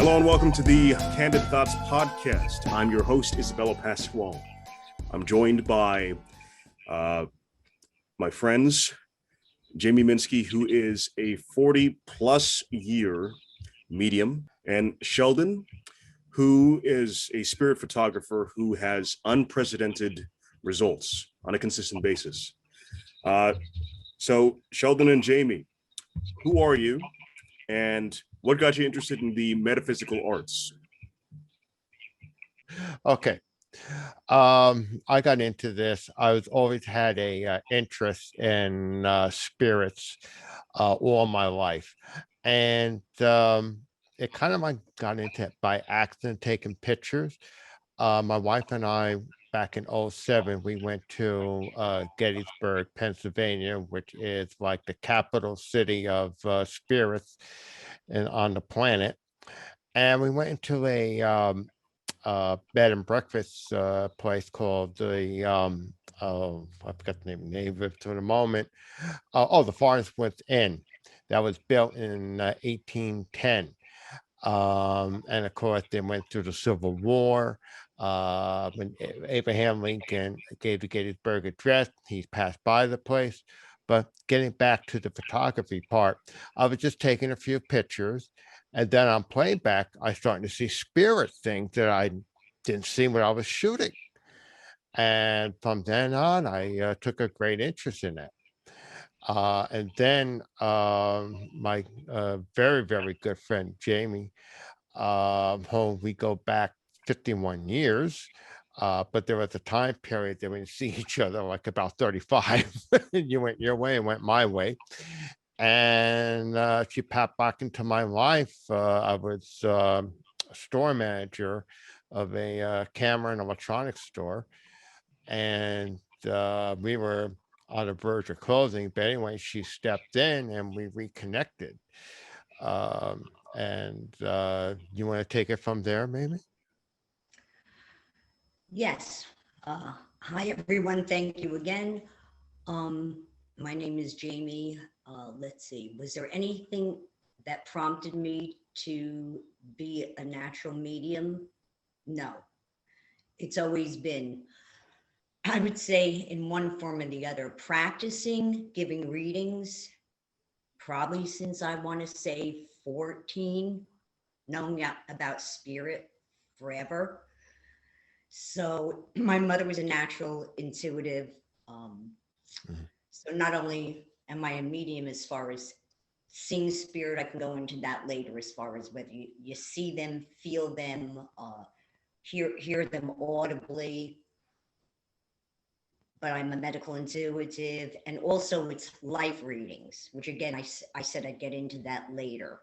Hello and welcome to the Candid Thoughts Podcast. I'm your host, Isabella Pasquale. I'm joined by my friends, Jamie Minsky, who is a 40-plus year medium, and Sheldon, who is a spirit photographer who has unprecedented results on a consistent basis. So Sheldon and Jamie, who are you and what got you interested in the metaphysical arts? Okay. I got into this. I was always had a interest in spirits all my life. And it kind of like got into it by accident, taking pictures. My wife and I, back in 2007, we went to Gettysburg, Pennsylvania, which is like the capital city of spirits on the planet. And we went into a bed and breakfast place called the I forgot the name of it for the moment. The Farnsworth Inn, that was built in 1810. And of course, they went through the Civil War. When Abraham Lincoln gave the Gettysburg Address, he passed by the place. But getting back to the photography part, I was just taking a few pictures. And then on playback, I started to see spirit things that I didn't see when I was shooting. And from then on, I took a great interest in it. And then my very, very good friend, Jamie, whom we go back 51 years, but there was a time period that we didn't see each other like about 35. You went your way and went my way. And she popped back into my life. I was a store manager of a camera and electronics store. And we were on the verge of closing. But anyway, she stepped in and we reconnected. And you want to take it from there, maybe? Yes. Hi, everyone. Thank you again. My name is Jamie. Let's see. Was there anything that prompted me to be a natural medium? No. It's always been, I would say, in one form or the other, practicing giving readings, probably since I want to say 14, knowing about spirit forever. So my mother was a natural intuitive. So not only am I a medium as far as seeing spirit, I can go into that later as far as whether you see them, feel them, hear them audibly. But I'm a medical intuitive, and also it's life readings, which again, I said I'd get into that later.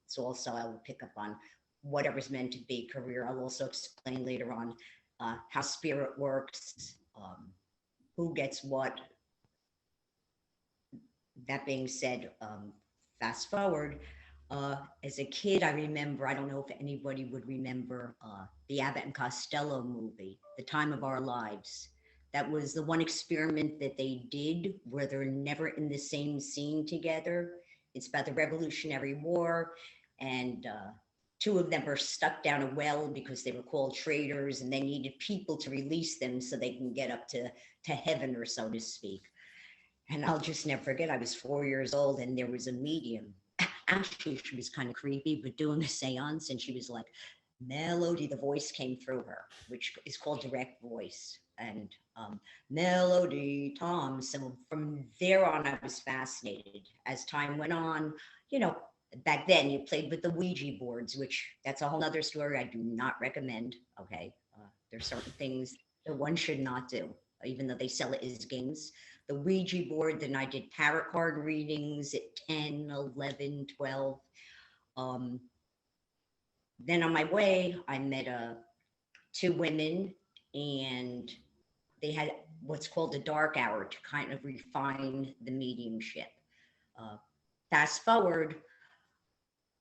So also I will pick up on whatever's meant to be career. I'll also explain later on how spirit works, who gets what. That being said, fast forward, as a kid, I remember, I don't know if anybody would remember the Abbott and Costello movie, The Time of Our Lives. That was the one experiment that they did where they're never in the same scene together. It's about the Revolutionary War, and two of them were stuck down a well because they were called traitors, and they needed people to release them so they can get up to heaven, or so to speak. And I'll just never forget, I was 4 years old and there was a medium. Actually, she was kind of creepy, but doing a seance, and she was like, Melody, the voice came through her, which is called direct voice. And Melody, Tom. So from there on, I was fascinated. As time went on, back then you played with the Ouija boards, which that's a whole other story I do not recommend. Okay. There's certain things that one should not do, even though they sell it as games. The Ouija board, then I did tarot card readings at 10, 11, 12. Then on my way, I met two women, and they had what's called a dark hour to kind of refine the mediumship. Fast forward,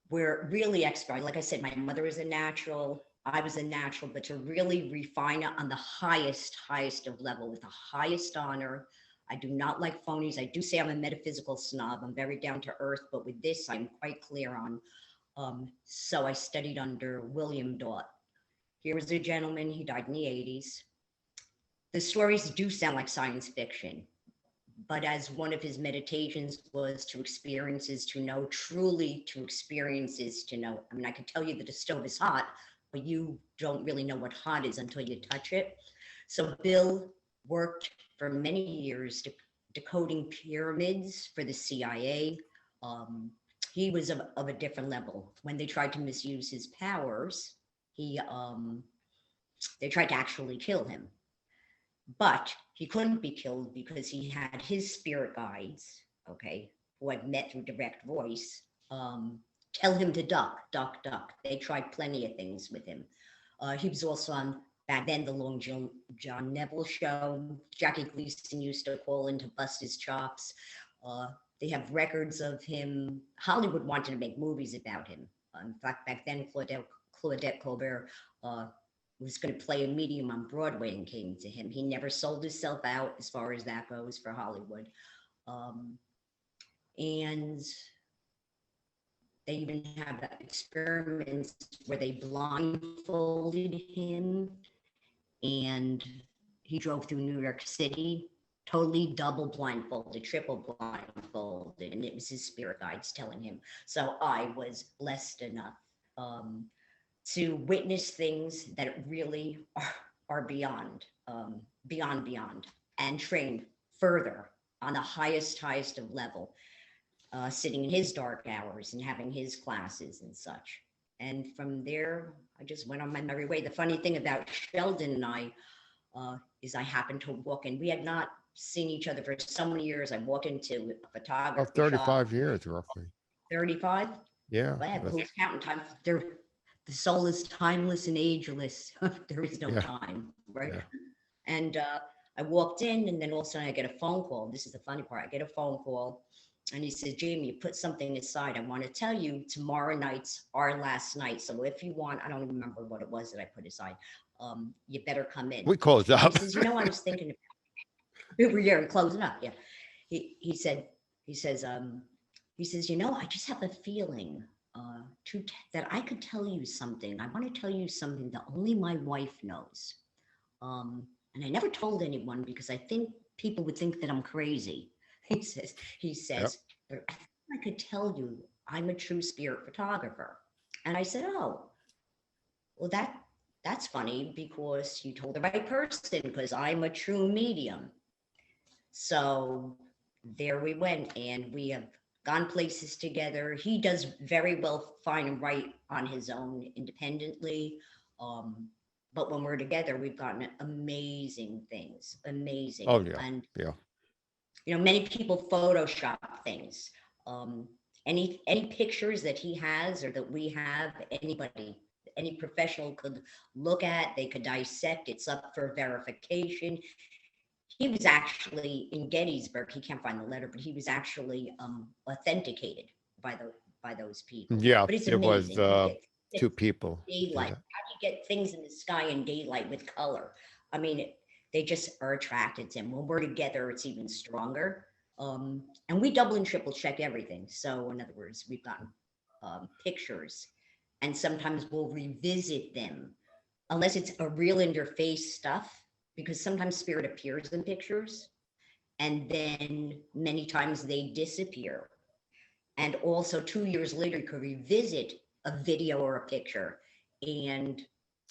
we're really expert. Like I said, my mother was a natural, I was a natural, but to really refine it on the highest of level with the highest honor. I do not like phonies. I do say I'm a metaphysical snob. I'm very down to earth, but with this, I'm quite clear on So I studied under William Daught. Here was a gentleman, he died in the 80s. The stories do sound like science fiction, but as one of his meditations was to experience is to know, truly to experience is to know. I mean, I could tell you that a stove is hot, but you don't really know what hot is until you touch it. So Bill worked for many years decoding pyramids for the CIA. Um, he was of a different level. When they tried to misuse his powers, they tried to actually kill him. But he couldn't be killed because he had his spirit guides, okay, who I've met through direct voice, tell him to duck, duck, duck. They tried plenty of things with him. He was also on, back then, the Long John Neville show. Jackie Gleason used to call in to bust his chops. They have records of him. Hollywood wanted to make movies about him. In fact, back then, Claudette Colbert was going to play a medium on Broadway and came to him. He never sold himself out as far as that goes for Hollywood. And they even have experiments where they blindfolded him and he drove through New York City, totally double blindfolded, triple blindfolded, and it was his spirit guides telling him. So I was blessed enough to witness things that really are beyond, beyond, and trained further on the highest of level, sitting in his dark hours and having his classes and such. And from there, I just went on my merry way. The funny thing about Sheldon and I is I happened to walk in. We had not seen each other for so many years. I walked into a photography 35 shop. years roughly. 35? Yeah. Well, who's counting time? The soul is timeless and ageless. There is no time, right? Yeah. And I walked in, and then all of a sudden I get a phone call. This is the funny part. I get a phone call, and he says, Jamie, you put something aside. I want to tell you tomorrow night's our last night. So if you want, I don't even remember what it was that I put aside. You better come in. We closed up. He says, I was thinking about we were here closing up. Yeah. He says, I just have a feeling that I could tell you something. I want to tell you something that only my wife knows. And I never told anyone because I think people would think that I'm crazy. He says, yep. I think I could tell you I'm a true spirit photographer. And I said, oh, well, that's funny because you told the right person because I'm a true medium. So there we went, and we have gone places together. He does very well fine and right on his own independently. But when we're together, we've gotten amazing things, amazing. Oh, yeah. And, yeah. Many people Photoshop things. Any pictures that he has or that we have, any professional could look at, they could dissect. It's up for verification. He was actually in Gettysburg. He can't find the letter, but he was actually authenticated by those people. Yeah, but it's it amazing. was two people. Daylight. How do you get things in the sky in daylight with color? I mean, they just are attracted to him. When we're together, it's even stronger. And we double and triple check everything. So in other words, we've gotten pictures, and sometimes we'll revisit them unless it's a real in your face stuff, because sometimes spirit appears in pictures and then many times they disappear. And also 2 years later, you could revisit a video or a picture and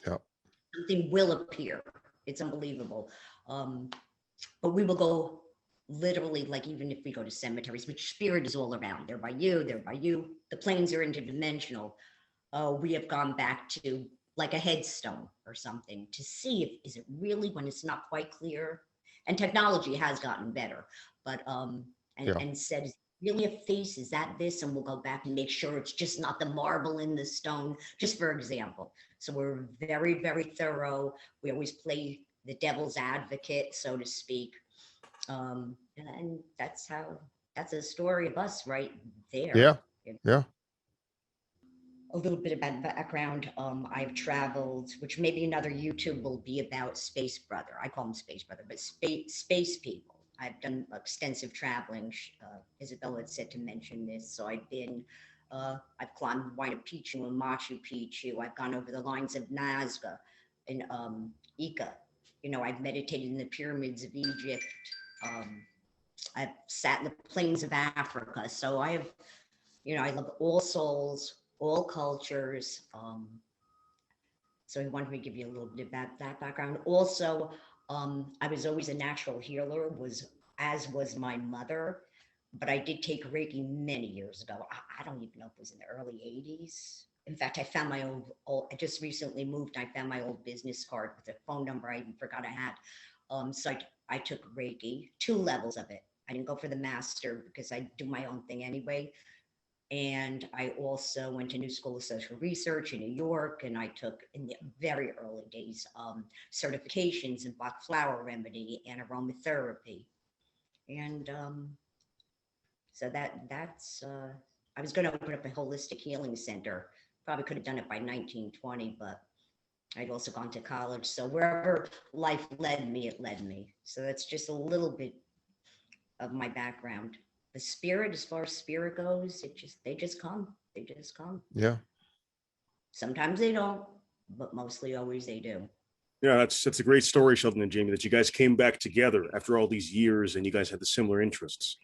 something will appear. It's unbelievable. But we will go literally, like even if we go to cemeteries, which spirit is all around. They're by you, they're by you. The planes are interdimensional. We have gone back to like a headstone or something to see if, is it really, when it's not quite clear? And technology has gotten better, but, and said, really a face, is that this? And we'll go back and make sure it's just not the marble in the stone, just for example. So we're very, very thorough. We always play the devil's advocate, so to speak. And that's a story of us right there. Yeah. Yeah. A little bit about background. I've traveled, which maybe another YouTube will be about Space Brother. I call him Space Brother, but space people. I've done extensive traveling. Isabella had said to mention this. So I've been I've climbed Huayna Picchu and Machu Picchu. I've gone over the lines of Nazca and Ica. You know, I've meditated in the pyramids of Egypt. I've sat in the plains of Africa. So I have, you know, I love all souls, all cultures. So I wanted to give you a little bit about that background. Also, I was always a natural healer, as was my mother, but I did take Reiki many years ago. I don't even know if it was in the early 80s. In fact, I found my I just recently moved. I found my old business card with a phone number I even forgot I had. So I took Reiki, 2 levels of it. I didn't go for the master because I do my own thing anyway. And I also went to New School of Social Research in New York, and I took, in the very early days, certifications in Bach flower remedy and aromatherapy. And so that's, I was going to open up a holistic healing center. Probably could have done it by 1920, but I'd also gone to college. So wherever life led me, it led me. So that's just a little bit of my background. The spirit, as far as spirit goes, they just come. They just come. Yeah. Sometimes they don't, but mostly always they do. Yeah, that's a great story, Sheldon and Jamie, that you guys came back together after all these years and you guys had the similar interests.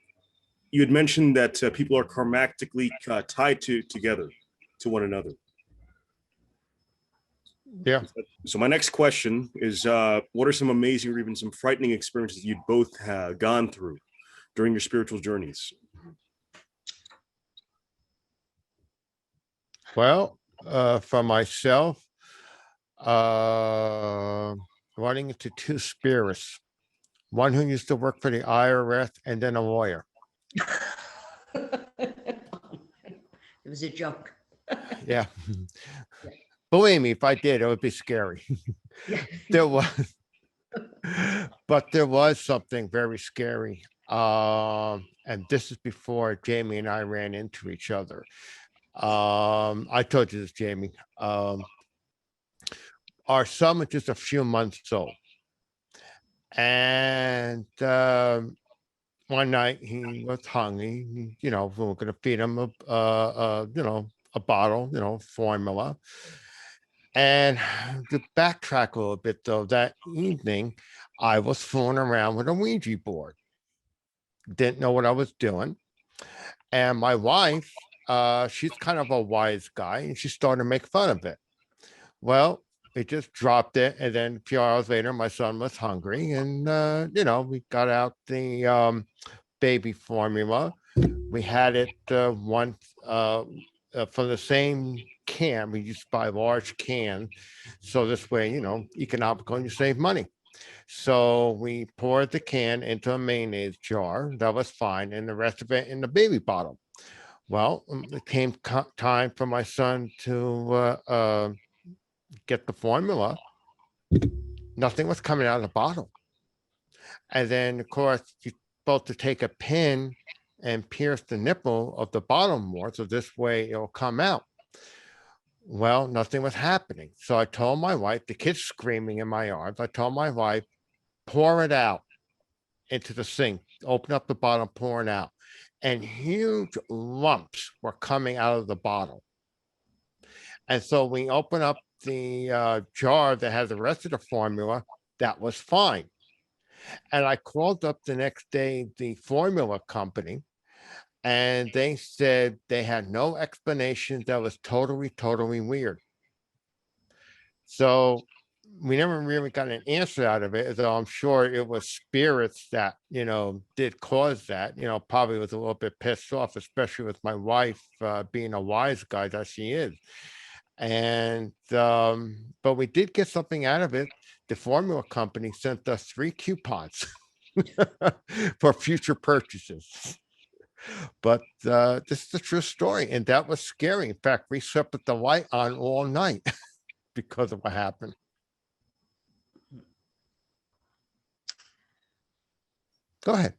You had mentioned that people are karmically tied together to one another. Yeah. So my next question is, what are some amazing or even some frightening experiences you'd both gone through during your spiritual journeys? Well, for myself, running into 2 spirits, one who used to work for the IRS and then a lawyer. It was a joke. Yeah. Believe me, if I did, it would be scary. There was, but there was something very scary. And this is before Jamie and I ran into each other. I told you this, Jamie. Our son was just a few months old. And one night he was hungry. You know, we were going to feed him a bottle, formula. And to backtrack a little bit, though, that evening, I was fooling around with a Ouija board. Didn't know what I was doing. And my wife, she's kind of a wise guy, and she started to make fun of it. Well, we just dropped it. And then a few hours later, my son was hungry. And, we got out the baby formula. We had it once from the same can. We used to buy a large can. So this way, economical and you save money. So we poured the can into a mayonnaise jar. That was fine. And the rest of it in the baby bottle. Well, it came time for my son to get the formula. Nothing was coming out of the bottle. And then, of course, you're supposed to take a pin and pierce the nipple of the bottle more. So this way it'll come out. Well, nothing was happening. So I told my wife, the kid's screaming in my arms. I told my wife, pour it out into the sink, open up the bottle, pour it out. And huge lumps were coming out of the bottle. And so we open up the jar that has the rest of the formula. That was fine. And I called up the next day, the formula company, and they said they had no explanation. That was totally, totally weird. So we never really got an answer out of it, though I'm sure it was spirits that, did cause that, probably was a little bit pissed off, especially with my wife being a wise guy that she is. And, but we did get something out of it. The formula company sent us 3 coupons for future purchases. But this is a true story. And that was scary. In fact, we slept with the light on all night because of what happened. Go ahead.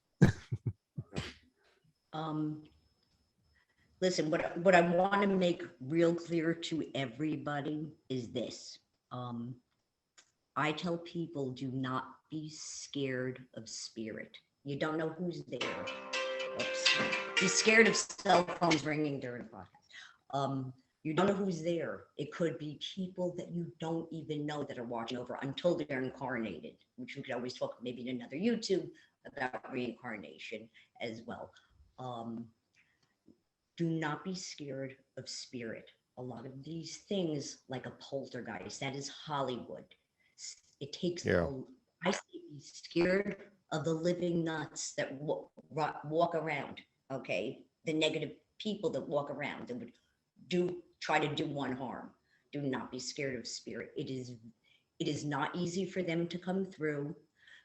Listen, what I want to make real clear to everybody is this. I tell people, do not be scared of spirit. You don't know who's there. Oops. Be scared of cell phones ringing during the podcast. You don't know who's there. It could be people that you don't even know that are watching over until they're incarnated, which we could always talk maybe in another YouTube about reincarnation as well. Do not be scared of spirit. A lot of these things, like a poltergeist, that is Hollywood. It takes Yeah. I say be scared of the living nuts that walk around. Okay, the negative people that walk around and would try to do one harm. Do not be scared of spirit. It is not easy for them to come through.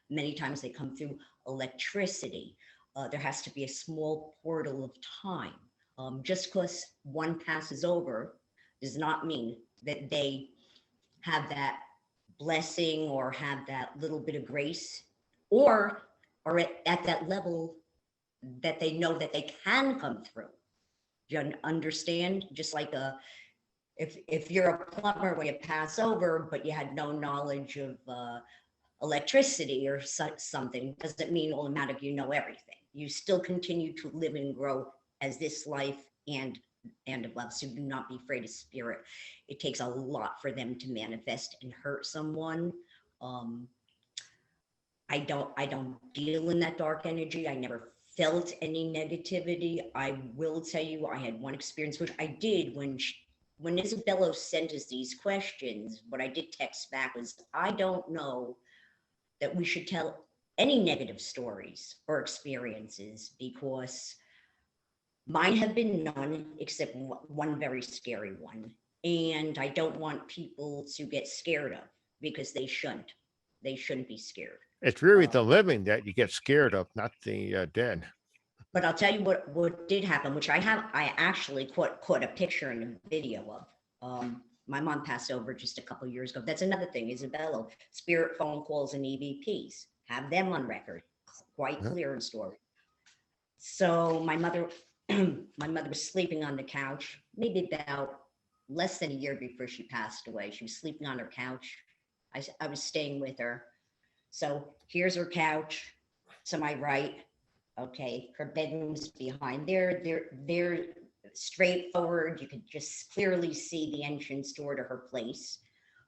Many times they come through electricity. There has to be a small portal of time. Just because one passes over does not mean that they have that blessing or have that little bit of grace, or are at that level that they know that they can come through. You understand? Just like if you're a plumber, when you pass over, but you had no knowledge of electricity or something, doesn't mean automatically you know everything. You still continue to live and grow as this life and above. So do not be afraid of spirit. It takes a lot for them to manifest and hurt someone. I don't deal in that dark energy. I never felt any negativity. I will tell you, I had one experience, which I did when Isabella sent us these questions. What I did text back was, I don't know that we should tell any negative stories or experiences, because mine have been none except one very scary one. And I don't want people to get scared of, because they shouldn't. They shouldn't be scared. It's really the living that you get scared of, not the dead. But I'll tell you what did happen, which I actually caught a picture and a video of. My mom passed over just a couple of years ago. That's another thing, Isabella. Spirit phone calls and EVPs. Have them on record. Quite clear in story. So my mother was sleeping on the couch, maybe about less than a year before she passed away. She was sleeping on her couch. I was staying with her. So here's her couch to my right. Okay, her bedroom's behind there. They're straightforward. You could just clearly see the entrance door to her place.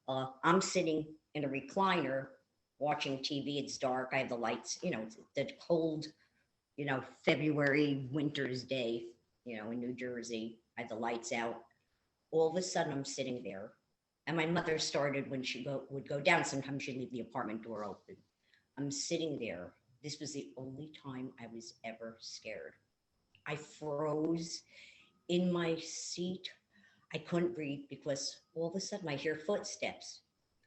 I'm sitting in a recliner watching TV. It's dark. I have the lights, it's the cold, February winter's day, in New Jersey. I had the lights out. All of a sudden, I'm sitting there. And my mother started, when she would go down, sometimes she'd leave the apartment door open. I'm sitting there. This was the only time I was ever scared. I froze in my seat. I couldn't breathe, because all of a sudden I hear footsteps.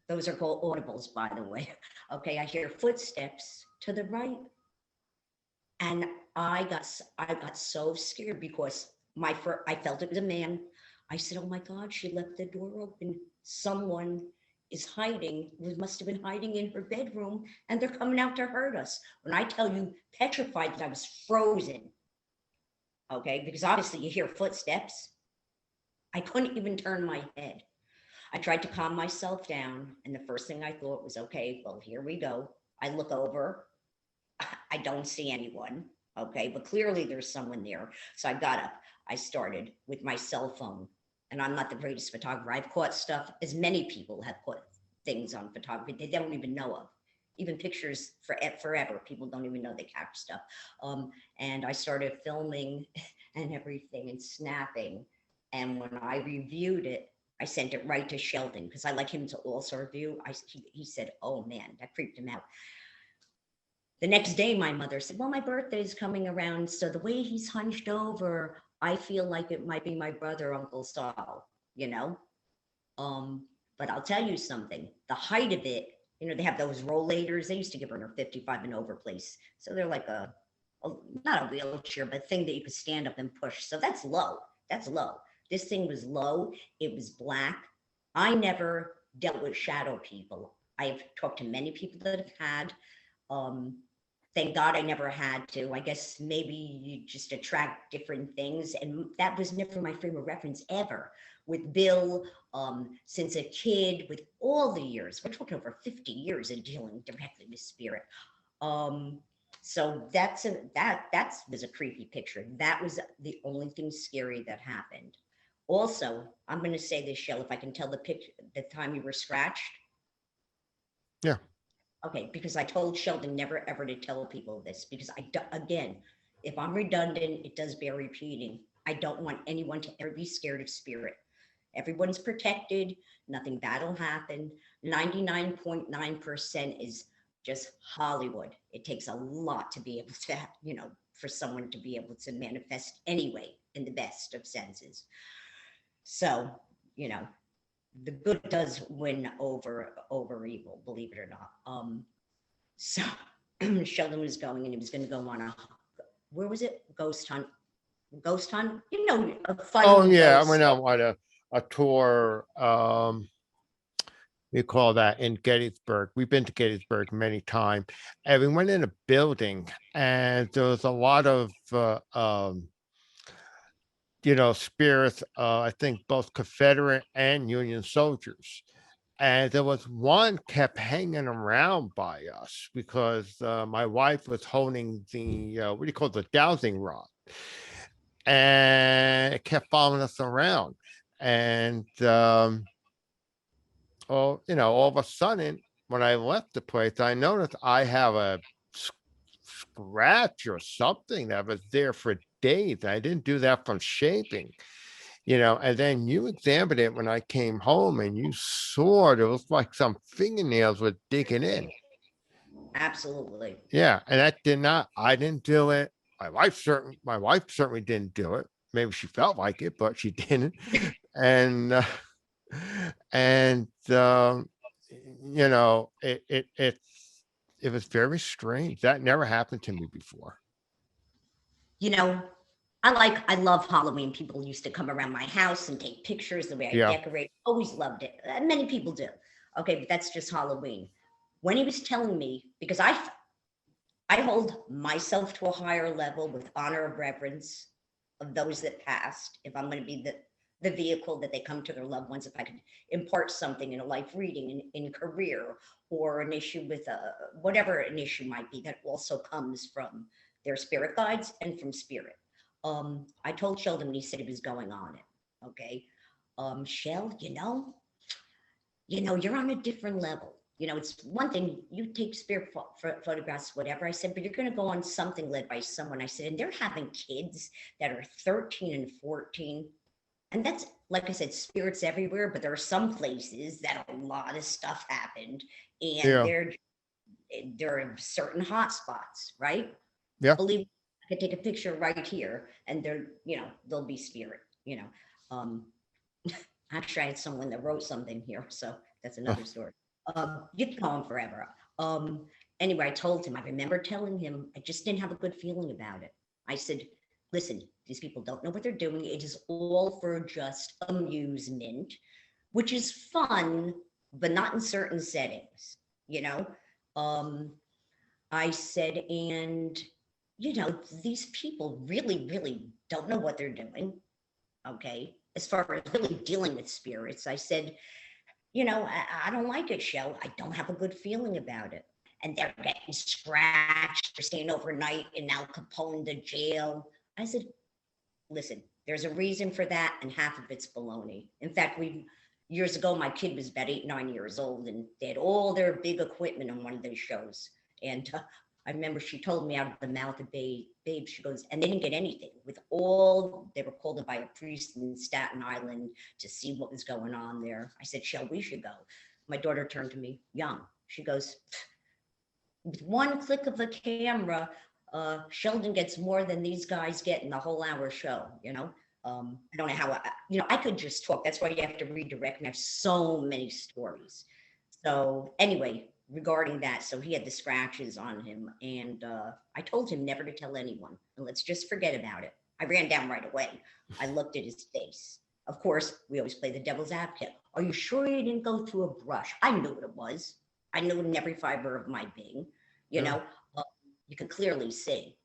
Those are called audibles, by the way. Okay, I hear footsteps to the right. And I got so scared, because I felt it was a man. I said, oh my God, she left the door open. Someone is hiding, must have been hiding in her bedroom, and they're coming out to hurt us. When I tell you, petrified, that I was frozen. Okay, because obviously you hear footsteps. I couldn't even turn my head. I tried to calm myself down, and the first thing I thought was, okay, well, here we go. I look over. I don't see anyone. Okay, but clearly there's someone there. So I got up. I started with my cell phone. And I'm not the greatest photographer. I've caught stuff, as many people have caught things on photography they don't even know of. Even pictures forever, people don't even know they capture stuff. And I started filming and everything and snapping. And when I reviewed it, I sent it right to Sheldon, because I like him to also review. He said, oh man, that creeped him out. The next day, my mother said, well, my birthday is coming around. So the way he's hunched over, I feel like it might be my brother, Uncle Saul, But I'll tell you something, the height of it, they have those rollators. They used to give her in her 55 and over place. So they're like not a wheelchair, but a thing that you could stand up and push. So that's low. That's low. This thing was low. It was black. I never dealt with shadow people. I've talked to many people that have had. Thank God I never had to. I guess maybe you just attract different things. And that was never my frame of reference ever. With Bill, since a kid, with all the years, we're talking over 50 years of dealing directly with spirit. So that was a creepy picture. That was the only thing scary that happened. Also, I'm going to say this, Shell, if I can tell the picture, the time you were scratched. Yeah. Okay, because I told Sheldon never ever to tell people this, because again, if I'm redundant, it does bear repeating. I don't want anyone to ever be scared of spirit. Everyone's protected. Nothing bad will happen. 99.9% is just Hollywood. It takes a lot to be able to, for someone to be able to manifest anyway, in the best of senses. So, the good does win over evil, believe it or not. So Sheldon was going, and he was going to go on a, where was it? Ghost hunt, a fun. Oh yeah, I ghost went on a tour. We call that in Gettysburg. We've been to Gettysburg many times, and we went in a building, and there was a lot of spirits. I think both Confederate and Union soldiers. And there was one kept hanging around by us because my wife was holding the what do you call it, the dowsing rod, and it kept following us around. And all of a sudden, when I left the place, I noticed I have a scratch or something that was there for days. I didn't do that from shaping. And then you examined it when I came home, and you saw it was like some fingernails were digging in. Absolutely. Yeah, and I didn't do it. My wife certainly didn't do it. Maybe she felt like it, but she didn't. And and it was very strange. That never happened to me before. I love Halloween. People used to come around my house and take pictures the way I decorate. Always loved it. Many people do. Okay, but that's just Halloween. When he was telling me, because I hold myself to a higher level with honor and reverence of those that passed. If I'm going to be the vehicle that they come to their loved ones, if I could impart something in a life reading, in career, or an issue with whatever an issue might be, that also comes from their spirit guides and from spirit. I told Sheldon when he said he was going on it. Okay. Shell, you're on a different level. It's one thing you take spirit photographs, whatever. I said, but you're going to go on something led by someone. I said, and they're having kids that are 13 and 14. And that's, like I said, spirits everywhere, but there are some places that a lot of stuff happened, and there are certain hot spots, right? Yeah. Believe me, I could take a picture right here, and there'll be spirit, Actually, I had someone that wrote something here, so that's another story. You can call him forever. Anyway, I told him, I remember telling him, I just didn't have a good feeling about it. I said, listen, these people don't know what they're doing. It is all for just amusement, which is fun, but not in certain settings, I said, and, these people really, really don't know what they're doing. Okay. As far as really dealing with spirits, I said, I don't like it, Shell. I don't have a good feeling about it. And they're getting scratched. They're staying overnight in Al Capone, the jail. I said, listen, there's a reason for that, and half of it's baloney. In fact, years ago, my kid was about 8, 9 years old, and they had all their big equipment on one of those shows. And I remember she told me out of the mouth of Babe, she goes, and they didn't get anything. They were called in by a priest in Staten Island to see what was going on there. I said, Shell, we should go. My daughter turned to me, young. She goes, with one click of the camera, Sheldon gets more than these guys get in the whole hour show, I don't know how, I could just talk. That's why you have to redirect, and I have so many stories. So anyway, regarding that, so he had the scratches on him, and I told him never to tell anyone, and let's just forget about it. I ran down right away. I looked at his face. Of course, we always play the devil's advocate. Are you sure you didn't go through a brush? I knew what it was. I knew it in every fiber of my being. You could clearly see,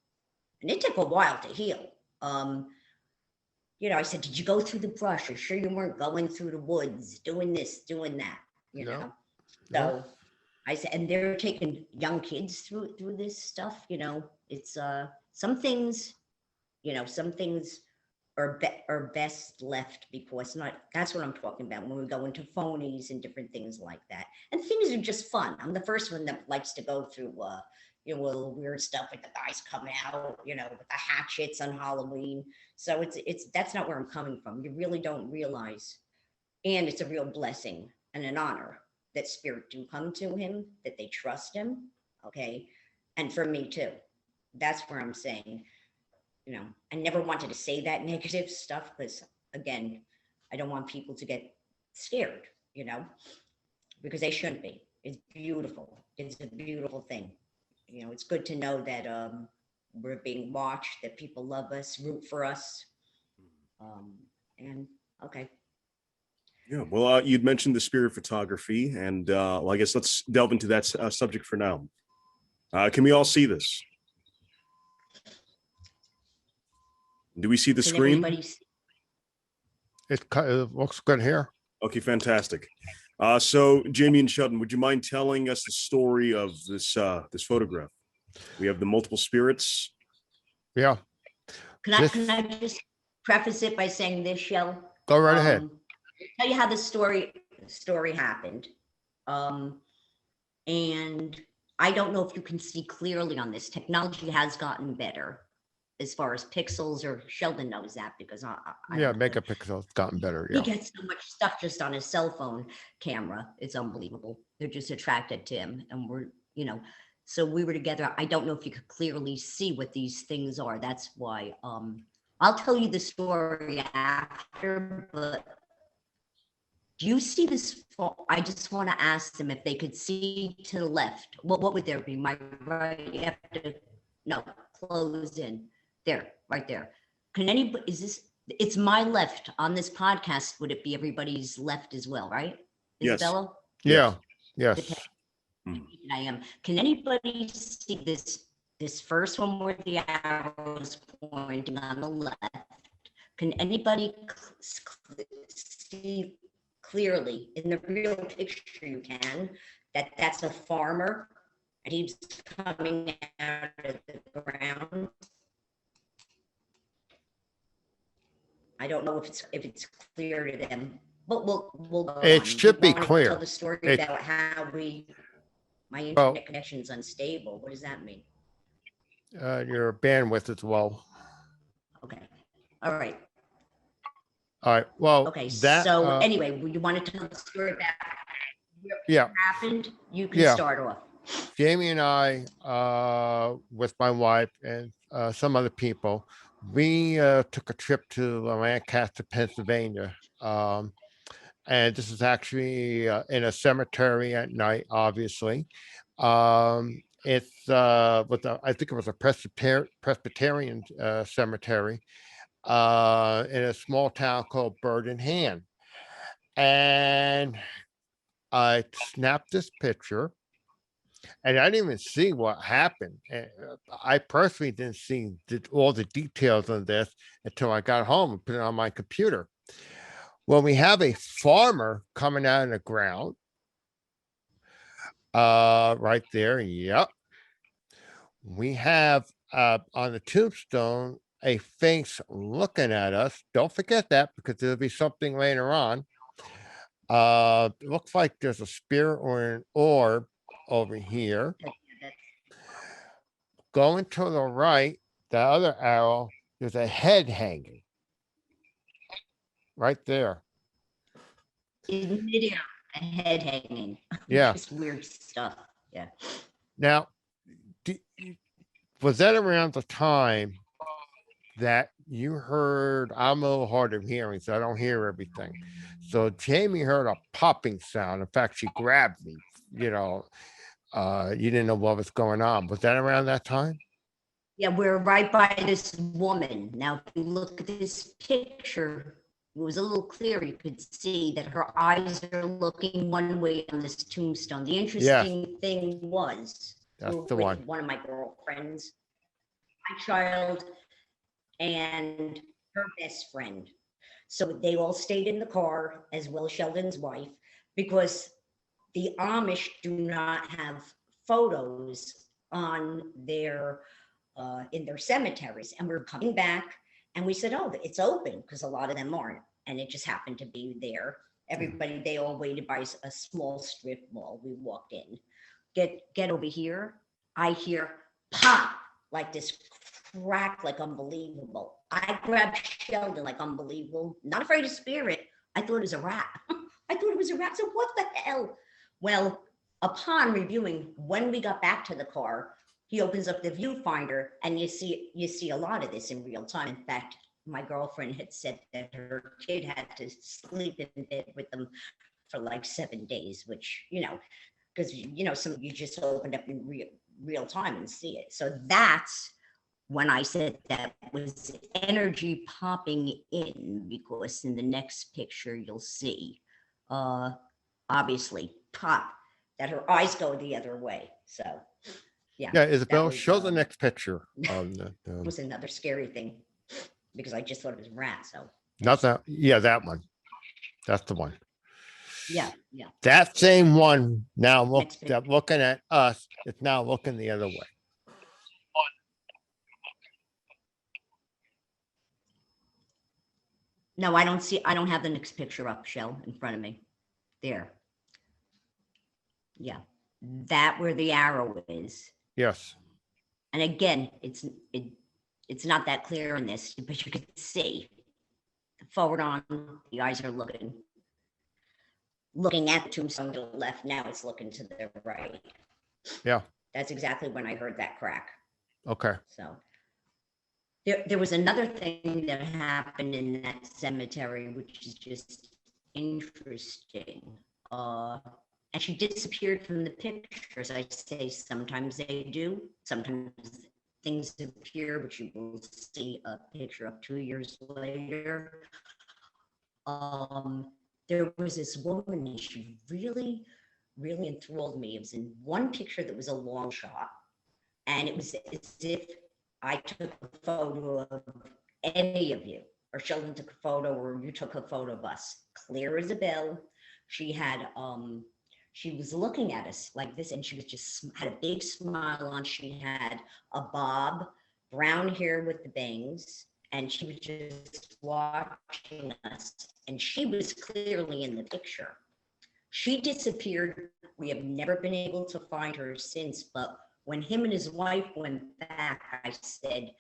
and it took a while to heal. I said, did you go through the brush? Are you sure you weren't going through the woods, doing this, doing that? No. So I said, and they're taking young kids through this stuff. It's some things are best left, because that's what I'm talking about when we go into phonies and different things like that. And things are just fun. I'm the first one that likes to go through a little weird stuff with the guys coming out, with the hatchets on Halloween. So that's not where I'm coming from. You really don't realize, and it's a real blessing and an honor that spirit do come to him, that they trust him. Okay. And for me too. That's where I'm saying, I never wanted to say that negative stuff, because again, I don't want people to get scared, because they shouldn't be. It's beautiful. It's a beautiful thing. It's good to know that we're being watched, that people love us, root for us. And okay. Yeah, well, you'd mentioned the spirit photography, and well, I guess let's delve into that subject for now. Can we all see this? Do we see the screen? It looks good here. Okay, fantastic. So, Jamie and Sheldon, would you mind telling us the story of this photograph? We have the multiple spirits. Yeah. Can I just preface it by saying this, Shell? Go right ahead. Tell you how the story happened. And I don't know if you can see clearly on this. Technology has gotten better as far as pixels, or Sheldon knows that, because I megapixels gotten better. Yeah. He gets so much stuff just on his cell phone camera. It's unbelievable. They're just attracted to him. And we're, so we were together. I don't know if you could clearly see what these things are. That's why I'll tell you the story after, but do you see this? I just want to ask them if they could see to the left. What would there be? My right? You have to, no, close in. There, right there. Can anybody, it's my left on this podcast. Would it be everybody's left as well, right? Yes. Isabella? Yeah. Yes. I am. Can anybody see this first one where the arrow is pointing on the left? Can anybody see clearly in the real picture? You can, that's a farmer, and he's coming out of the ground. I don't know if it's clear to them, but we'll go it on. should be clear. Tell the story about how my internet connection's unstable. What does that mean? Your bandwidth as well. Okay. All right. Well, okay. So anyway, you want to tell the story about what happened? You can start off. Jamie and I, with my wife and some other people, we took a trip to Lancaster, Pennsylvania. And this is actually in a cemetery at night, obviously. It's I think it was a Presbyterian cemetery in a small town called Bird in Hand. And I snapped this picture, and I didn't even see what happened. I personally didn't see all the details on this until I got home and put it on my computer. Well, we have a farmer coming out of the ground. Right there. Yep. We have on the tombstone a face looking at us. Don't forget that, because there'll be something later on. It looks like there's a spirit or an orb over here. Going to the right, the other arrow, there's a head hanging. Right there. In midair, a head hanging. Yeah. Just weird stuff. Yeah. Now, was that around the time that you heard, I'm a little hard of hearing, so I don't hear everything. So Jamie heard a popping sound. In fact, she grabbed me, you didn't know what was going on. Was that around that time? Yeah, we're right by this woman. Now, if you look at this picture, it was a little clearer. You could see that her eyes are looking one way on this tombstone. The interesting thing was, that's the with one of my girlfriends, my child, and her best friend. So they all stayed in the car, as well as Sheldon's wife, because the Amish do not have photos on their in their cemeteries. And we're coming back, And we said, oh, it's open, because a lot of them aren't. And it just happened to be there. Everybody, they all waited by a small strip mall. We walked in. Get over here. I hear pop, like this crack, like unbelievable. I grabbed Sheldon, like unbelievable. Not afraid of spirit. I thought it was a rat. I thought it was a rat. So what the hell? Well, upon reviewing, when we got back to the car, he opens up the viewfinder, and you see a lot of this in real time. In fact, my girlfriend had said that her kid had to sleep in bed with them for like 7 days, which, because, some you just opened up in real time and see it. So that's when I said that was energy popping in, because in the next picture you'll see, obviously, pop, that her eyes go the other way. So, yeah. Yeah, Isabel, show the next picture. It was another scary thing, because I just thought it was a rat. So not that. Yeah, that one. That's the one. Yeah. That same one now looking at us, it's now looking the other way. No, I don't have the next picture up, Shell, in front of me. There. Yeah. That where the arrow is. Yes. And again, it's not that clear in this, but you can see forward on, the eyes are looking at the tombstone to the left. Now it's looking to the right. Yeah. That's exactly when I heard that crack. Okay. So there was another thing that happened in that cemetery, which is just interesting. And she disappeared from the pictures. I say sometimes they do. Sometimes things appear, but you will see a picture of 2 years later. There was this woman, and she really, really enthralled me. It was in one picture that was a long shot, and it was as if I took a photo of any of you, or Sheldon took a photo, or you took a photo of us, clear as a bell. She had, she was looking at us like this, and she was just had a big smile on. She had a bob, brown hair with the bangs, and she was just watching us, and she was clearly in the picture. She disappeared. We have never been able to find her since, but when him and his wife went back, I said,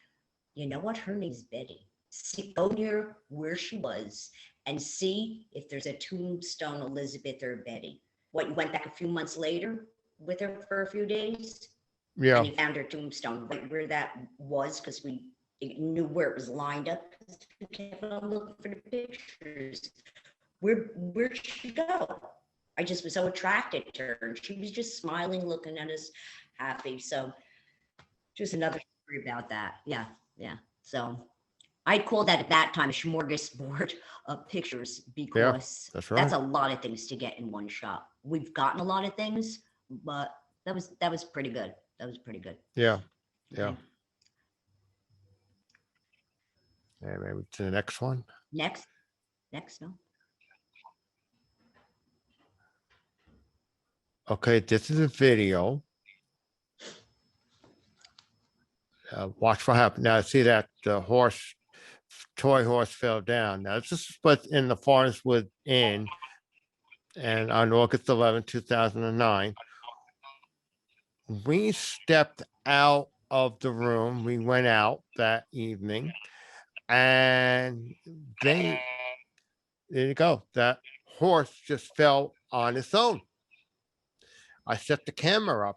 you know what, her name's Betty. See, go near where she was and see if there's a tombstone Elizabeth or Betty. What, you went back a few months later with her for a few days? Yeah. And he found her tombstone right where that was, because we knew where it was lined up. We kept on looking for the pictures. Where'd she go? I just was so attracted to her. She was just smiling, looking at us, happy. So just another story about that. Yeah. So I'd call that at that time a smorgasbord of pictures, because that's right. That's a lot of things to get in one shot. We've gotten a lot of things, but that was pretty good. That was pretty good. Yeah. Okay. And maybe to the next one. Next, no. Okay, this is a video. Watch what happens. Now, see that the toy horse fell down. Now, this is what's in the Forest Within, and on August 11, 2009. We stepped out of the room. We went out that evening, and there you go. That horse just fell on its own. I set the camera up.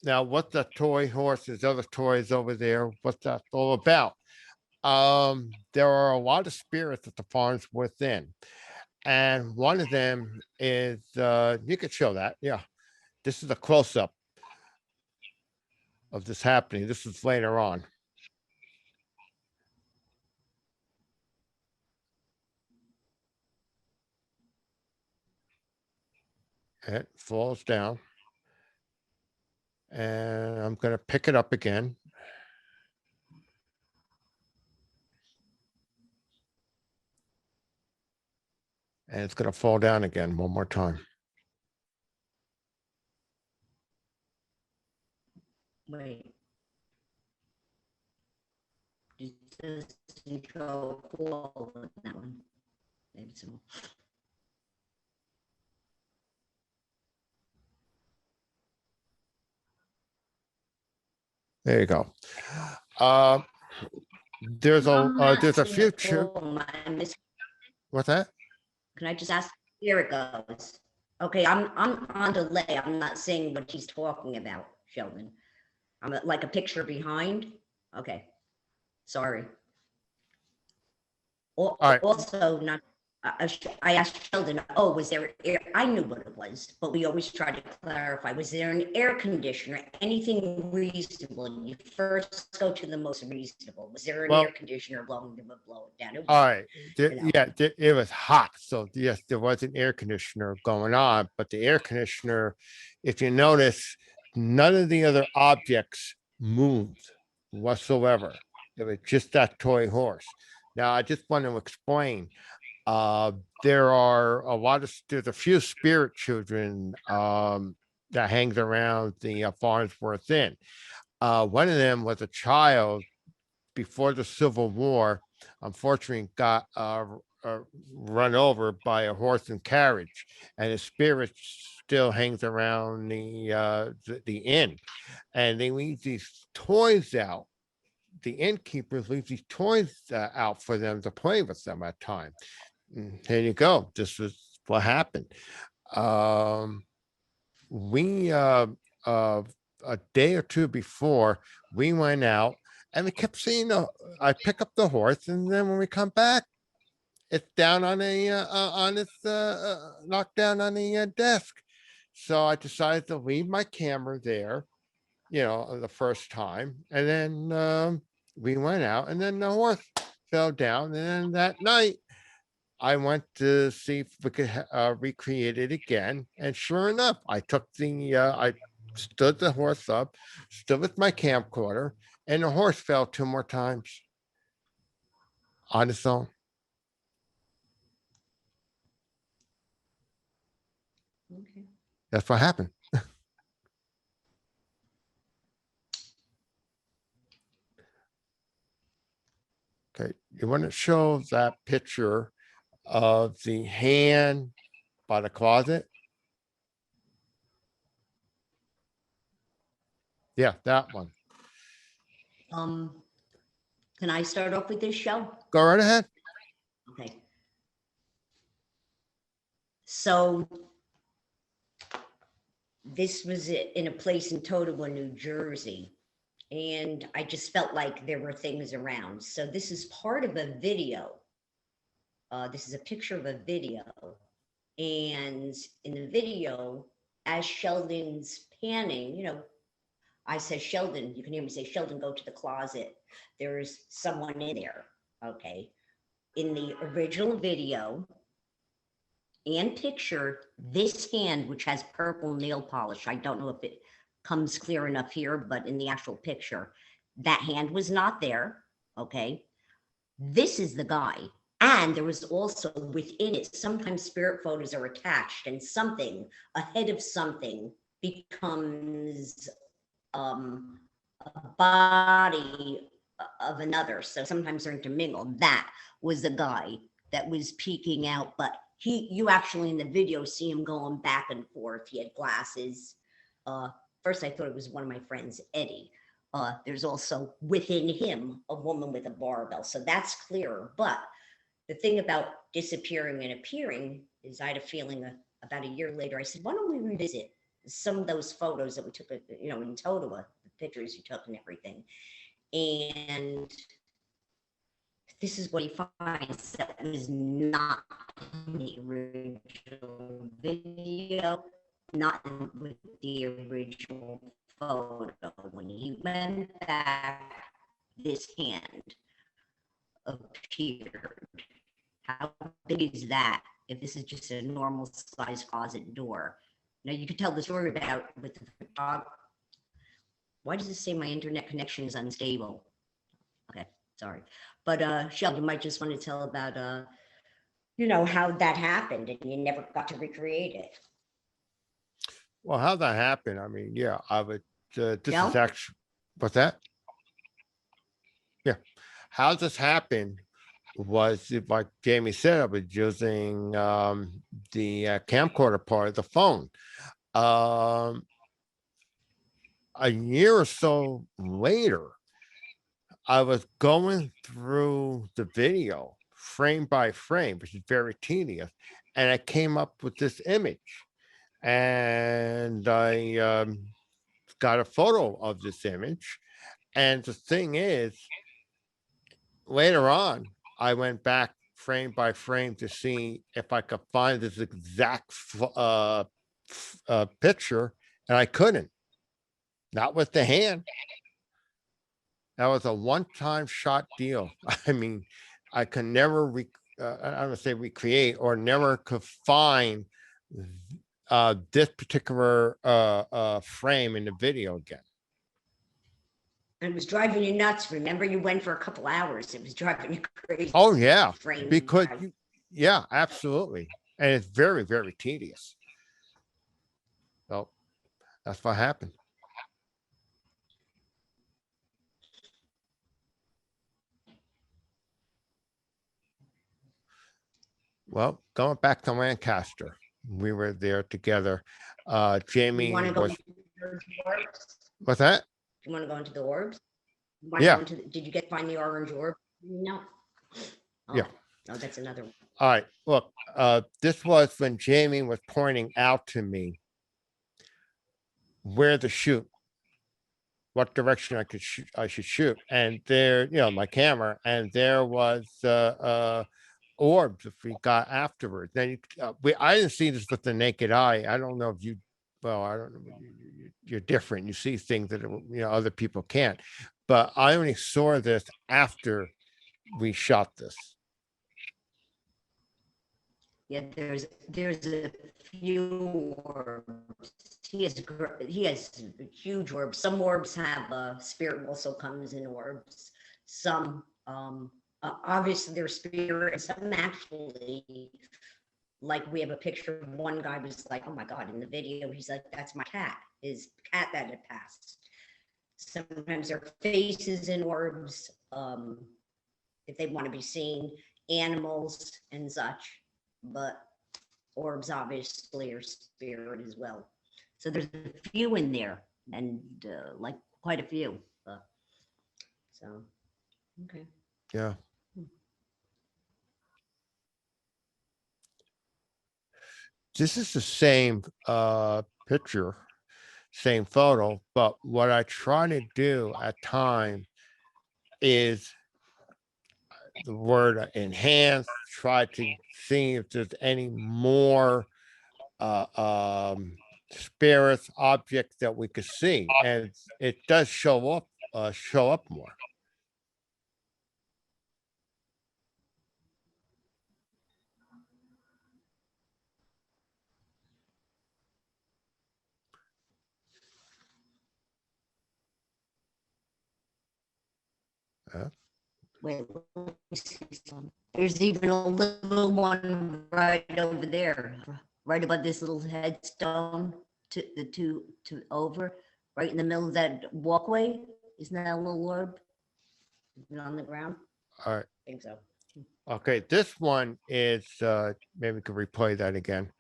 Now, what the toy horses, other toys over there, what's that all about? There are a lot of spirits at the Farms Within. And one of them is, you could show that. Yeah. This is a close-up of this happening. This is later on. It falls down. And I'm going to pick it up again. And it's going to fall down again one more time. Wait. Doesn't show a call on that one. Maybe some more. There you go. There's a future. What's that? Can I just ask? Here it goes. Okay, I'm on delay. I'm not seeing what he's talking about, Sheldon. I'm like a picture behind. Okay, sorry. All right. Also, not. I asked Sheldon, oh, was there air? I knew what it was, but we always try to clarify. Was there an air conditioner? Anything reasonable? You first go to the most reasonable. Was there an air conditioner blowing them would blow it down? It was, all right. Yeah, it was hot. So yes, there was an air conditioner going on, but the air conditioner, if you notice, none of the other objects moved whatsoever. It was just that toy horse. Now, I just want to explain. There's a few spirit children that hangs around the Farnsworth Inn. One of them was a child before the Civil War, unfortunately got run over by a horse and carriage, and his spirit still hangs around the inn, and they leave these toys out. The innkeepers leave these toys out for them to play with them at times. There you go. This is what happened. We a day or two before, we went out and we kept seeing I pick up the horse, and then when we come back, it's down on knocked down on the desk. So I decided to leave my camera there, the first time, and then we went out, and then the horse fell down, and then that night I went to see if we could recreate it again, and sure enough, I stood the horse up, stood with my camcorder, and the horse fell 2 more times on its own. Okay. That's what happened. Okay, you want to show that picture of the hand by the closet? Yeah, that one. Can I start off with this show? Go right ahead. Okay. So this was in a place in Totowa, New Jersey, and I just felt like there were things around. So this is part of a video. This is a picture of a video, and in the video, as Sheldon's panning, I said, Sheldon, you can hear me say, Sheldon, go to the closet. There's someone in there. Okay. In the original video and picture, this hand, which has purple nail polish, I don't know if it comes clear enough here, but in the actual picture, that hand was not there. Okay. This is the guy. And there was also within it, sometimes spirit photos are attached, and something ahead of something becomes a body of another. So sometimes they're intermingled. That was the guy that was peeking out, but you actually in the video see him going back and forth. He had glasses. First I thought it was one of my friends, Eddie. There's also within him a woman with a barbell. So that's clearer. But the thing about disappearing and appearing is I had a feeling about a year later, I said, why don't we revisit some of those photos that we took, in Totowa, the pictures you took and everything. And this is what he finds that was not in the original video, not with the original photo. When he went back, this hand appeared. How big is that if this is just a normal size closet door? Now you could tell the story about with the dog. Why does it say my internet connection is unstable? Okay, sorry. But Sheldon, you might just want to tell about how that happened and you never got to recreate it. Well, how that happened, I mean, yeah, I would this No? is actually what's that? Yeah. How this happened was, like Jamie said, I was using the camcorder part of the phone. Um, a year or so later, I was going through the video frame by frame, which is very tedious, and I came up with this image. And I got a photo of this image. And the thing is, later on, I went back frame by frame to see if I could find this exact picture, and I couldn't. Not with the hand. That was a one-time shot deal. I mean, I could never, I don't want to say recreate, or never could find this particular frame in the video again. And it was driving you nuts. Remember, you went for a couple hours. It was driving you crazy. Oh yeah, Frame because yeah, absolutely, and it's very, very tedious. So that's what happened. Well, going back to Lancaster, we were there together. Jamie want to go was. into the orbs? What's that? You want to go into the orbs? Yeah. Did you find the orange orb? No. Oh. Yeah. Oh, that's another one. All right. Look, this was when Jamie was pointing out to me where to shoot, what direction I should shoot, and there, my camera, and there was orbs if we got afterwards. Then I didn't see this with the naked eye. I don't know if you. Well, I don't know. You're different. You see things that other people can't. But I only saw this after we shot this. Yeah, there's a few orbs. He has huge orbs. Some orbs have spirit also comes in orbs. Some obviously they're spirit. Some actually, like we have a picture of one guy was like, oh my God, in the video, he's like, that's my cat, his cat that had passed. Sometimes there are faces in orbs, if they want to be seen, animals and such, but orbs obviously are spirit as well. So there's a few in there, and like quite a few. So, okay. Yeah. This is the same picture, same photo, but what I try to do at times is the word enhance, try to see if there's any more spirits, objects that we could see, and it does show up more. Wait, let me see some. There's even a little one right over there, right above this little headstone to the two to over, right in the middle of that walkway. Isn't that a little orb? Is it on the ground? All right. I think so. Okay, this one is maybe we could replay that again.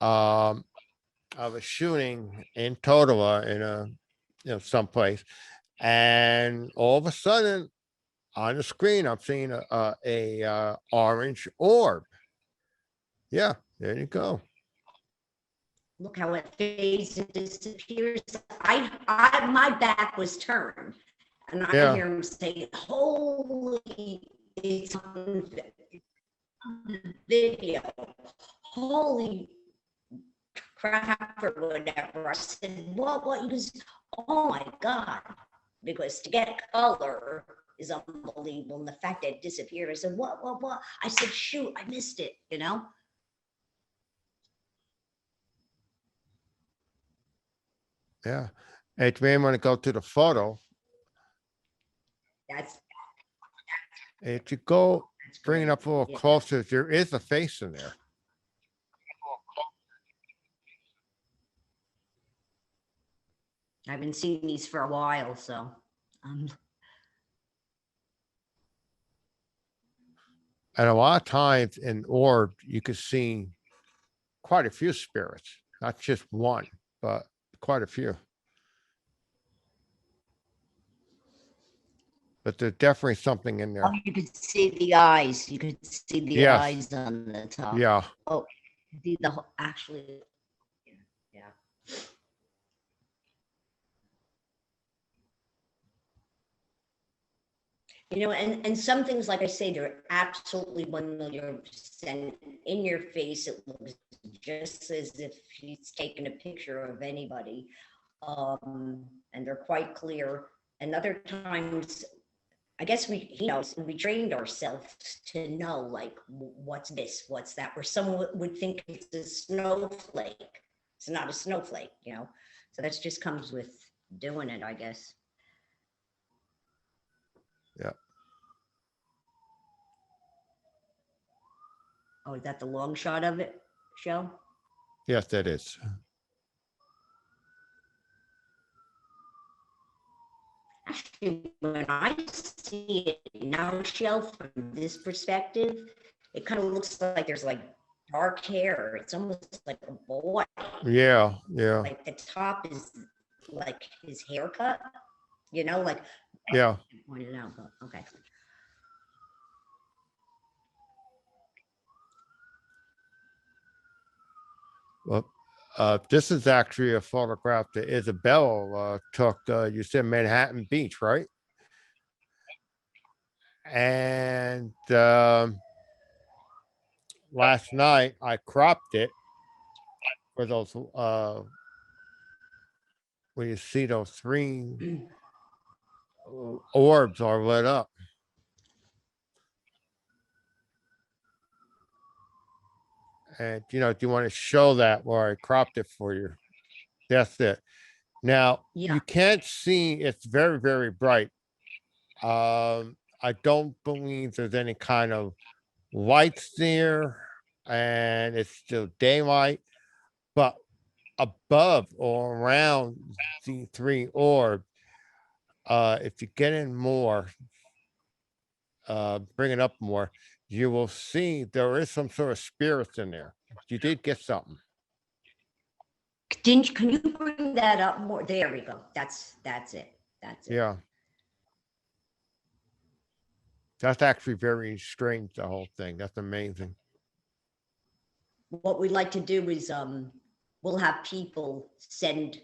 I was shooting in Totowa in a someplace, and all of a sudden on the screen I'm seeing a orange orb. Yeah, there you go. Look how it fades and disappears. My back was turned, and I hear him say, "Holy, it's on the video. Holy crap," or whatever. I said, what? You just, oh my God. Because to get color is unbelievable. And the fact that it disappeared, I said, what? I said, shoot, I missed it, Yeah. And you may want to go to the photo. If you go, bring it up a little closer, there is a face in there. I've been seeing these for a while, so And a lot of times in orb, you could see quite a few spirits, not just one, but quite a few. But there's definitely something in Oh, there. you could see the eyes. You could see the Yes. eyes on the top. Yeah. Oh, see the actually, yeah. You know, and some things, like I say, they're absolutely 1,000,000% in your face. It looks just as if he's taken a picture of anybody. And they're quite clear. And other times, I guess we trained ourselves to know, like, what's this, what's that, where someone would think it's a snowflake. It's not a snowflake, you know? So that just comes with doing it, I guess. Yeah. Oh, is that the long shot of it, Shell? Yes, that is. Actually, when I see it now, Shell, from this perspective, it kind of looks like there's like dark hair. It's almost like a boy. Yeah. Yeah. Like the top is like his haircut, you know, like, Yeah. pointed out, but okay. Well, this is actually a photograph that Isabella took. You said Manhattan Beach, right? And last night I cropped it for those when you see those three orbs are lit up. And do you want to show that where I cropped it for you? That's it. Now Yeah. you can't see, it's very, very bright. I don't believe there's any kind of lights there, and it's still daylight, but above or around the three orb, if you get in more, bring it up more, you will see there is some sort of spirits in there. You did get something. Can you bring that up more? There we go. That's it. That's it. Yeah. That's actually very strange, the whole thing. That's amazing. What we'd like to do is we'll have people send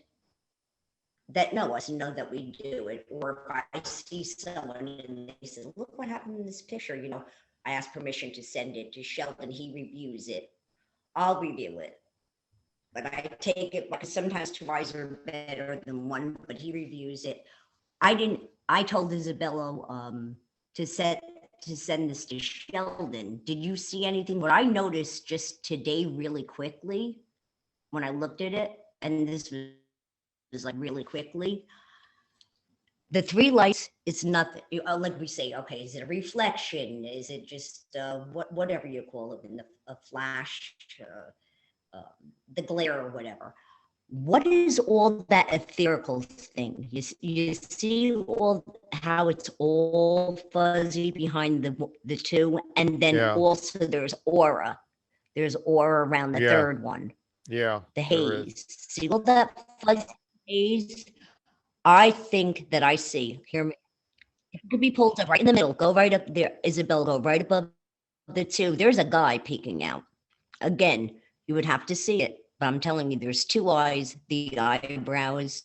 that know us, know that we do it. Or if I see someone and they say, look what happened in this picture, I ask permission to send it to Sheldon. He reviews it. I'll review it. But I take it, because sometimes two eyes are better than one, but he reviews it. I told Isabella to send this to Sheldon. Did you see anything? What I noticed just today really quickly when I looked at it, and this was like really quickly, the three lights, it's nothing. Like we say, okay, is it a reflection? Is it just whatever you call it, in a flash, the glare or whatever? What is all that etherical thing? You see how it's all fuzzy behind the two, and then also there's aura. There's aura around the third one. Yeah. The haze. See all that fuzzy haze? I think that I see. Hear me. It could be pulled up right in the middle. Go right up there, Isabel. Go right above the two. There's a guy peeking out. Again, you would have to see it. But I'm telling you, there's two eyes, the eyebrows.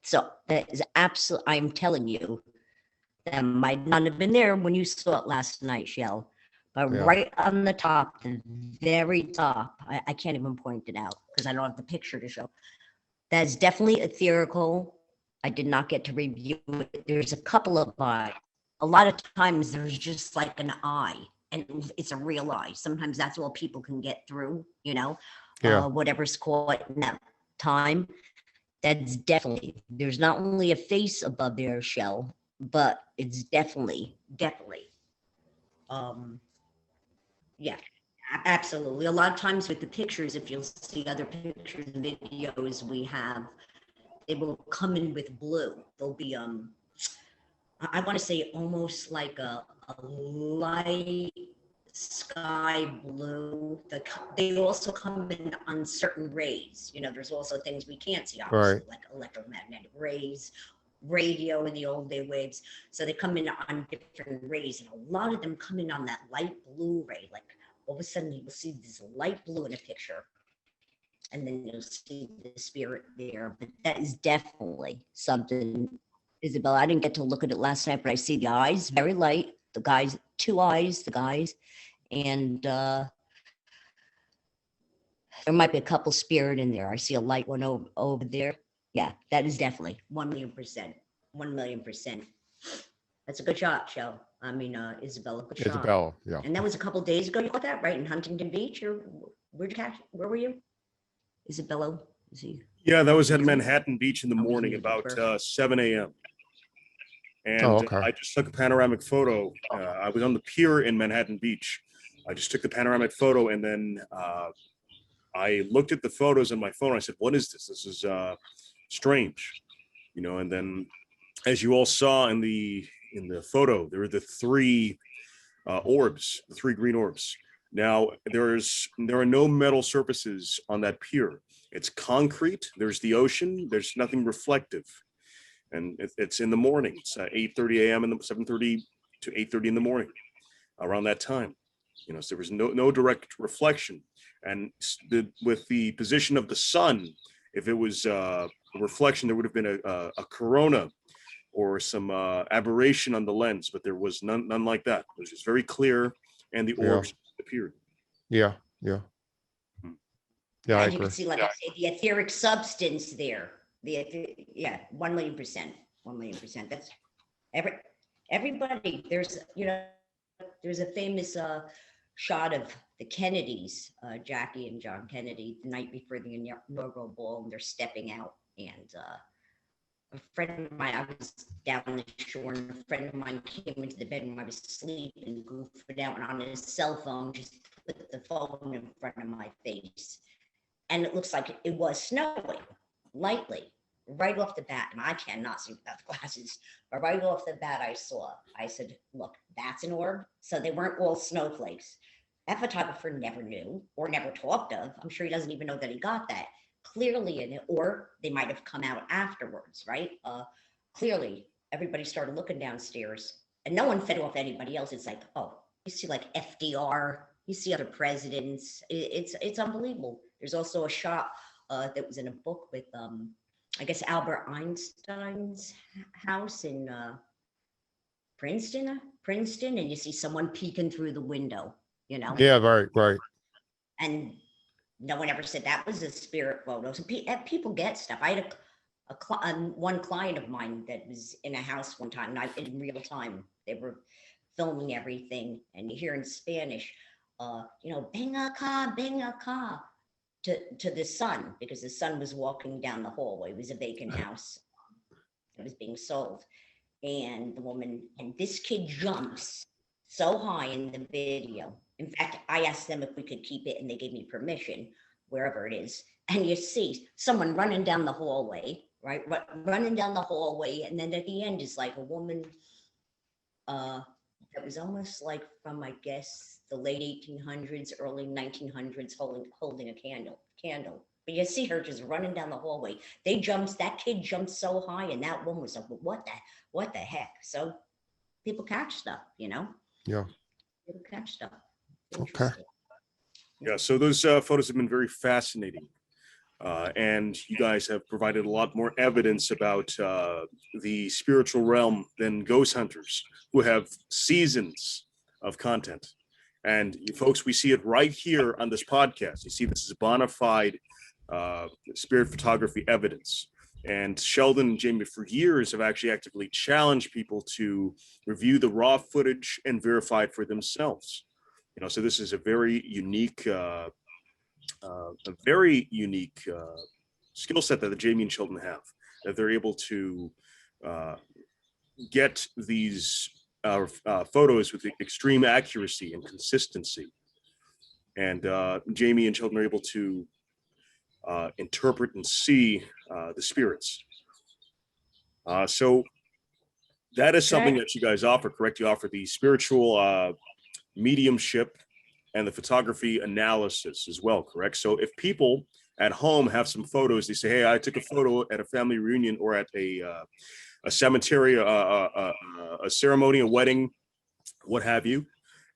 So that is absolutely, I'm telling you, that might not have been there when you saw it last night, Shell. But right on the top, the very top, I can't even point it out because I don't have the picture to show. That's definitely etherical. I did not get to review it. There's a couple of eyes. A lot of times there's just like an eye, and it's a real eye. Sometimes that's all people can get through, whatever's caught in that time. That's definitely, there's not only a face above their shell, but it's definitely, yeah, absolutely. A lot of times with the pictures, if you'll see other pictures and videos we have, they will come in with blue. They'll be, I want to say almost like a light, sky blue. They also come in on certain rays. There's also things we can't see, obviously, Right. like electromagnetic rays, radio in the old day waves. So they come in on different rays, and a lot of them come in on that light blue ray. Like all of a sudden, you'll see this light blue in a picture, and then you'll see the spirit there. But that is definitely something, Isabel. I didn't get to look at it last night, but I see the eyes, very light. The guys, two eyes, the guys, and there might be a couple spirit in there. I see a light one over there. Yeah, that is definitely 1,000,000%. 1,000,000%. That's a good shot, Shell. I mean, Isabella, good shot. Isabella, yeah. And that was a couple days ago you caught that, right? In Huntington Beach, or where'd you catch? Where were you? Isabella, is he? Yeah, that was at Manhattan Beach in the I was morning, muted about first. 7 a.m. And okay. I just took a panoramic photo. I was on the pier in Manhattan Beach. I just took the panoramic photo, and then I looked at the photos on my phone. I said, "What is this? This is strange," And then, as you all saw in the photo, there were the three orbs, the three green orbs. Now there are no metal surfaces on that pier. It's concrete. There's the ocean. There's nothing reflective. And it's in the morning. It's 8:30 a.m. and 7:30 to 8:30 in the morning, around that time. So there was no direct reflection. And with the position of the sun, if it was a reflection, there would have been a corona or some aberration on the lens, but there was none like that. It was just very clear, and the orbs appeared. Yeah. Yeah, I agree. You can see, like I say, the etheric substance there. 1,000,000%. 1,000,000%. That's everybody. There's a famous shot of the Kennedys, Jackie and John Kennedy, the night before the inaugural ball, and they're stepping out. And a friend of mine, I was down on the shore, and a friend of mine came into the bedroom. I was sleeping, goofing out, and on his cell phone, just put the phone in front of my face. And it looks like it was snowing lightly right off the bat. And I cannot see without glasses, but right off the bat, I said, look, that's an orb. So they weren't all snowflakes. That photographer never knew or never talked of. I'm sure he doesn't even know that he got that. Clearly, or they might have come out afterwards, right? Clearly, everybody started looking downstairs, and no one fed off anybody else. It's like, oh, you see like FDR, you see other presidents. It's unbelievable. There's also a shot that was in a book with, I guess, Albert Einstein's house in Princeton, and you see someone peeking through the window, Yeah, right. And no one ever said that was a spirit photo. So people get stuff. I had one client of mine that was in a house one time, not in real time. They were filming everything, and you hear in Spanish, "Venga acá," to the son, because the son was walking down the hallway. It was a vacant house that was being sold, and the woman, and this kid jumps so high in the video. In fact, I asked them if we could keep it, and they gave me permission, wherever it is. And you see someone running down the hallway, right? Running down the hallway, and then at the end is like a woman that was almost like from, I guess, the late 1800s, early 1900s, holding a candle. But you see her just running down the hallway. That kid jumped so high, and that woman was like, what the heck? So people catch stuff, Yeah. People catch stuff. Okay. Yeah, so those photos have been very fascinating. And you guys have provided a lot more evidence about the spiritual realm than ghost hunters, who have seasons of content. And folks, we see it right here on this podcast. You see, this is bona fide spirit photography evidence. And Sheldon and Jamie, for years, have actually actively challenged people to review the raw footage and verify it for themselves. So this is a very unique skill set that Jamie and Sheldon have, that they're able to get these photos with extreme accuracy and consistency. And Jamie and Sheldon are able to interpret and see the spirits. So that is something that you guys offer, correct? You offer the spiritual mediumship and the photography analysis as well, correct? So if people at home have some photos, they say, hey, I took a photo at a family reunion or at a cemetery, a ceremony, a wedding, what have you,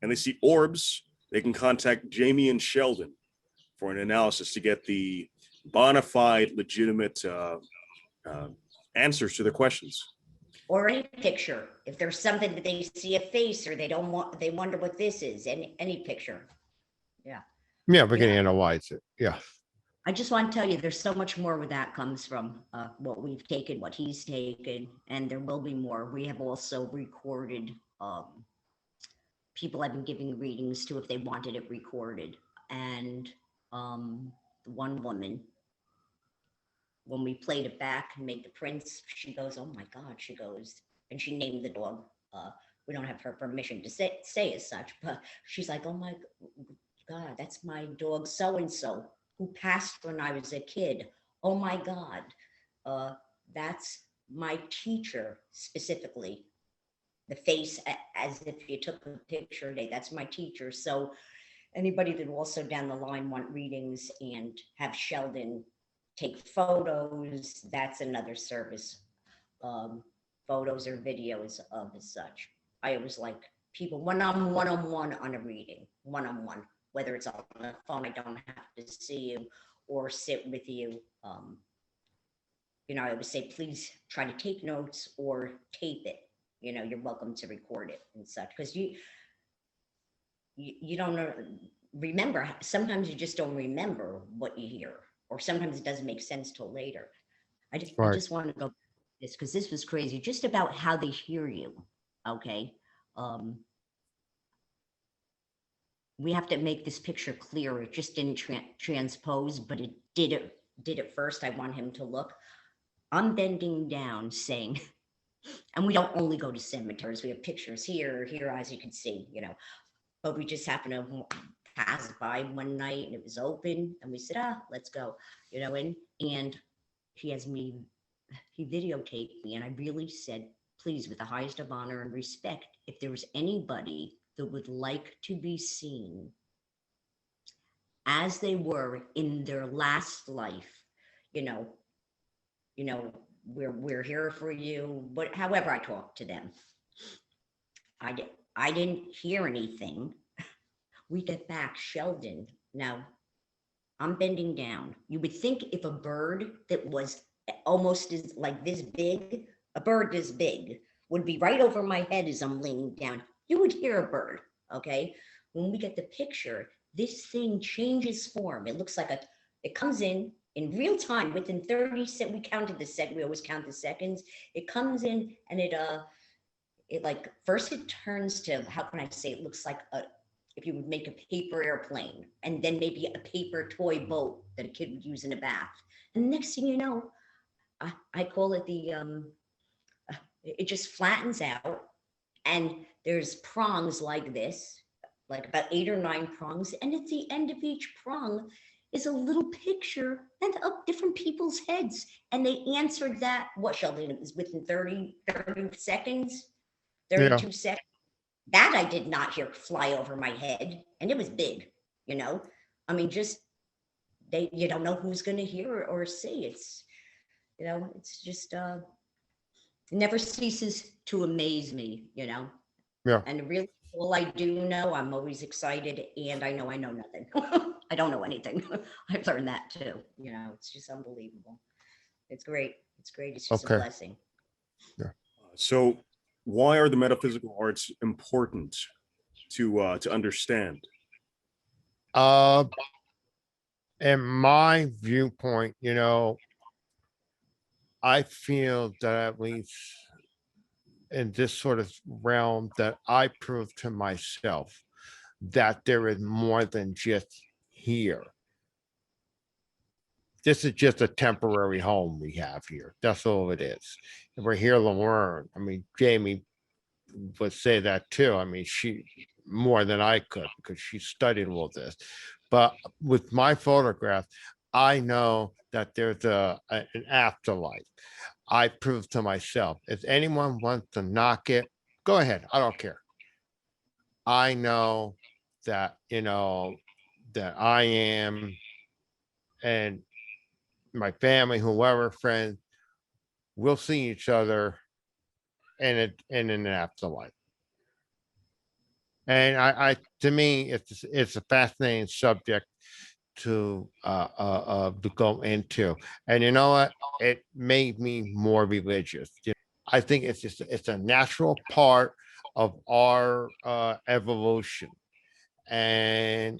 and they see orbs, they can contact Jamie and Sheldon for an analysis to get the bona fide, legitimate answers to their questions. Or any picture. If there's something that they see a face or they wonder what this is, any picture. Yeah. Yeah, we can analyze it. Yeah. I just want to tell you, there's so much more where that comes from, what we've taken, what he's taken, and there will be more. We have also recorded people I've been giving readings to if they wanted it recorded. And one woman, when we played it back and made the prints, she goes, oh my God, she goes, and she named the dog. We don't have her permission to say as such, but she's like, oh my God, that's my dog so-and-so who passed when I was a kid. Oh my God, that's my teacher specifically. The face as if you took a picture today, that's my teacher. So anybody that also down the line want readings and have Sheldon take photos, that's another service. Photos or videos of as such. I always like people one-on-one on a reading, one-on-one, whether it's on the phone, I don't have to see you or sit with you. I would say, please try to take notes or tape it. You're welcome to record it and such, because you don't know, remember, sometimes you just don't remember what you hear, or sometimes it doesn't make sense till later. I just want to go this because this was crazy, just about how they hear you. Okay. We have to make this picture clear. It just didn't transpose, but it did it first. I want him to look. I'm bending down saying, and we don't only go to cemeteries. We have pictures here, as you can see, but we just happened to pass by one night and it was open and we said, let's go, and he videotaped me. And I really said, please, with the highest of honor and respect, if there was anybody that would like to be seen as they were in their last life, we're here for you. But however I talked to them, I didn't hear anything. We get back, Sheldon. Now I'm bending down. You would think if a bird that was almost like this big, a bird this big would be right over my head as I'm leaning down, you would hear a bird. Okay. When we get the picture, this thing changes form. It looks like it comes in real time within 30 seconds. We counted the second. We always count the seconds. It comes in and it like, first it turns to, how can I say, it looks like if you would make a paper airplane and then maybe a paper toy boat that a kid would use in a bath. And the next thing you know, I call it it just flattens out and there's prongs like this, like about 8 or 9 prongs. And at the end of each prong is a little picture and of different people's heads. And they answered that, what, Sheldon, it was within 30 seconds, 32 seconds. That I did not hear fly over my head. And it was big, I mean, just, you don't know who's going to hear or see. It's, it's just, it never ceases to amaze me, Yeah. And really, all I do know, I'm always excited, and I know nothing. I don't know anything. I've learned that too. It's just unbelievable. It's great. It's great. It's just a blessing. Yeah. So why are the metaphysical arts important to understand? In my viewpoint, I feel that at least in this sort of realm that I prove to myself that there is more than just here. This is just a temporary home we have here. That's all it is. And we're here to learn. I mean, Jamie would say that too. I mean, she more than I could because she studied all this. But with my photograph, I know that there's an afterlife. I prove to myself, if anyone wants to knock it, go ahead. I don't care. I know that, that I am and my family, whoever, friends, we'll see each other in an afterlife. And to me, it's a fascinating subject to go into. And you know what? It made me more religious. I think it's a natural part of our evolution. And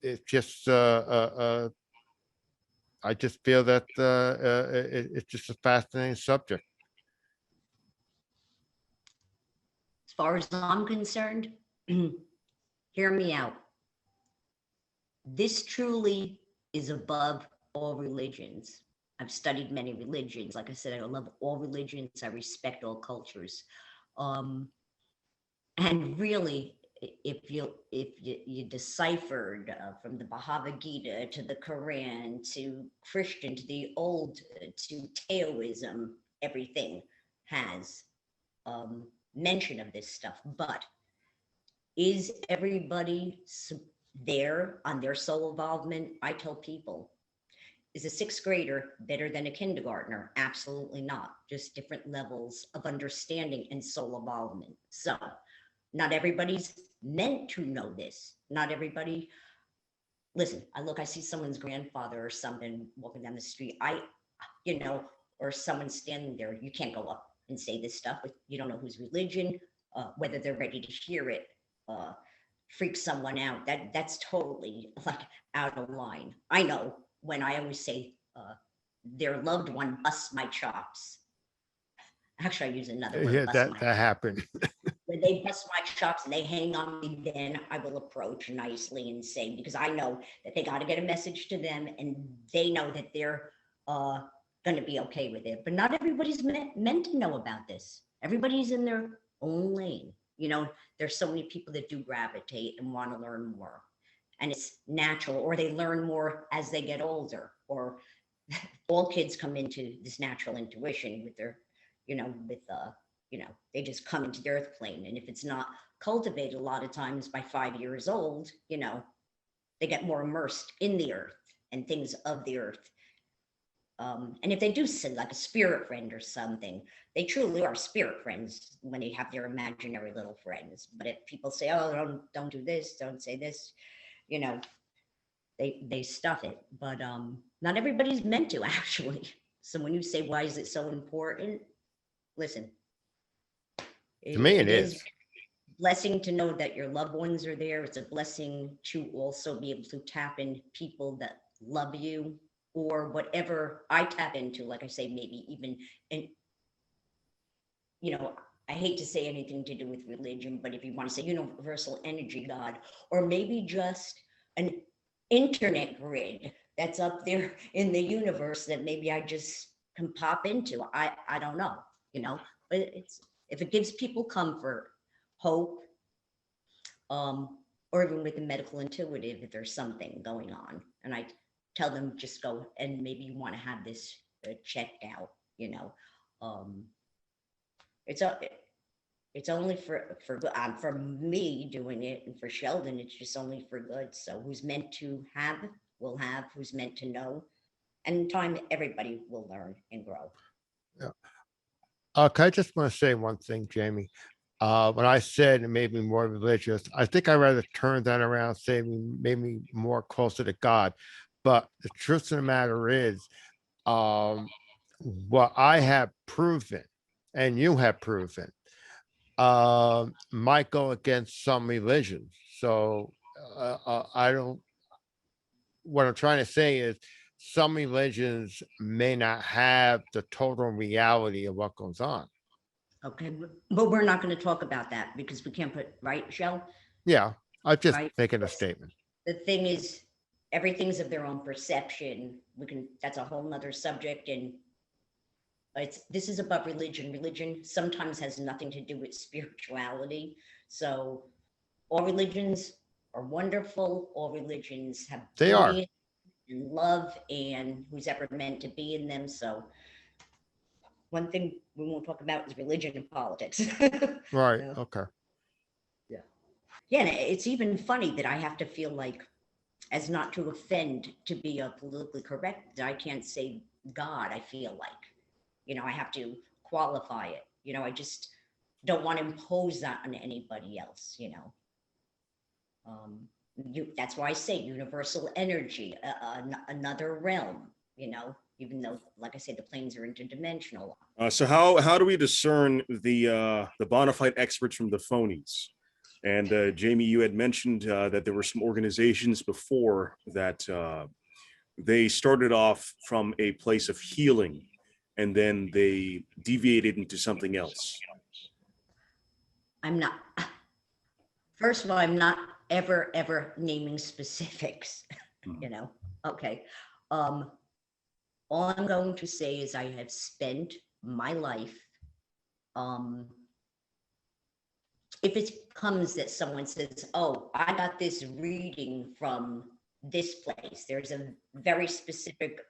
it's just I just feel that it's just a fascinating subject. As far as I'm concerned, hear me out. This truly is above all religions. I've studied many religions. Like I said, I love all religions. I respect all cultures. And really, if you deciphered from the Bhagavad Gita to the Quran to Christian to the old to Taoism, everything has mention of this stuff. But is everybody there on their soul involvement? I tell people, is a sixth grader better than a kindergartner? Absolutely not. Just different levels of understanding and soul involvement. So not everybody's meant to know this. Not everybody. Listen, I see someone's grandfather or something walking down the street. Or someone standing there. You can't go up and say this stuff. You don't know whose religion, whether they're ready to hear it, freak someone out. That's totally like out of line. I know when I always say their loved one busts my chops. Actually, I use another word. Yeah, that happened. When they bust my chops and they hang on me, then I will approach nicely and say, because I know that they got to get a message to them and they know that they're going to be okay with it. But not everybody's meant to know about this. Everybody's in their own lane. There's so many people that do gravitate and want to learn more. And it's natural, or they learn more as they get older, or all kids come into this natural intuition with their, they just come into the earth plane. And if it's not cultivated a lot of times by 5 years old, they get more immersed in the earth and things of the earth. And if they do send like a spirit friend or something, they truly are spirit friends when they have their imaginary little friends. But if people say, oh, don't do this, don't say this, they stuff it. But not everybody's meant to, actually. So when you say, why is it so important? Listen, to me, it is a blessing to know that your loved ones are there. It's a blessing to also be able to tap in people that love you, or whatever I tap into, like I say, maybe even, and I hate to say anything to do with religion, but if you want to say universal energy, God, or maybe just an internet grid that's up there in the universe that maybe I just can pop into. I don't know, but if it gives people comfort, hope, or even with the medical intuitive, if there's something going on, and I tell them just go and maybe you want to have this checked out. It's only for me doing it, and for Sheldon, it's just only for good. So who's meant to have will have. Who's meant to know, and in time, everybody will learn and grow. Yeah. Okay, I just want to say one thing, Jamie. When I said it made me more religious, I think I rather turn that around, say it made me more closer to God. But the truth of the matter is, what I have proven and you have proven might go against some religions. So I don't, what I'm trying to say is some religions may not have the total reality of what goes on. Okay, but we're not going to talk about that because we can't right, Shell? Yeah, I'm just right? making a statement. The thing is, everything's of their own perception. That's a whole nother subject, and this is about religion. Religion sometimes has nothing to do with spirituality. So all religions are wonderful. All religions have beauty and love, and who's ever meant to be in them. So one thing we won't talk about is religion and politics. Right. So, Okay. yeah. Yeah, and it's even funny that I have to feel like, as not to offend, to be politically correct, that I can't say God, I feel like. I have to qualify it. I just don't want to impose that on anybody else. Um, that's why I say universal energy, another realm, even though, like I said, the planes are interdimensional. So how do we discern the bona fide experts from the phonies? And Jamie, you had mentioned that there were some organizations before that they started off from a place of healing, and then they deviated into something else. I'm not, first of all, I'm not ever naming specifics, Okay. All I'm going to say is I have spent my life, if it comes that someone says, oh, I got this reading from this place, there's a very specific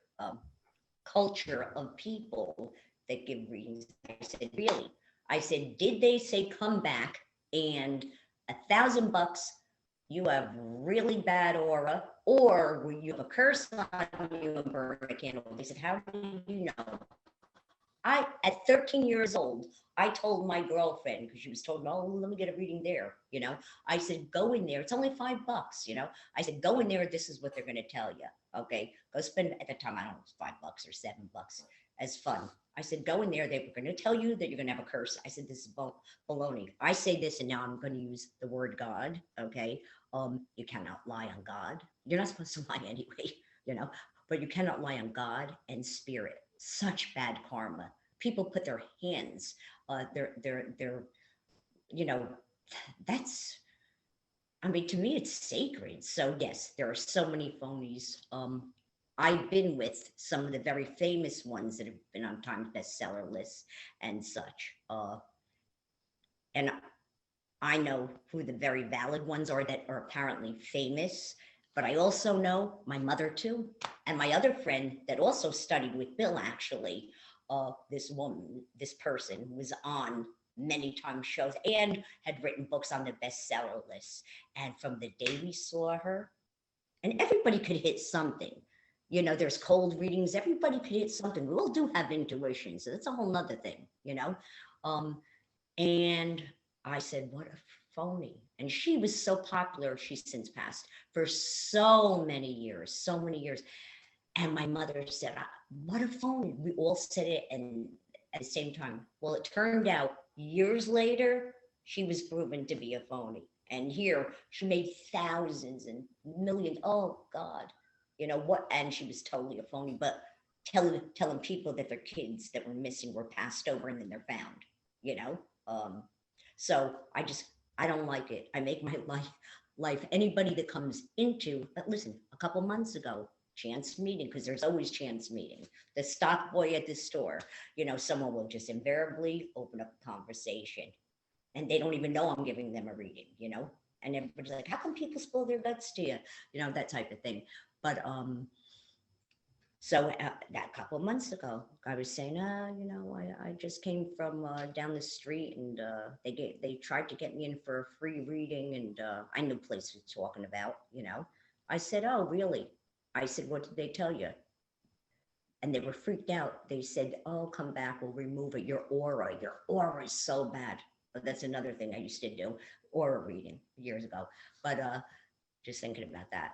culture of people that give readings. I said, really? I said, did they say come back and $1,000, you have really bad aura, or you have a curse on you and burn a candle? They said, how do you know? At 13 years old, I told my girlfriend, because she was told, oh, let me get a reading there. I said, go in there. It's only $5. I said, go in there. This is what they're going to tell you. Okay. Go spend, at the time, I don't know, $5 or $7 as fun. I said, go in there. They were going to tell you that you're going to have a curse. I said, this is baloney. I say this, and now I'm going to use the word God. Okay. You cannot lie on God. You're not supposed to lie anyway, but you cannot lie on God and spirit. Such bad karma. People put their hands, they're, that's, I mean, to me, it's sacred. So yes, there are so many phonies. I've been with some of the very famous ones that have been on Times bestseller lists and such. And I know who the very valid ones are that are apparently famous, but I also know my mother too, and my other friend that also studied with Bill, actually, this woman, this person was on many times shows and had written books on the bestseller list. And from the day we saw her, and everybody could hit something, there's cold readings, everybody could hit something. We all do have intuition, so that's a whole nother thing, and I said, what a phony. And she was so popular, she's since passed, for so many years. And my mother said, what a phony. We all said it, and at the same time. Well, it turned out years later, she was proven to be a phony. And here she made thousands and millions. Oh God, what? And she was totally a phony, but telling people that their kids that were missing were passed over and then they're found, so I don't like it. I make my life, anybody that comes into, but listen, a couple months ago, chance meeting, because there's always chance meeting. The stock boy at the store, someone will just invariably open up a conversation and they don't even know I'm giving them a reading, and everybody's like, how come people spill their guts to you? That type of thing. But, so that couple of months ago, I was saying, I just came from down the street, and they tried to get me in for a free reading, and I knew the place was talking about, I said, oh, really? I said, what did they tell you? And they were freaked out. They said, oh, come back, we'll remove it. Your aura is so bad. But that's another thing I used to do, aura reading years ago. But just thinking about that.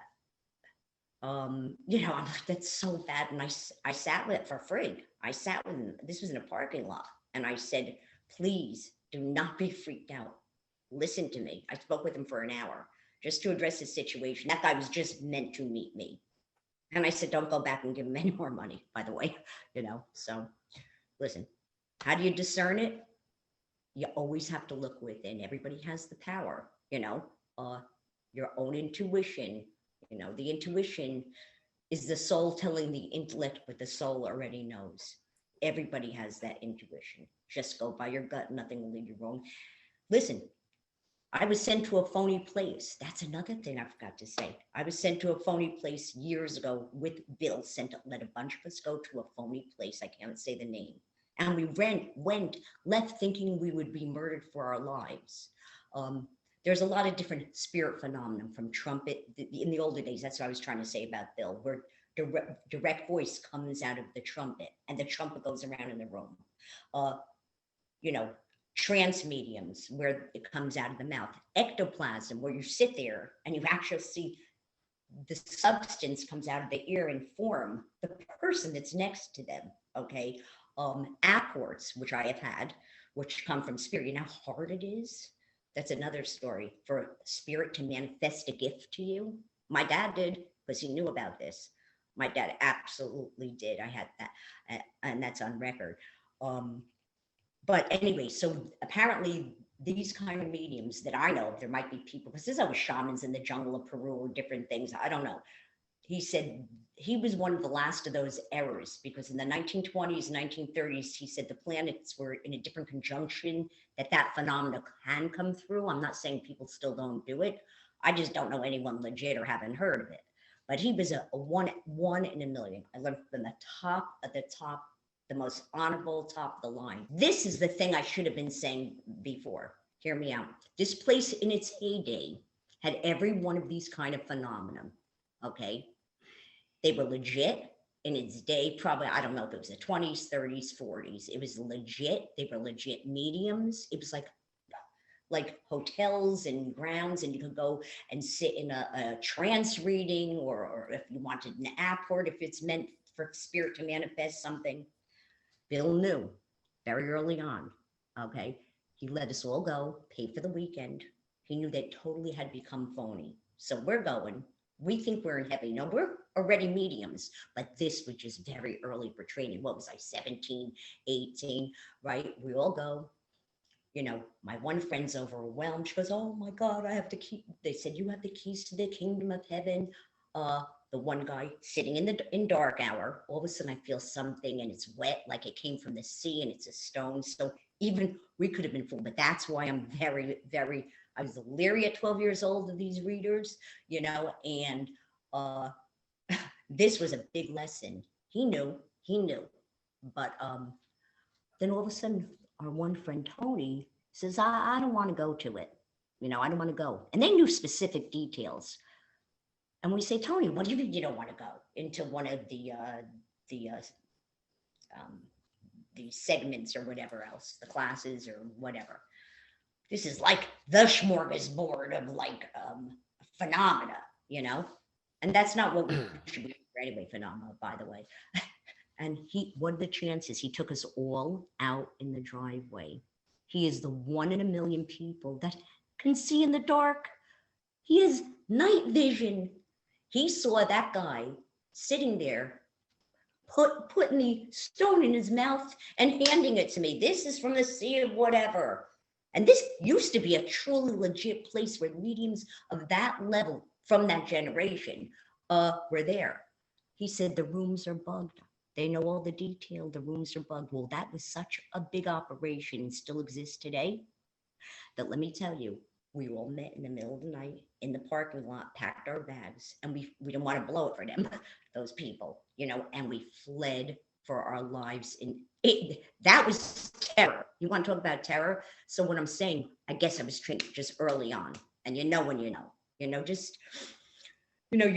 I'm like, that's so bad. And I sat with it for free. I sat with him. This was in a parking lot. And I said, please do not be freaked out. Listen to me. I spoke with him for an hour just to address the situation. That guy was just meant to meet me. And I said, don't go back and give him any more money, by the way, so listen, how do you discern it? You always have to look within. Everybody has the power, your own intuition. The intuition is the soul telling the intellect what the soul already knows. Everybody has that intuition. Just go by your gut. Nothing will lead you wrong. Listen, I was sent to a phony place. That's another thing I forgot to say. I was sent to a phony place years ago with Bill. Let a bunch of us go to a phony place. I can't say the name. And we left thinking we would be murdered for our lives. There's a lot of different spirit phenomena from trumpet. In the older days, that's what I was trying to say about Bill, where direct voice comes out of the trumpet and the trumpet goes around in the room. You know, trance mediums, where it comes out of the mouth. Ectoplasm, where you sit there and you actually see the substance comes out of the ear and form the person that's next to them. Okay. Apports, which I have had, which come from spirit. You know how hard it is? That's another story, for spirit to manifest a gift to you. My dad did, because he knew about this. My dad absolutely did. I had that, and that's on record. But anyway, so apparently these kind of mediums that I know of, there might be people, because there's always shamans in the jungle of Peru or different things. I don't know. He said he was one of the last of those errors, because in the 1920s, 1930s, he said the planets were in a different conjunction, that phenomena can come through. I'm not saying people still don't do it. I just don't know anyone legit or haven't heard of it. But he was a one in a million. I learned from the top of the top, the most honorable, top of the line. This is the thing I should have been saying before. Hear me out. This place in its heyday had every one of these kind of phenomena. Okay. They were legit in its day. Probably, I don't know if it was the 20s, 30s, 40s. It was legit. They were legit mediums. It was like hotels and grounds, and you could go and sit in a trance reading, or if you wanted an apport, if it's meant for spirit to manifest something. Bill knew very early on. Okay. He let us all go, pay for the weekend. He knew that totally had become phony. So we're going. We think we're in heaven. No, we're already mediums, but this was just very early for training. What was I, 17, 18, right? We all go. You know, my one friend's overwhelmed. She goes, oh my God, I have the key. They said, you have the keys to the kingdom of heaven. The one guy sitting in dark hour, all of a sudden I feel something and it's wet, like it came from the sea, and it's a stone. So even we could have been fooled, but that's why I'm very, very, I was leery at 12 years old of these readers, you know, and this was a big lesson. He knew, but then all of a sudden our one friend Tony says, I don't want to go to it. You know, I don't want to go. And they knew specific details. And we say, Tony, what do you mean you don't want to go into one of the segments or whatever else, the classes or whatever? This is like the smorgasbord of like phenomena, you know? And that's not what we should be for anyway, phenomena, by the way. And what are the chances? He took us all out in the driveway. He is the one in a million people that can see in the dark. He has night vision. He saw that guy sitting there, putting the stone in his mouth and handing it to me. This is from the sea of whatever. And this used to be a truly legit place where mediums of that level from that generation were there. He said the rooms are bugged. They know all the detail. The rooms are bugged. Well, that was such a big operation and still exists today that, let me tell you, we all met in the middle of the night in the parking lot, packed our bags, and we didn't want to blow it for them, those people, you know, and we fled for our lives. That was terror. You want to talk about terror? So what I'm saying, I guess I was trained just early on, and you know when you know, just, you know,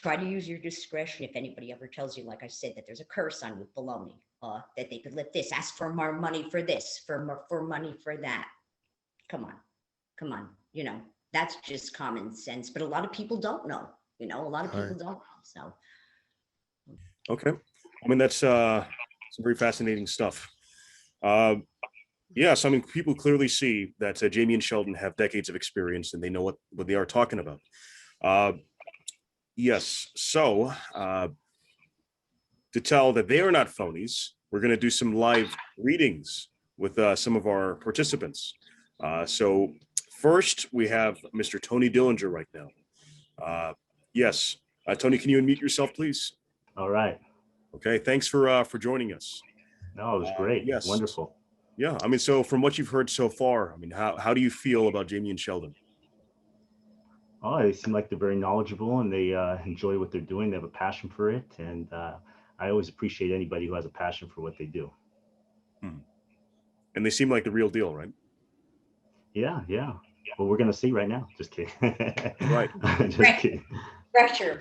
try to use your discretion. If anybody ever tells you, like I said, that there's a curse on you, baloney, that they could let this, ask for more money for this, for money for that. Come on, you know, that's just common sense. But a lot of people don't know, you know, a lot of people don't know. So. Okay. I mean, that's some very fascinating stuff. Yes, I mean, people clearly see that Jamie and Sheldon have decades of experience and they know what they are talking about. Yes. So to tell that they are not phonies, we're going to do some live readings with some of our participants. So first, we have Mr. Tony Dillinger right now. Yes. Tony, can you unmute yourself, please? All right. Okay. Thanks for joining us. No, it was great. Yes. Wonderful. Yeah. I mean, so from what you've heard so far, I mean, how do you feel about Jamie and Sheldon? Oh, they seem like they're very knowledgeable and they enjoy what they're doing. They have a passion for it. And I always appreciate anybody who has a passion for what they do. And they seem like the real deal, right? Yeah, yeah. Well, we're gonna see right now. Just kidding. Right. Just kidding. Pressure.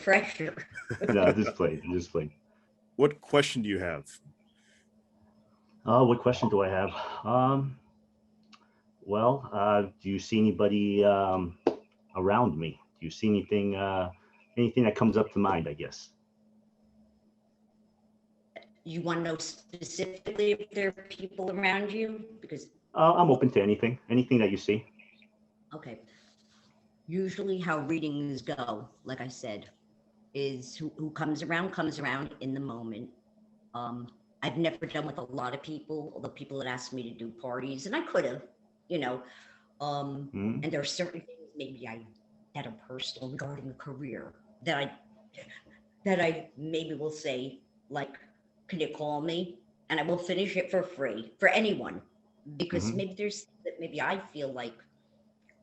No, just played. Just played. What question do you have? What question do I have? Well, do you see anybody around me? Do you see anything that comes up to mind, I guess? You want to know specifically if there are people around you? Because, I'm open to anything that you see. okay. Usually how readings go, like I said, is who comes around in the moment. I've never done with a lot of people, although people had asked me to do parties, and I could have, and there are certain things maybe that are personal regarding a career that I maybe will say, like, can you call me? And I will finish it for free for anyone, because maybe there's that maybe I feel like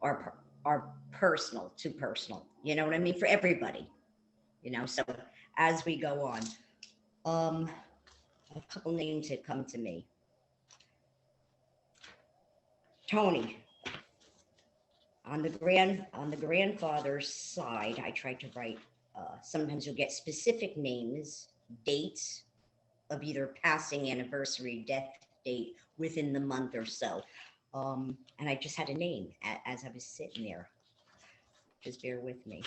are personal, too personal. You know what I mean? For everybody, So as we go on, a couple names had come to me. Tony. On the grandfather's side, I tried to write. Sometimes you'll get specific names, dates of either passing, anniversary, death date within the month or so. And I just had a name as I was sitting there. Just bear with me.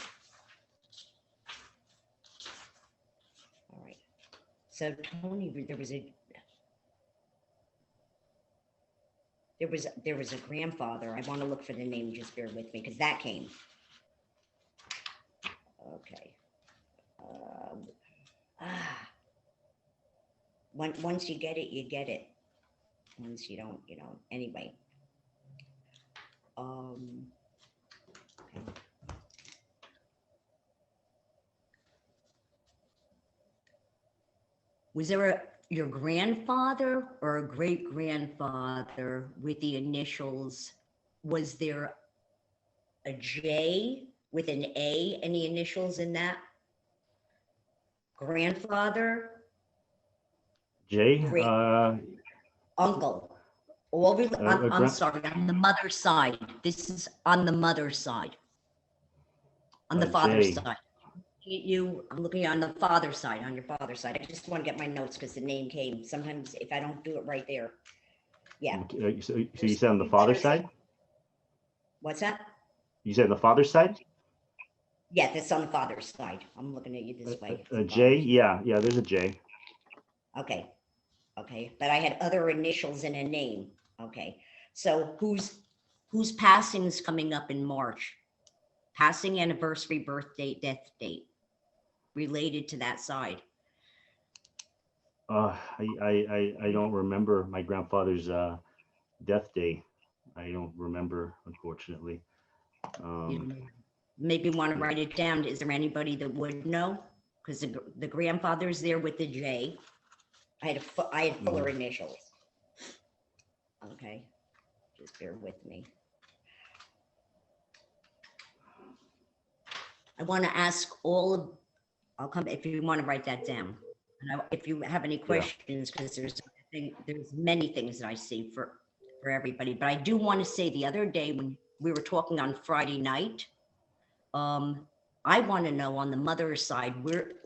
All right. So Tony, there was a grandfather. I want to look for the name. Just bear with me, because that came. Okay. Once you get it, you get it. Once you don't, you don't. Anyway. Okay. Was there your grandfather or a great grandfather with the initials? Was there a J with an A? Any initials in that? Grandfather? Jay, uncle. I'm sorry, on the mother's side. This is on the mother's side. On the father's side. I'm looking on the father's side, on your father's side. I just want to get my notes because the name came. Sometimes if I don't do it right there. Yeah. So you said on the father's side? What's that? You said on the father's side? Yeah, that's on the father's side. I'm looking at you this way. A J? Yeah, there's a J. Okay. But I had other initials in a name. Okay. So whose passing is coming up in March? Passing, anniversary, birth date, death date related to that side. I don't remember my grandfather's death day. I don't remember, unfortunately. Maybe want to write it down. Is there anybody that would know? Because the grandfather's there with the J. I had fuller initials. Okay, just bear with me. I want to ask I'll come if you want to write that down. And if you have any questions, because there's many things that I see for everybody. But I do want to say the other day when we were talking on Friday night, I want to know on the mother's side,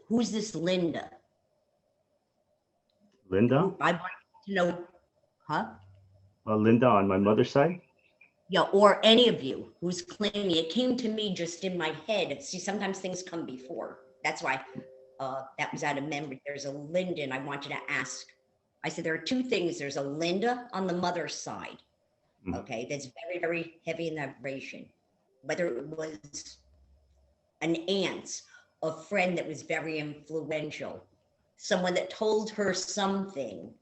who's this Linda? Linda? I want to know, huh? Linda on my mother's side? Yeah, or any of you who's claiming. It came to me just in my head. See, sometimes things come before. That's why that was out of memory. There's a Linda, and I wanted to ask. I said there are two things. There's a Linda on the mother's side, okay, that's very, very heavy in vibration. Whether it was an aunt, a friend that was very influential, someone that told her something,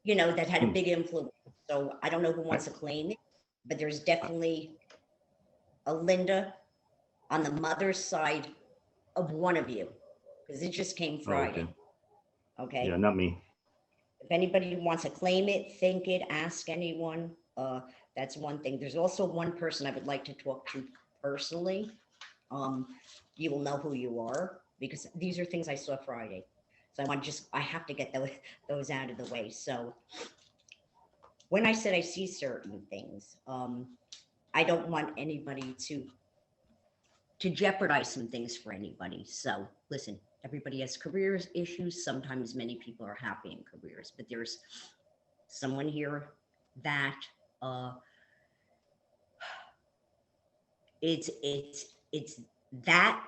that had a big influence. So I don't know who wants to claim it, but there's definitely a Linda on the mother's side of one of you, because it just came Friday. Okay. Yeah, not me. If anybody wants to claim it, think it, ask anyone. That's one thing. There's also one person I would like to talk to personally. You will know who you are, because these are things I saw Friday. So I have to get those out of the way. So when I said I see certain things, I don't want anybody to jeopardize some things for anybody. So listen, everybody has career issues. Sometimes many people are happy in careers, but there's someone here that it's that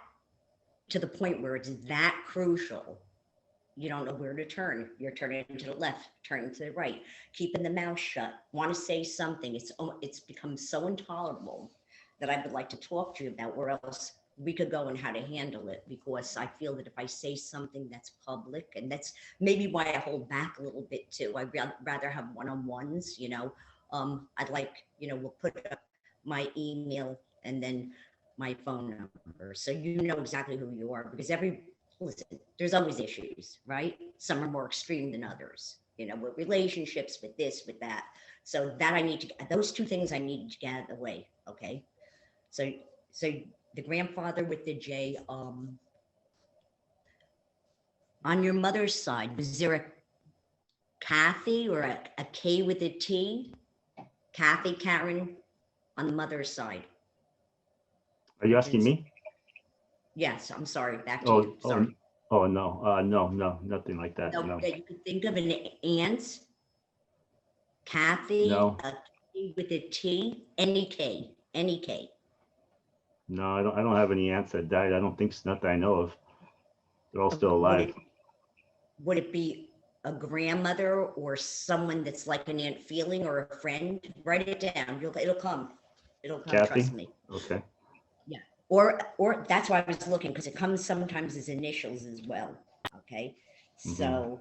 to the point where it's that crucial. You don't know where to turn. You're turning to the left, turning to the right, keeping the mouth shut, want to say something. It's become so intolerable that I would like to talk to you about where else we could go and how to handle it, because I feel that if I say something that's public, and that's maybe why I hold back a little bit too. I'd rather have one-on-ones, I'd like, we'll put up my email and then my phone number. So you know exactly who you are, because listen, there's always issues, right? Some are more extreme than others, with relationships, with this, with that. So those two things I need to get out of the way. Okay. So the grandfather with the J, on your mother's side, was there a Kathy or a K with a T? Kathy, Karen, on the mother's side. Are you asking me? Yes, I'm sorry. Back to you. Sorry. No, nothing like that. No. That you could think of an aunt, Kathy, No. a K with a T, any K. No, I don't have any aunts that died. I don't think so, not that I know of. They're all still alive. Would it be a grandmother or someone that's like an aunt feeling, or a friend? Write it down. It'll come. Kathy? Trust me. Okay. Yeah. Or that's why I was looking, because it comes sometimes as initials as well. Okay. So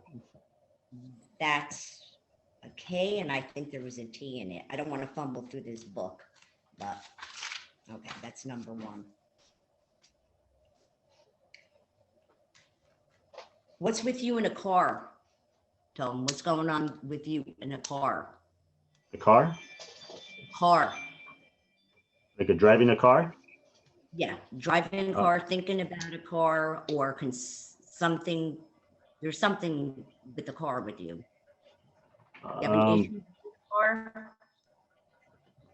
that's a K, and I think there was a T in it. I don't want to fumble through this book, but okay, that's number one. What's with you in a car, Tom? What's going on with you in a car? The car? Car. Like driving a car? Yeah, driving a car, thinking about a car, or something. There's something with the car with you. You have an issue with the car?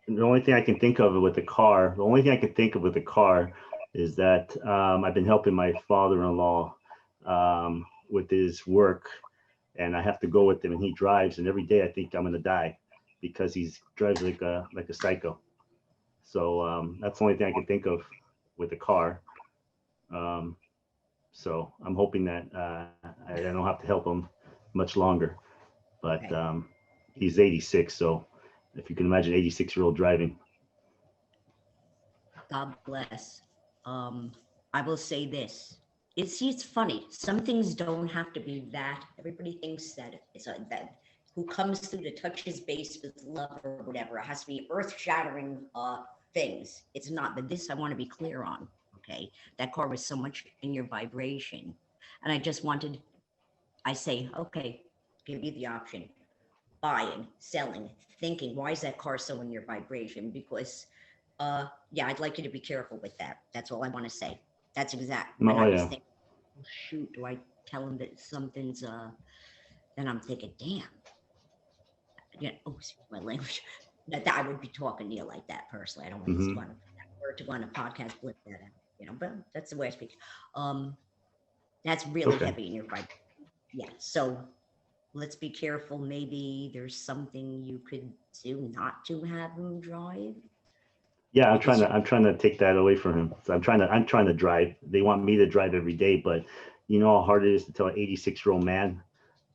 The only thing I can think of with the car is that I've been helping my father-in-law with his work, and I have to go with him, and he drives, and every day I think I'm going to die because he drives like a psycho. So that's the only thing I can think of with the car. So I'm hoping that I don't have to help him much longer, but he's 86. So if you can imagine 86-year-old driving. God bless. I will say this. It's funny. Some things don't have to be that. Everybody thinks that it's that who comes through to touch his base with love or whatever. It has to be earth-shattering things. It's not. But this I want to be clear on. Okay, that car was so much in your vibration, and I say, okay, give you the option: buying, selling, thinking. Why is that car so in your vibration? Because yeah, I'd like you to be careful with that. That's all I want to say. That's exact. No, I was yeah. thinking, oh, shoot, do I tell him that something's then I'm thinking, damn. Yeah, oh, excuse my language. That I would be talking to you like that personally. I don't want to go on a podcast, blip that out, but that's the way I speak. That's really heavy in your vibration. Yeah. So let's be careful. Maybe there's something you could do not to have him drive. Yeah, I'm trying to take that away from him. So I'm trying to drive. They want me to drive every day, but you know how hard it is to tell an 86-year-old man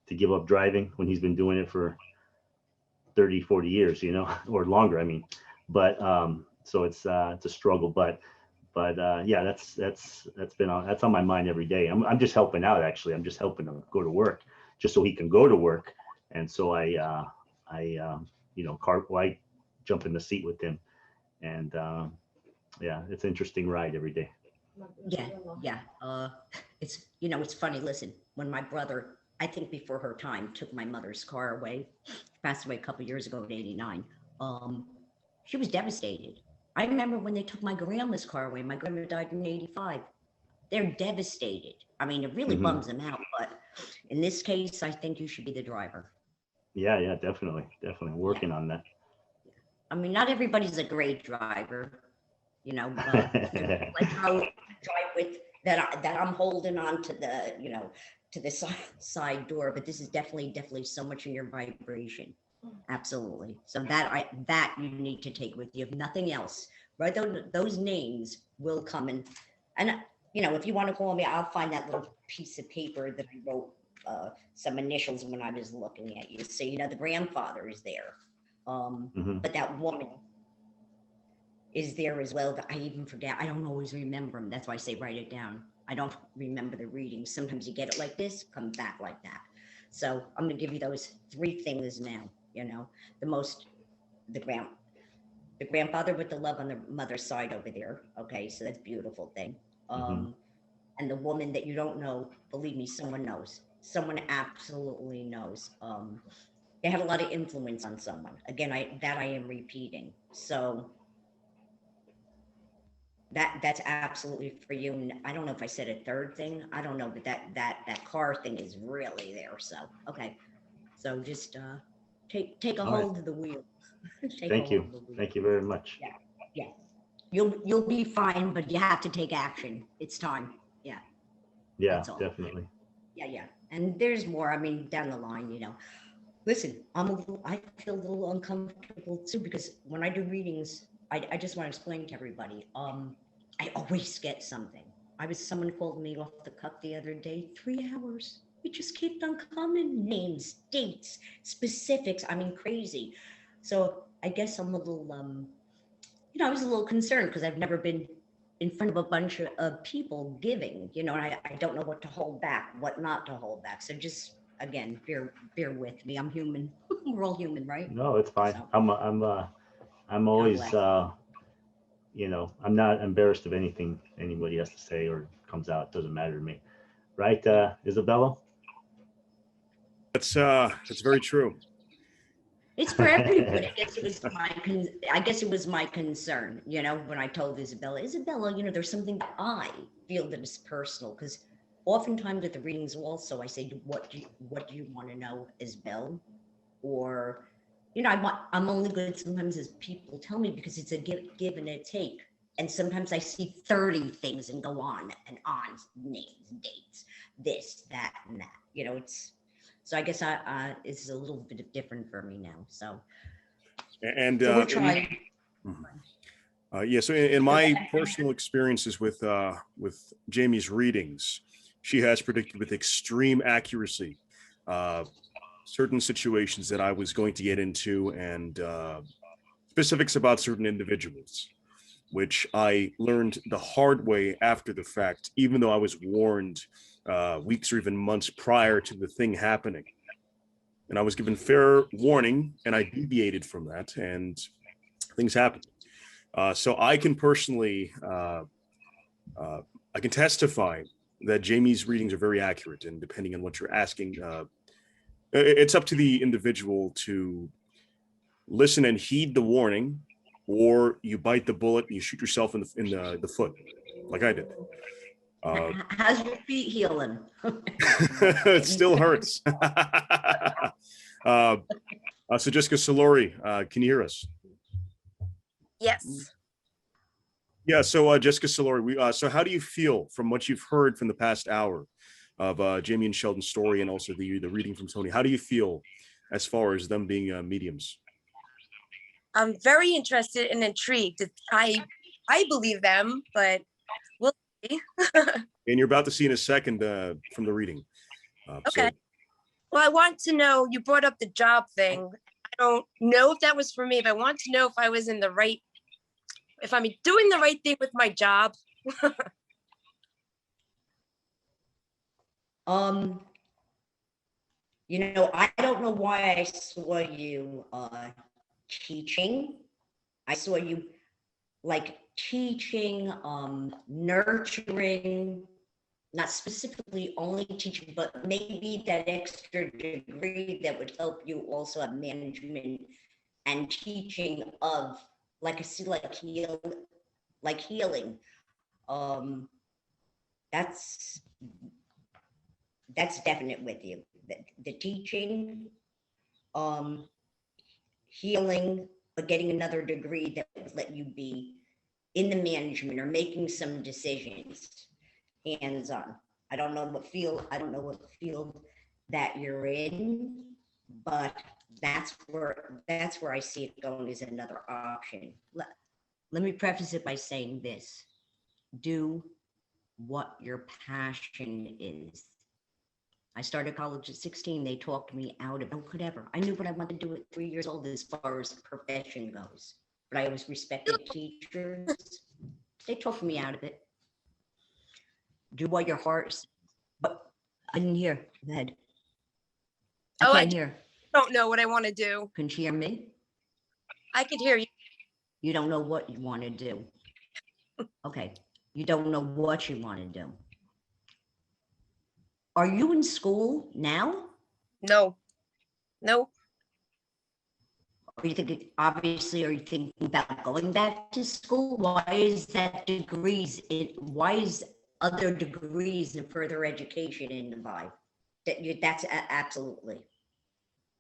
to give up driving when he's been doing it for 30, 40 years, or longer. I mean, but so it's a struggle, but yeah, that's on my mind every day. I'm just helping out, actually. I'm just helping him go to work just so he can go to work. And so I jump in the seat with him. And yeah, it's an interesting ride every day. Yeah. It's it's funny. Listen, when my brother, I think before her time, took my mother's car away, passed away a couple of years ago at 89. She was devastated. I remember when they took my grandma's car away. My grandma died in 85. They're devastated. I mean, it really bums them out. But in this case, I think you should be the driver. Yeah, definitely working on that. I mean, not everybody's a great driver, you know. I drive with that I'm holding on to the, you know, to the side door, but this is definitely so much in your vibration. Absolutely. So that you need to take with you, if nothing else. Right? Those names will come and you know, if you want to call me, I'll find that little piece of paper that I wrote some initials when I was looking at you. So you know, the grandfather is there, but that woman is there as well. I even forget. I don't always remember them. That's why I say write it down. I don't remember the readings. Sometimes you get it like this, comes back like that. So I'm going to give you those 3 things now. You know, the grandfather with the love on the mother's side over there. Okay, so that's a beautiful thing. And the woman that you don't know, believe me, someone knows. Someone absolutely knows. They have a lot of influence on someone. Again, I am repeating. So that's absolutely for you. And I don't know if I said a 3rd thing. I don't know, but that car thing is really there. So okay, so just take a hold of the wheel. Thank you very much. Yeah, you'll be fine, but you have to take action. It's time. Yeah, definitely. Yeah, and there's more. I mean, down the line, you know. Listen, I feel a little uncomfortable too, because when I do readings, I just want to explain to everybody. I always get something. Someone called me off the cuff the other day, 3 hours. It just kept on coming. Names, dates, specifics. I mean, crazy. So I guess I'm a little, you know, I was a little concerned because I've never been in front of a bunch of people giving, you know, and I don't know what to hold back, what not to hold back. So just, again, bear with me. I'm human. We're all human, right? No, it's fine. So, I'm always, you know, I'm not embarrassed of anything anybody has to say or comes out. It doesn't matter to me. Right, Isabella? That's very true. it's for everybody. I guess it was my concern, you know, when I told Isabella, you know, there's something that I feel that is personal, because oftentimes at the readings also I say, what do you want to know, Isabel? Or, you know, I'm only good sometimes as people tell me, because it's a give and a take. And sometimes I see 30 things and go on and on, names, dates, this, that, and that. You know, so I guess it's a little bit different for me now. So we're trying. So in my personal experiences with Jamie's readings, she has predicted with extreme accuracy certain situations that I was going to get into, and specifics about certain individuals, which I learned the hard way after the fact, even though I was warned weeks or even months prior to the thing happening. And I was given fair warning, and I deviated from that, and things happened. So I can personally, I can testify that Jamie's readings are very accurate, and depending on what you're asking, it's up to the individual to listen and heed the warning, or you bite the bullet and you shoot yourself in the foot, like I did. How's your feet healing? It still hurts. So Jessica Solori, can you hear us? Yes. Yeah. So Jessica Solori, so how do you feel from what you've heard from the past hour of Jamie and Sheldon's story, and also the reading from Tony? How do you feel as far as them being mediums? I'm very interested and intrigued. I believe them, but we'll see. And you're about to see in a second from the reading. Okay. Well, I want to know, you brought up the job thing. I don't know if that was for me, but I want to know if I was if I'm doing the right thing with my job. You know, I don't know why I saw you teaching. I saw you like teaching, nurturing, not specifically only teaching, but maybe that extra degree that would help you also have management and teaching of, like I see, like healing. that's definite with you. The teaching, healing, but getting another degree that would let you be in the management or making some decisions hands-on. I don't know what field that you're in, but that's where I see it going as another option. Let me preface it by saying this. Do what your passion is. I started college at 16. They talked me out of whatever. I knew what I wanted to do at 3 years old as far as profession goes. But I always respected teachers. They talked me out of it. Do what your heart. But I didn't hear. Go ahead. I can't hear. Don't know what I want to do. Can you hear me? I could hear you. You don't know what you want to do. Okay. You don't know what you want to do. Are you in school now? No. Are you thinking, obviously, are you thinking about going back to school? Why is other degrees and further education in the vibe? That's absolutely.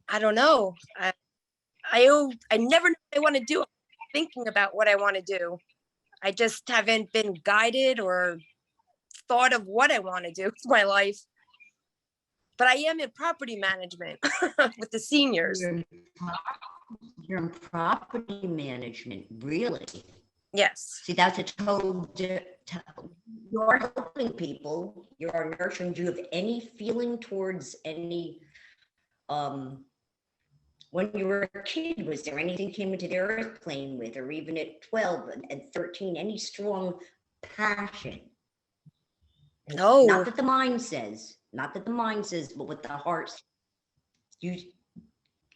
I don't know. I never know what I want to do. I'm thinking about what I want to do. I just haven't been guided or thought of what I want to do with my life. But I am in property management with the seniors. You're in property management, really? Yes. See, that's a total. You are helping people. You are nurturing. Do you have any feeling towards any? When you were a kid, was there anything came into the earth plane with, or even at 12 and 13, any strong passion? No. Not that the mind says, but with the heart.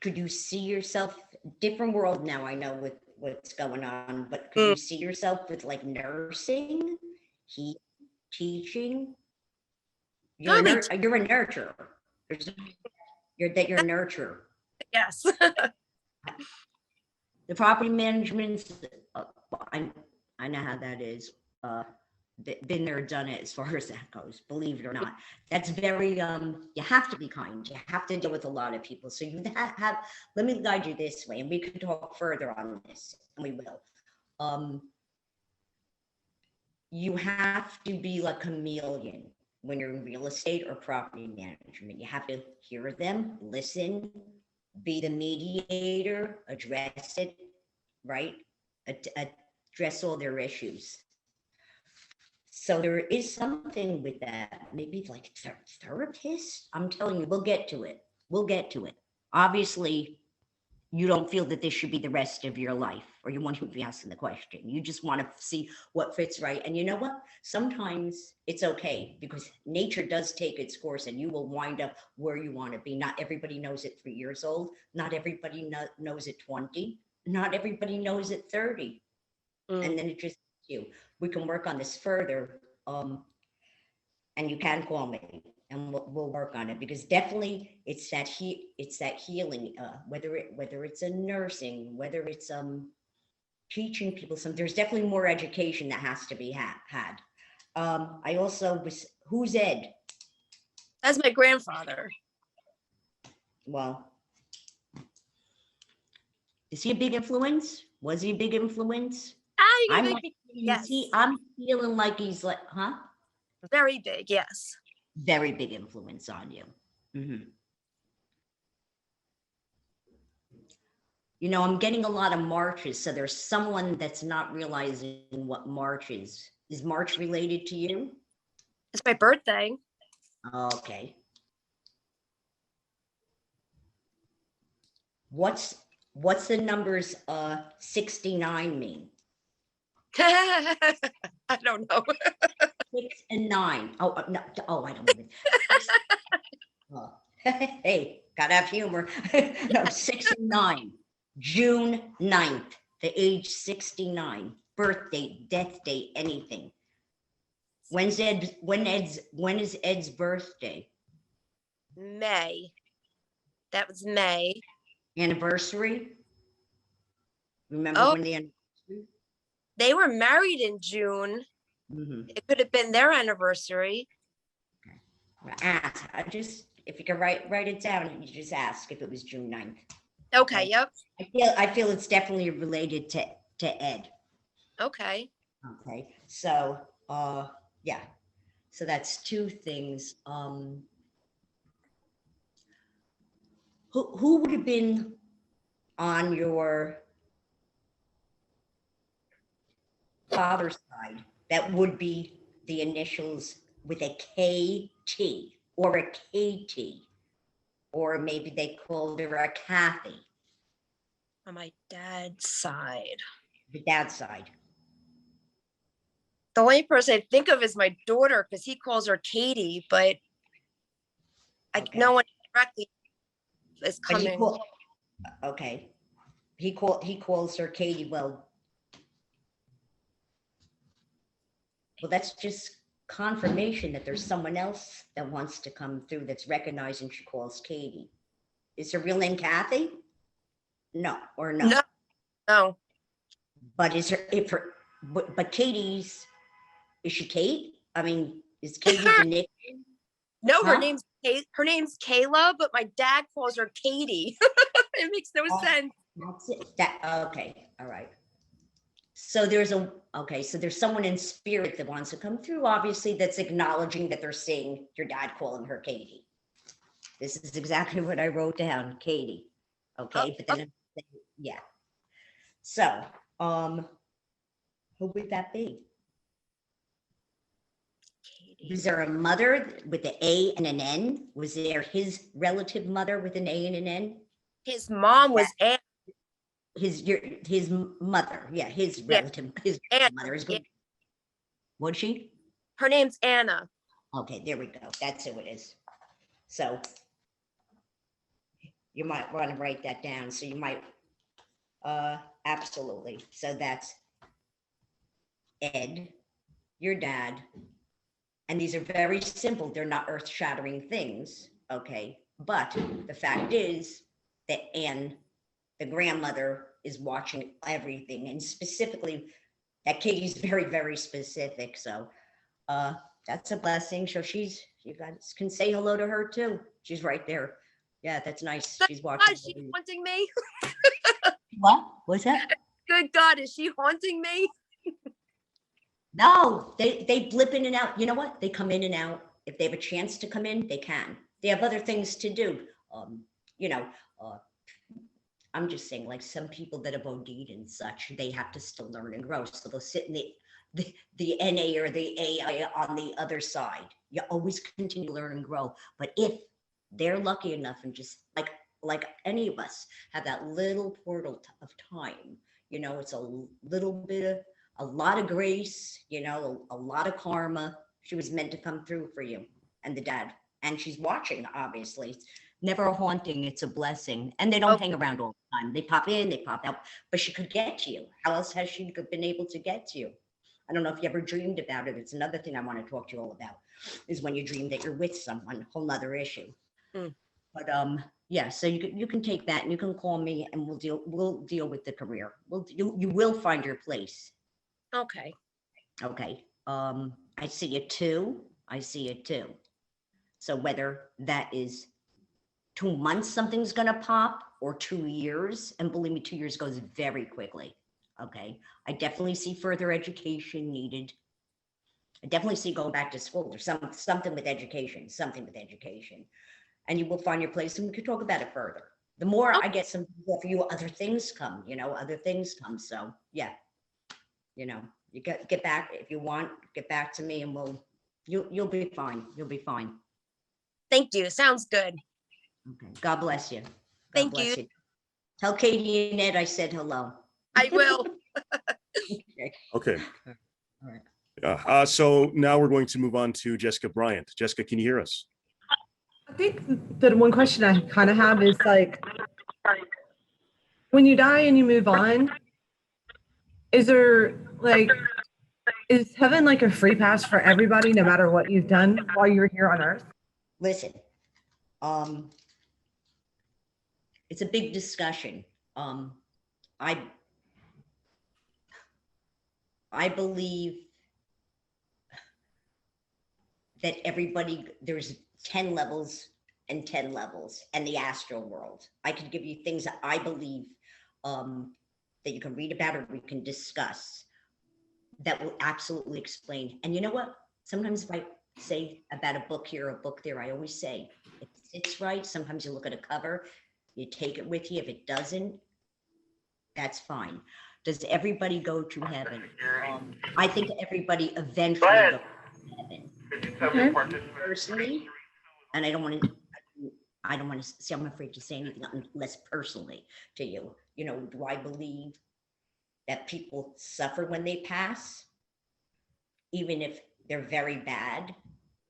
Could you see yourself, different world now, I know with what's going on, but could you see yourself with like nursing, teaching? You're a nurturer. You're a nurturer. Yes. The property management, I know how that is. Been there, done it as far as that goes, believe it or not. That's very, you have to be kind. You have to deal with a lot of people. So you have, let me guide you this way, and we could talk further on this, and we will. You have to be like a chameleon when you're in real estate or property management. You have to hear them, listen, be the mediator, address it, right? Address all their issues. So there is something with that, maybe like therapist. I'm telling you, we'll get to it. Obviously, you don't feel that this should be the rest of your life, or you want to be asking the question. You just want to see what fits right. And you know what? Sometimes it's okay, because nature does take its course, and you will wind up where you want to be. Not everybody knows at 3 years old. Not everybody knows at 20. Not everybody knows at 30. And then it just you. We can work on this further, and you can call me, and we'll work on it, because definitely it's that healing. Whether it's a nursing, whether it's teaching people some. There's definitely more education that has to be had. I also was. Who's Ed? That's my grandfather. Well, is he a big influence? Was he a big influence? Yes. I'm feeling like he's like, huh? Very big, yes. Very big influence on you. Mm-hmm. You know, I'm getting a lot of marches, so there's someone that's not realizing what March is. Is March related to you? It's my birthday. Okay. What's the numbers 69 mean? I don't know. 6 and 9. Oh, no. Oh, I don't even. Hey, gotta have humor. No, 6 and 9. June 9th, the age 69. Birth date, death date, anything. When is Ed's birthday? May. That was May. Anniversary? Remember when the anniversary? They were married in June. Mm-hmm. It could have been their anniversary. Okay. Ask. If you can write it down, you just ask if it was June 9th. Okay, yep. I feel it's definitely related to Ed. Okay. Okay, so yeah, so that's two things. Who would have been on your father's side that would be the initials with a KT or a KT, or maybe they called her a Kathy, On my dad's side. the dad's side. The only person I think of is my daughter because he calls her Katie, but Okay. no one directly is But coming. okay. He calls her Katie. Well, that's just confirmation that there's someone else that wants to come through that's recognizing she calls Katie. Is her real name Kathy? No, or no? No, no. But but Katie's, is she Kate? I mean, is Katie the nickname? No, Huh? her name's Kayla, but my dad calls her Katie. It makes no sense. That's it. Okay, all right. So there's someone in spirit that wants to come through, obviously, that's acknowledging that they're seeing your dad calling her Katie. This is exactly what I wrote down, Katie. Okay, but then yeah. So, who would that be? Katie. Was there a mother with an A and an N? Was there his relative mother with an A and an N? His mom was Anna. His mother, yeah, his relative, his Anna. mother is good. Was she? Her name's Anna. Okay, there we go. That's who it is. So you might want to write that down. So you might, absolutely. So that's Ed, your dad, and these are very simple. They're not earth-shattering things, okay? But the fact is that Anne, the grandmother, is watching everything, and specifically that Katie's very, very specific. So that's a blessing. So you guys can say hello to her too. She's right there. Yeah, that's nice. She's watching. Is she haunting me? What? What's that? Good God, is she haunting me? No, they blip in and out. You know what? They come in and out. If they have a chance to come in, they can. They have other things to do. I'm just saying, like some people that have OD'd and such, they have to still learn and grow. So they'll sit in the NA or the AI on the other side. You always continue to learn and grow. But if they're lucky enough and just like any of us have that little portal of time, it's a little bit of a lot of grace, a lot of karma. She was meant to come through for you and the dad. And she's watching, obviously. Never a haunting, it's a blessing. And they don't hang around all the time. They pop in, they pop out, but she could get to you. How else has she been able to get to you? I don't know if you ever dreamed about it. It's another thing I want to talk to you all about, is when you dream that you're with someone, whole nother issue. But yeah, so you can take that and you can call me and we'll deal with the career. You will find your place. Okay. Okay. I see a 2. I see a 2. So whether that is 2 months, something's going to pop, or 2 years. And believe me, 2 years goes very quickly. Okay. I definitely see further education needed. I definitely see going back to school or something with education, and you will find your place and we could talk about it further. The more I get some people for you, other things come. So yeah, you get back if you want, get back to me and you'll be fine. You'll be fine. Thank you. Sounds good. Okay. God bless you. Thank you. Tell Katie and Ed I said hello. I will. Okay. All right. So now we're going to move on to Jessica Bryant. Jessica, can you hear us? I think the one question I kind of have is like, when you die and you move on, is heaven like a free pass for everybody, no matter what you've done while you're here on earth? Listen, it's a big discussion. I believe that there's 10 levels and 10 levels, and the astral world. I could give you things that I believe that you can read about or we can discuss that will absolutely explain. And you know what? Sometimes if I say about a book here, a book there, I always say, if it sits right, sometimes you look at a cover, you take it with you. If it doesn't, that's fine. Does everybody go to heaven? I think everybody eventually goes to heaven. Personally, and I don't want to see, I'm afraid to say anything less personally to you. You know, do I believe that people suffer when they pass, even if they're very bad,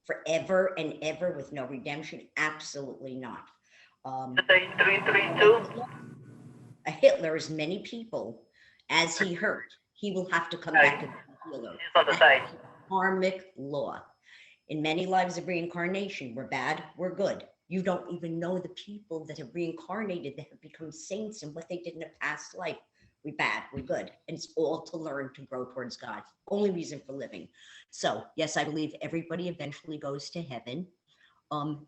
forever and ever with no redemption? Absolutely not. A Hitler, as many people as he hurt, he will have to come back as a healer. That's karmic law. In many lives of reincarnation, we're bad, we're good. You don't even know the people that have reincarnated, that have become saints, and what they did in a past life. We're bad, we're good. And it's all to learn to grow towards God. Only reason for living. So yes, I believe everybody eventually goes to heaven.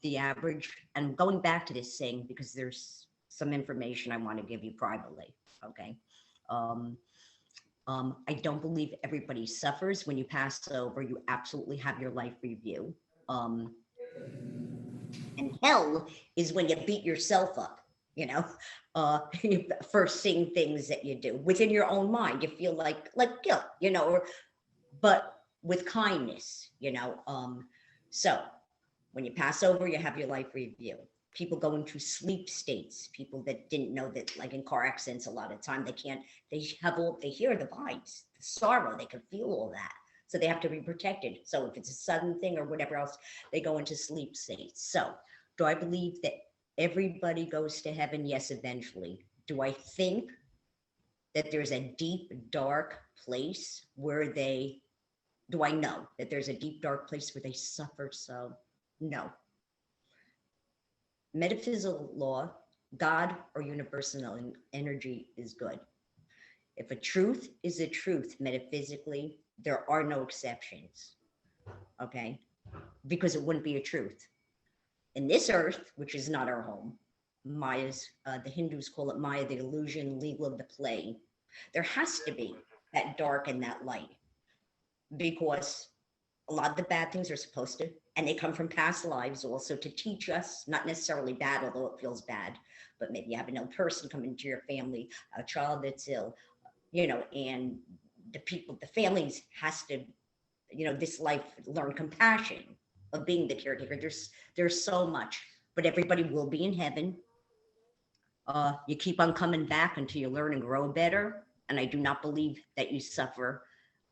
The average, and going back to this thing, because there's some information I want to give you privately, okay? I don't believe everybody suffers. When you pass over, you absolutely have your life review. And hell is when you beat yourself up, you know, for seeing things that you do within your own mind. You feel like guilt, you know, but with kindness, you know. So when you pass over, you have your life review. People go into sleep states, people that didn't know that, like in car accidents, a lot of time they hear the vibes, the sorrow, they can feel all that. So they have to be protected. So if it's a sudden thing or whatever else, they go into sleep states. So do I believe that everybody goes to heaven? Yes, eventually. Do I think that there's a deep, dark place where do I know that there's a deep, dark place where they suffer? So no. Metaphysical law, God or universal energy is good. If a truth is a truth metaphysically, there are no exceptions, okay? Because it wouldn't be a truth. In this earth, which is not our home, Maya's, the Hindus call it Maya, the illusion, legal of the play. There has to be that dark and that light, because a lot of the bad things are supposed to, and they come from past lives also, to teach us, not necessarily bad, although it feels bad, but maybe you have an ill person come into your family, a child that's ill, you know, and the families has to, you know, this life learn compassion of being the caretaker. There's so much, but everybody will be in heaven. You keep on coming back until you learn and grow better. And I do not believe that you suffer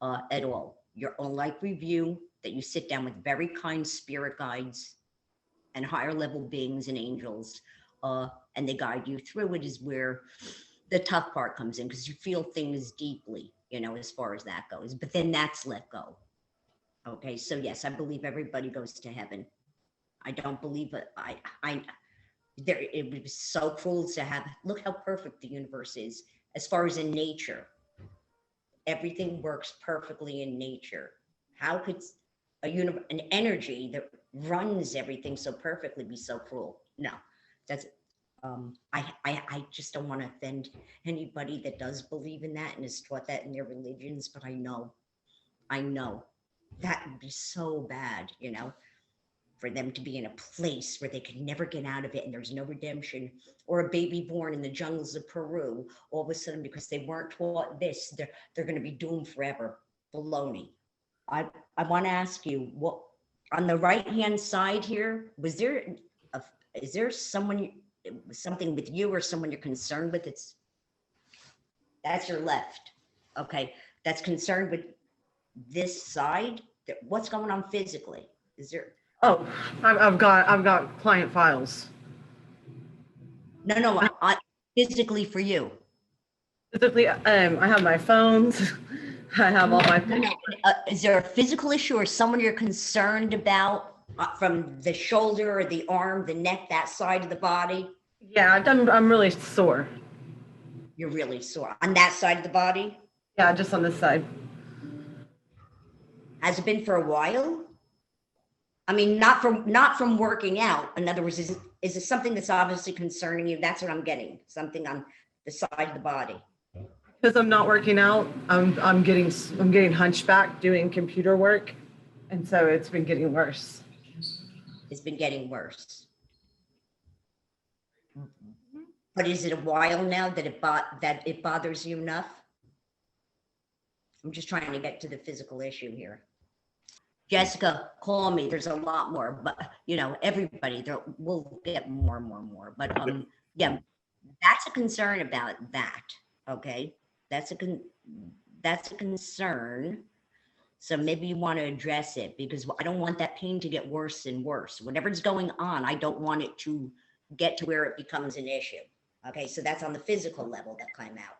at all. Your own life review, that you sit down with very kind spirit guides and higher level beings and angels, and they guide you through it, is where the tough part comes in, because you feel things deeply, you know, as far as that goes, but then that's let go. Okay, so yes, I believe everybody goes to heaven. I don't believe it. It would be so cool to have, look how perfect the universe is as far as in nature. Everything works perfectly in nature. How could an energy that runs everything so perfectly be so cruel? No, that's I just don't want to offend anybody that does believe in that and is taught that in their religions, but I know that would be so bad, you know, for them to be in a place where they could never get out of it and there's no redemption, or a baby born in the jungles of Peru, all of a sudden, because they weren't taught this, they're going to be doomed forever. Baloney. I want to ask you, what on the right hand side here, is there something with you or someone you're concerned with? That's your left. Okay, that's concerned with this side. What's going on physically? Is there? Oh, I've got client files. No, physically for you. Physically, I have my phones. I have all my. Is there a physical issue or someone you're concerned about from the shoulder or the arm, the neck, that side of the body? Yeah, I'm really sore. You're really sore on that side of the body? Yeah, just on this side. Has it been for a while? I mean, not from working out. In other words, is it something that's obviously concerning you? That's what I'm getting. Something on the side of the body. Because I'm not working out, I'm getting hunchback doing computer work, and so it's been getting worse. It's been getting worse. But is it a while now that it bothers you enough? I'm just trying to get to the physical issue here. Jessica, call me. There's a lot more, but everybody there will get more and more and more. But yeah, that's a concern about that. Okay, that's a concern. So maybe you want to address it, because I don't want that pain to get worse and worse. Whatever's going on, I don't want it to get to where it becomes an issue. Okay, so that's on the physical level that came out.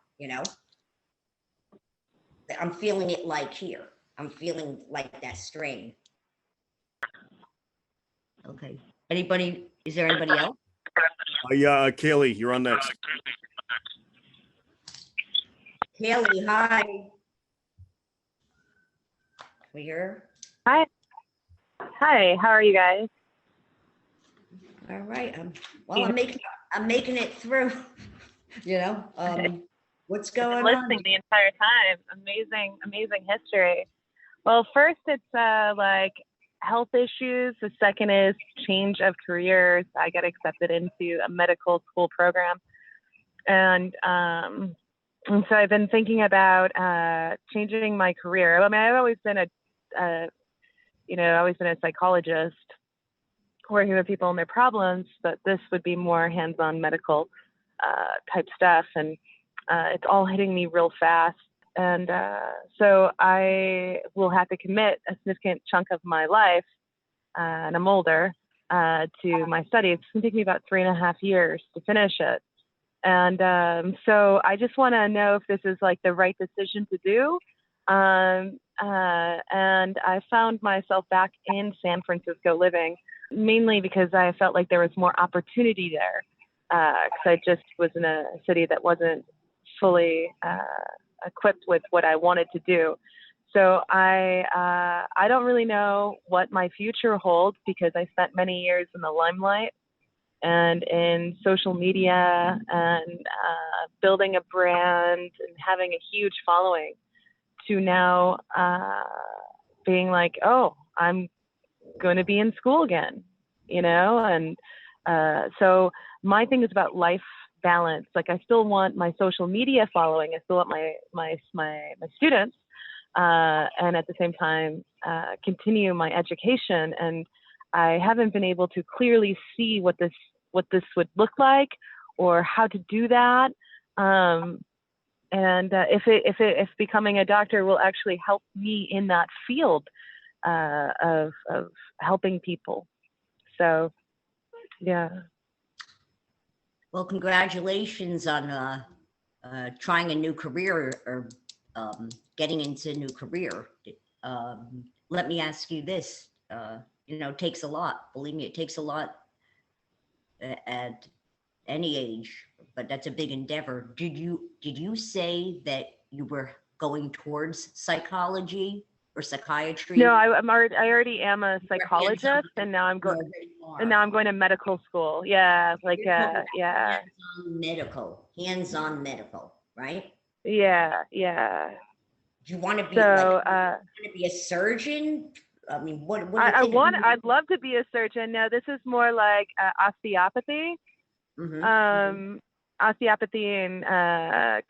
I'm feeling it like here. I'm feeling like that strain. Okay. Is there anybody else? Yeah, Kaylee, you're on next. Kaylee, hi. We hear? Hi. Hi, how are you guys? All right. Well, I'm making it through. What's going on? Listening the entire time. Amazing history. Well, first it's like health issues. The second is change of careers. I got accepted into a medical school program, and so I've been thinking about changing my career. I mean, I've always been a psychologist, working with people and their problems, but this would be more hands-on medical type stuff, and it's all hitting me real fast. And so I will have to commit a significant chunk of my life, and I'm older, to my study. It's going to take me about 3.5 years to finish it. And so I just want to know if this is like the right decision to do. And I found myself back in San Francisco living, mainly because I felt like there was more opportunity there. Because I just was in a city that wasn't fully equipped with what I wanted to do. So I don't really know what my future holds, because I spent many years in the limelight and in social media and building a brand and having a huge following, to now being like, oh, I'm going to be in school again, and so my thing is about life balance. Like, I still want my social media following. I still want my students, and at the same time continue my education. And I haven't been able to clearly see what this would look like, or how to do that. And if becoming a doctor will actually help me in that field of helping people. So, yeah. Well, congratulations on trying a new career, or getting into a new career. Let me ask you this. It takes a lot. Believe me, it takes a lot at any age, but that's a big endeavor. Did you say that you were going towards psychology or psychiatry? No, I already am a psychologist, and now I'm going to medical school. Yeah, like yeah. Hands-on medical, right? Yeah. Do you want to be to be a surgeon? I mean, what I'd love to be a surgeon. No, this is more like osteopathy. Mm-hmm. Osteopathy and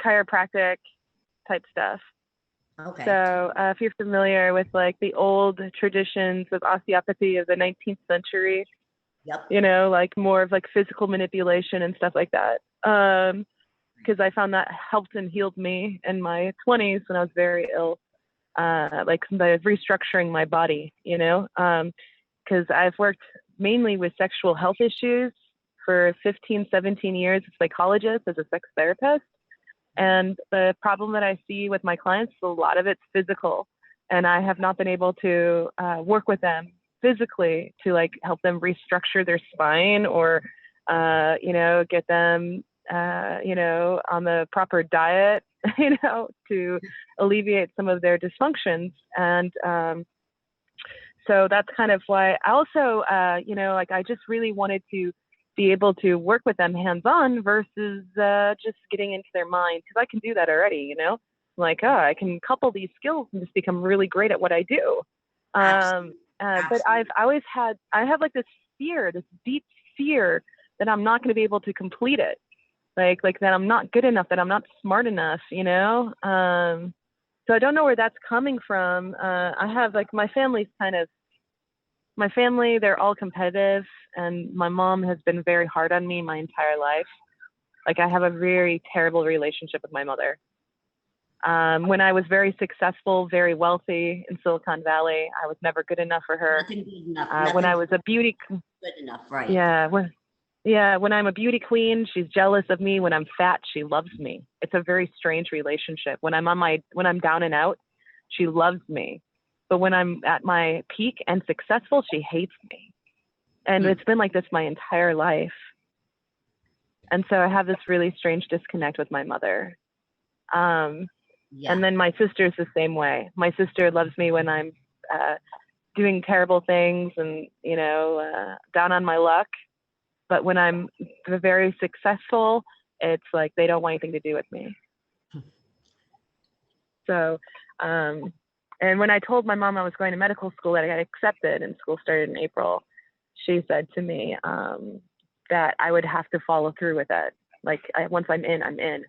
chiropractic type stuff. Okay. So if you're familiar with like the old traditions of osteopathy of the 19th century, yep. Like more of like physical manipulation and stuff like that. Because I found that helped and healed me in my 20s when I was very ill. Like by restructuring my body, because I've worked mainly with sexual health issues for 15, 17 years as a psychologist, as a sex therapist. And the problem that I see with my clients, a lot of it's physical. And I have not been able to work with them physically to like help them restructure their spine, or, get them, on the proper diet, to alleviate some of their dysfunctions. And so that's kind of why I also, you know, like I just really wanted to be able to work with them hands-on versus just getting into their mind, because I can do that already, you know, like, oh, I can couple these skills and just become really great at what I do. Absolutely. But I have like this fear, this deep fear that I'm not going to be able to complete it. Like that I'm not good enough, that I'm not smart enough, you know? So I don't know where that's coming from. I have like my family, they're all competitive, and my mom has been very hard on me my entire life. Like I have a very terrible relationship with my mother. When I was very successful, very wealthy in Silicon Valley, I was never good enough for her. Nothing good enough. When I was a beauty, good enough, right? when I'm a beauty queen, she's jealous of me. When I'm fat, she loves me. It's a very strange relationship. When I'm down and out, she loves me. But when I'm at my peak and successful, she hates me. And it's been like this my entire life. And so I have this really strange disconnect with my mother. And then my sister's the same way. My sister loves me when I'm doing terrible things and, you know, down on my luck. But when I'm very successful, it's like they don't want anything to do with me. So, and when I told my mom I was going to medical school, that I got accepted and school started in April, she said to me that I would have to follow through with it. Like once I'm in, I'm in,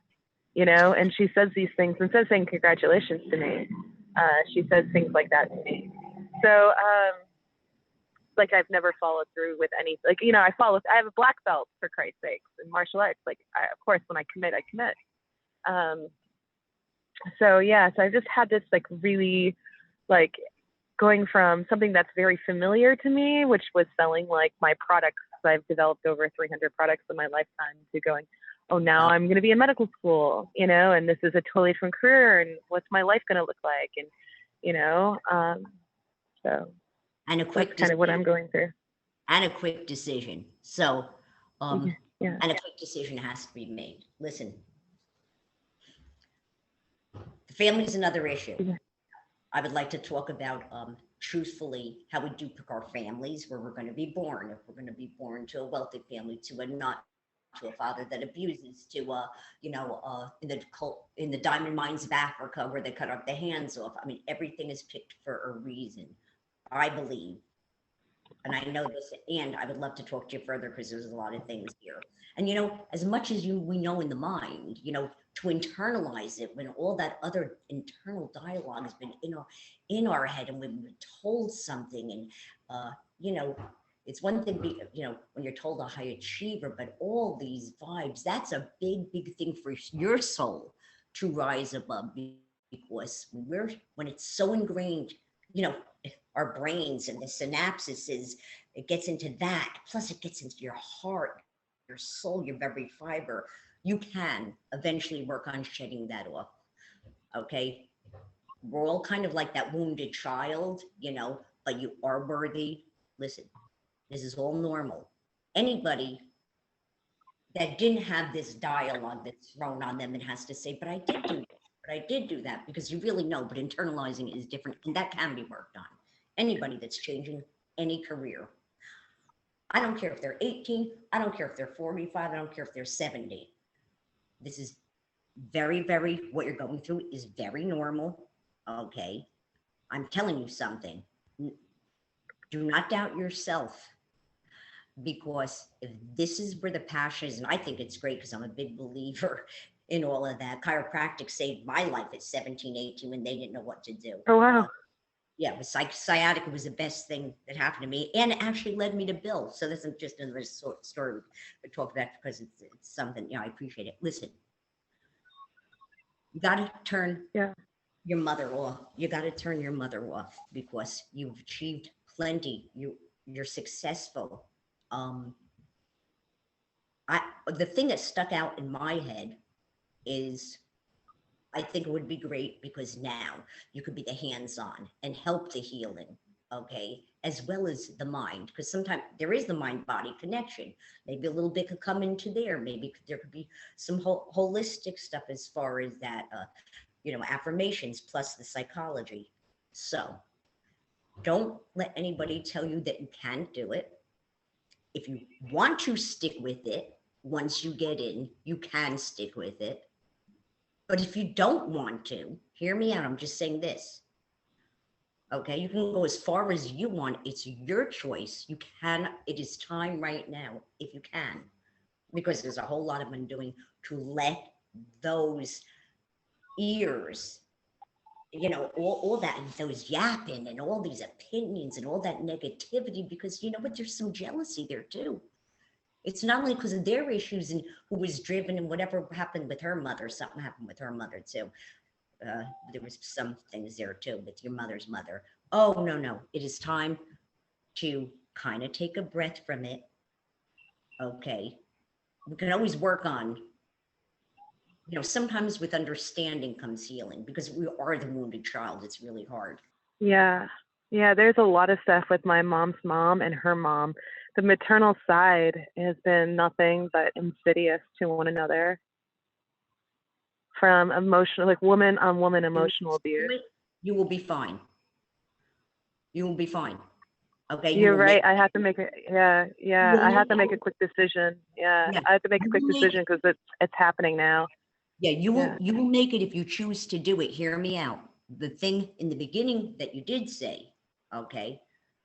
you know? And she says these things, instead of saying congratulations to me, she says things like that to me. So, like I've never followed through with any, like, you know, I have a black belt for Christ's sakes in martial arts. Like, of course, when I commit, I commit. So yeah, so I just had this like really like going from something that's very familiar to me, which was selling like my products. I've developed over 300 products in my lifetime, to going, oh, now I'm going to be in medical school, you know, and this is a totally different career, and what's my life going to look like? And, you know, so and a quick that's kind of what I'm going through. And a quick decision. So, Yeah. and a quick decision has to be made. Listen, the family is another issue. Yeah. I would like to talk about, truthfully, how we do pick our families, where we're going to be born. If we're going to be born to a wealthy family, to a not, to a father that abuses, to you know, in the diamond mines of Africa where they cut off the hands off. I mean, everything is picked for a reason, I believe. And I know this, and I would love to talk to you further because there's a lot of things here. And, you know, as much as we know in the mind, you know, to internalize it when all that other internal dialogue has been in our head, and we've been told something, and, you know, it's one thing, you know, when you're told a high achiever, but all these vibes, that's a big, big thing for your soul to rise above, because when it's so ingrained, you know, our brains and the synapses, it gets into that. Plus it gets into your heart, your soul, your very fiber. You can eventually work on shedding that off. Okay. We're all kind of like that wounded child, you know, but you are worthy. Listen, this is all normal. Anybody that didn't have this dialogue that's thrown on them and has to say, but I did do this, but I did do that, because you really know, but internalizing is different, and that can be worked on. Anybody that's changing any career. I don't care if they're 18, I don't care if they're 45, I don't care if they're 70. This is very, very, what you're going through is very normal. Okay. I'm telling you something. Do not doubt yourself, because if this is where the passion is, and I think it's great because I'm a big believer in all of that. Chiropractic saved my life at 17, 18 when they didn't know what to do. Oh, wow. Yeah, it was sciatica was the best thing that happened to me, and it actually led me to Bill. So this isn't just another story we talk about, because it's something, you know, I appreciate it. Listen, you got to turn your mother off. You got to turn your mother off, because you've achieved plenty. You're successful. The thing that stuck out in my head is, I think it would be great, because now you could be the hands-on and help the healing, okay, as well as the mind, because sometimes there is the mind-body connection. Maybe a little bit could come into there. Maybe there could be some holistic stuff as far as that, you know, affirmations plus the psychology. So Don't let anybody tell you that you can't do it. If you want to stick with it, once you get in, you can stick with it. But if you don't want to, hear me out. I'm just saying this. Okay, you can go as far as you want. It's your choice. You can, it is time right now, if you can, because there's a whole lot of undoing to let those ears, all that, those yapping and all these opinions and all that negativity, because you know what, there's some jealousy there too. It's not only because of their issues and who was driven and whatever happened with her mother, something happened with her mother too. There was some things there too with your mother's mother. Oh, no, it is time to kind of take a breath from it. Okay. We can always work on, sometimes with understanding comes healing, because we are the wounded child. It's really hard. Yeah. There's a lot of stuff with my mom's mom and her mom. The maternal side has been nothing but insidious to one another. From emotional, like woman on woman emotional abuse. You will be fine. You will be fine. Okay. You're right. I have to make it. Yeah. I have to make a quick decision. Yeah. I have to make a quick decision because it's happening now. Yeah. You will make it if you choose to do it. Hear me out. The thing in the beginning that you did say, okay,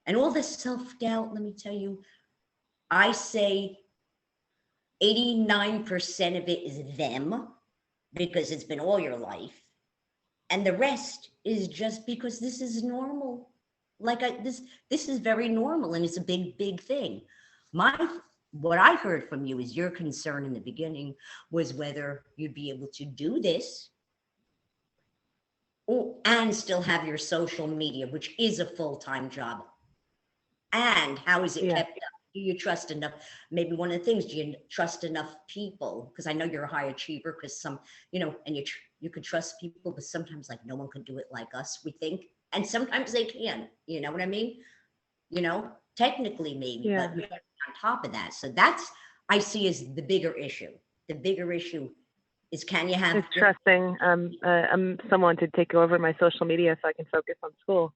and all this self-doubt, let me tell you, I say 89% of it is them, because it's been all your life, and the rest is just because this is normal. Like this is very normal, and it's a big thing. What I heard from you is your concern in the beginning was whether you'd be able to do this and still have your social media, which is a full-time job. And how is it kept up? Do you trust enough? Maybe one of the things, do you trust enough people? Because I know you're a high achiever, because some, and you could trust people, but sometimes like no one can do it like us, we think. And sometimes they can, you know what I mean? Technically maybe, but we're on top of that. So that's, I see as the bigger issue. The bigger issue is, can you have— It's trusting someone to take over my social media so I can focus on school.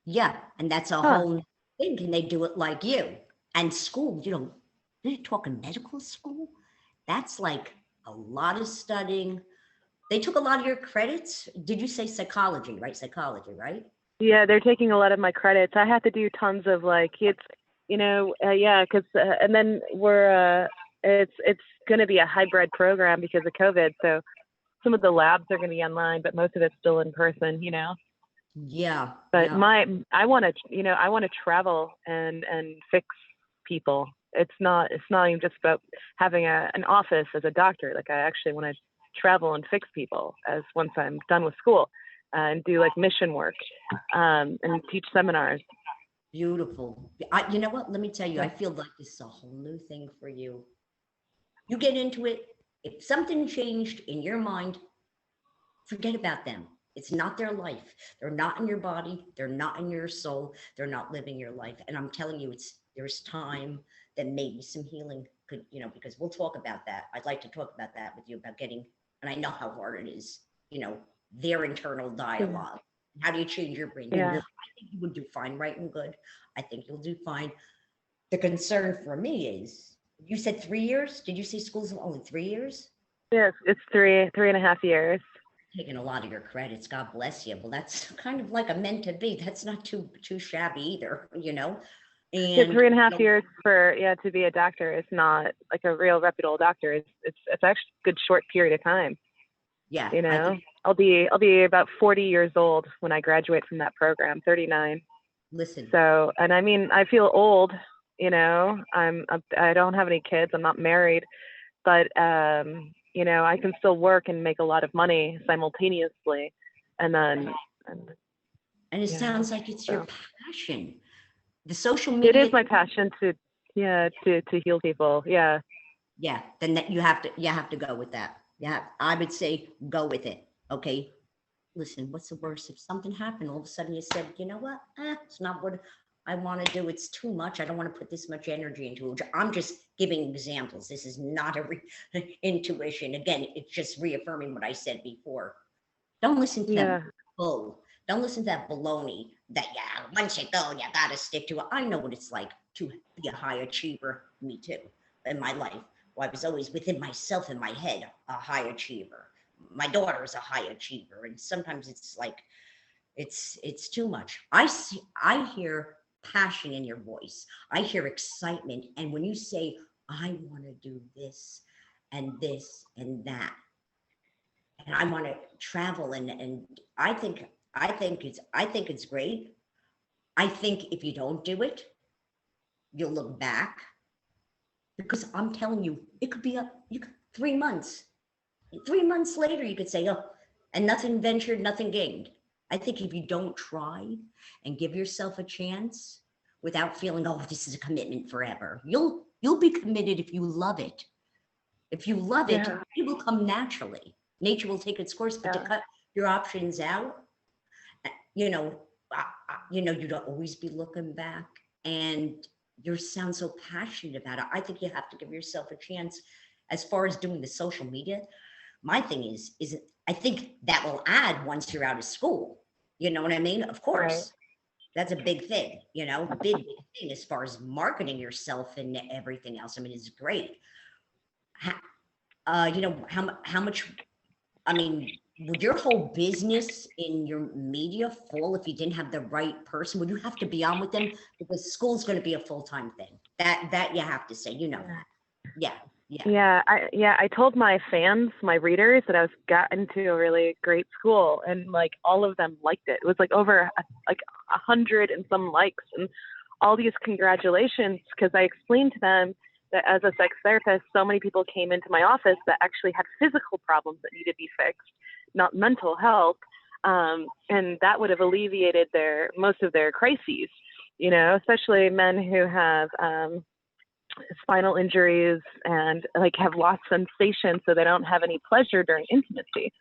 Yeah, and that's a whole thing. Can they do it like you? And school, you're talking medical school. That's like a lot of studying. They took a lot of your credits. Did you say psychology, right? Psychology, right? Yeah, they're taking a lot of my credits. I have to do tons of because and then it's going to be a hybrid program because of COVID. So some of the labs are going to be online, but most of it's still in person, Yeah. But I want to travel and fix people. It's not even just about having an office as a doctor. Like I actually want to travel and fix people once I'm done with school, and do like mission work, and teach seminars. Beautiful. You know what? Let me tell you, I feel like this is a whole new thing for you. You get into it. If something changed in your mind, forget about them. It's not their life. They're not in your body. They're not in your soul. They're not living your life. And I'm telling you, there's time that maybe some healing could, because we'll talk about that. I'd like to talk about that with you, about getting, and I know how hard it is, their internal dialogue. How do you change your brain? Yeah. I think you would do fine, right and good. I think you'll do fine. The concern for me is, you said 3 years? Did you say school's only 3 years? Yes, it's 3.5 years. Taking a lot of your credits, God bless you. Well, that's kind of like a meant to be. That's not too shabby either, And 3.5 years to be a doctor is not like a real reputable doctor. It's actually a good short period of time. Yeah. I'll be about 40 years old when I graduate from that program, 39. Listen. So, and I mean, I feel old, I don't have any kids. I'm not married, but, I can still work and make a lot of money simultaneously. And then, and it sounds like it's your passion. The social media. It is my passion to heal people. Yeah. Yeah. Then you have to go with that. Yeah. I would say go with it. Okay. Listen, what's the worst? If something happened, all of a sudden you said, you know what? It's not what I want to do. It's too much. I don't want to put this much energy into it. I'm just giving examples. This is not a intuition. Again, it's just reaffirming what I said before. Don't listen to that bull. Don't listen to that baloney. that, yeah, once you go, you got to stick to it. I know what it's like to be a high achiever, me too, in my life. Well, I was always within myself, in my head, a high achiever. My daughter's a high achiever. And sometimes it's like, it's too much. I hear passion in your voice. I hear excitement. And when you say, I want to do this and that, and I want to travel, and I think it's great. I think if you don't do it, you'll look back, because I'm telling you, it could be 3 months. 3 months later, you could say, oh, and nothing ventured, nothing gained. I think if you don't try and give yourself a chance without feeling, oh, this is a commitment forever, you'll be committed if you love it. If you love it, it will come naturally. Nature will take its course, but to cut your options out, you know, you'd always be looking back, and you sound so passionate about it. I think you have to give yourself a chance. As far as doing the social media, my thing is I think that will add once you're out of school. You know what I mean? Of course, right. That's a big thing, big thing as far as marketing yourself and everything else. I mean, it's great. How much, I mean, would your whole business in your media fall if you didn't have the right person? Would you have to be on with them? Because school's going to be a full-time thing. That you have to say, that. Yeah. I told my fans, my readers, that I was got into a really great school, and like all of them liked it. It was like over 100 and some likes, and all these congratulations, because I explained to them that as a sex therapist, so many people came into my office that actually had physical problems that needed to be fixed, not mental health, and that would have alleviated most of their crises. Especially men who have spinal injuries and like have lost sensation, so they don't have any pleasure during intimacy.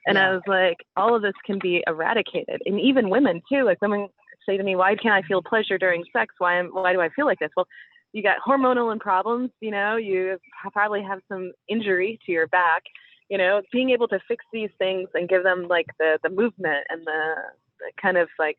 And I was like, all of this can be eradicated. And even women too, like women say to me, why can't I feel pleasure during sex? Why do I feel like this? Well, you got hormonal and problems, you probably have some injury to your back, being able to fix these things and give them like the movement and the kind of like,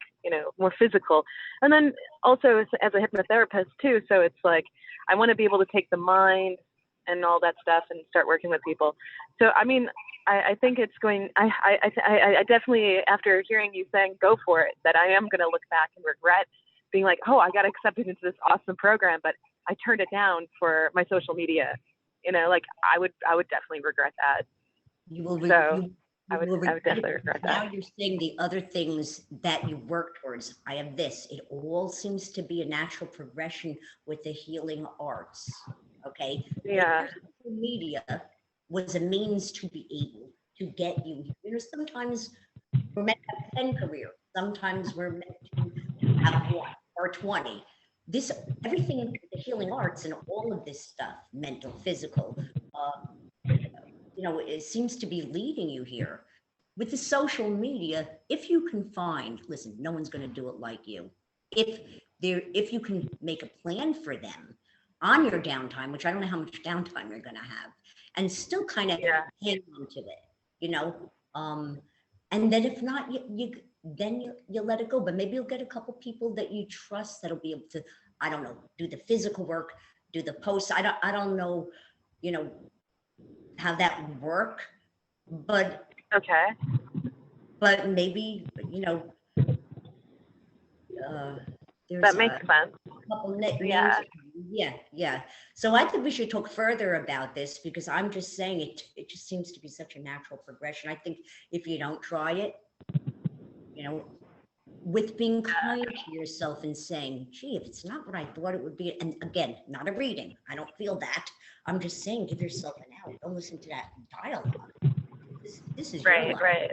more physical. And then also as a hypnotherapist too. So it's like, I want to be able to take the mind and all that stuff and start working with people. So, I mean, I think it's going, I definitely, after hearing you saying, go for it, that I am going to look back and regret being like, oh, I got accepted into this awesome program, but I turned it down for my social media. Like I would definitely regret that. I would definitely regret that. Now you're saying the other things that you work towards. I have this. It all seems to be a natural progression with the healing arts. Okay. Yeah. Social media was a means to be able to get you. Sometimes we're meant to have 10 careers. Sometimes we're meant to have 1 or 20. Everything, the healing arts and all of this stuff, mental, physical, it seems to be leading you here. With the social media, if you can find, listen, no one's going to do it like you. If you can make a plan for them on your downtime, which I don't know how much downtime you're going to have, and still kind of hang on to it, and then if not, you let it go. But maybe you'll get a couple people that you trust that'll be able to, I don't know, do the physical work, do the posts. I don't know, how that would work, but okay. But maybe, there's that makes sense. A couple names. Yeah. So I think we should talk further about this, because I'm just saying it just seems to be such a natural progression. I think if you don't try it, with being kind to yourself and saying, gee, if it's not what I thought it would be, and again, not a reading, I don't feel that. I'm just saying, give yourself an out. Don't listen to that dialogue. This is right, your life. right.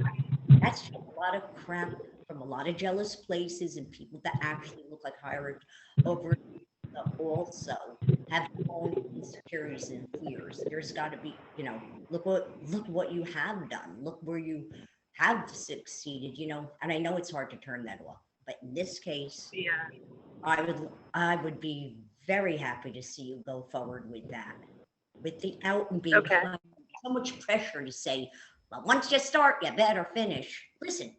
That's just a lot of crap from a lot of jealous places and people that actually look like higher over also have their own insecurities and fears. There's got to be, look what you have done. Look where you have succeeded, and I know it's hard to turn that off, but in this case, I would be very happy to see you go forward with that, with the out and being kind. So much pressure to say, well, once you start, you better finish. Listen,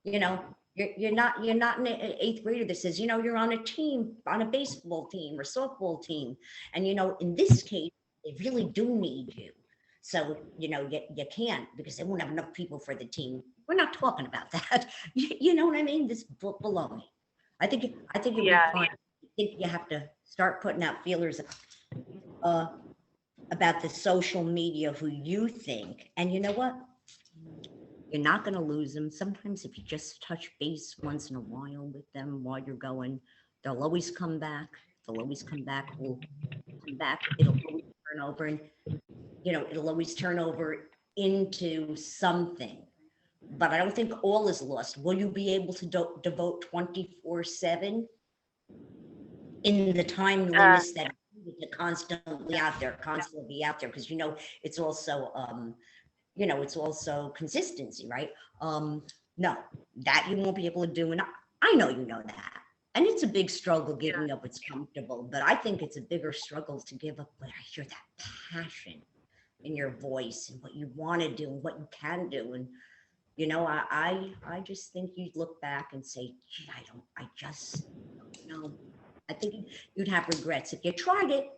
you're You're not an eighth grader that says, you're on a team, on a baseball team or softball team. And, in this case, they really do need you. So, you can't, because they won't have enough people for the team. We're not talking about that. You know what I mean? This baloney. I think you'll be fine. I think you have to start putting out feelers about the social media, who you think. And you know what? You're not going to lose them. Sometimes if you just touch base once in a while with them while you're going, they'll always come back. They'll always come back. We'll come back. It'll always turn over, and it'll always turn over into something. But I don't think all is lost. Will you be able to devote 24/7 in the time limits that are constantly out there, because it's also it's also consistency, right? No, that you won't be able to do. And I know you know that. And it's a big struggle giving up what's comfortable, but I think it's a bigger struggle to give up when I hear that passion in your voice and what you want to do and what you can do. And, I just think you'd look back and say, gee, I just don't know. I think you'd have regrets if you tried it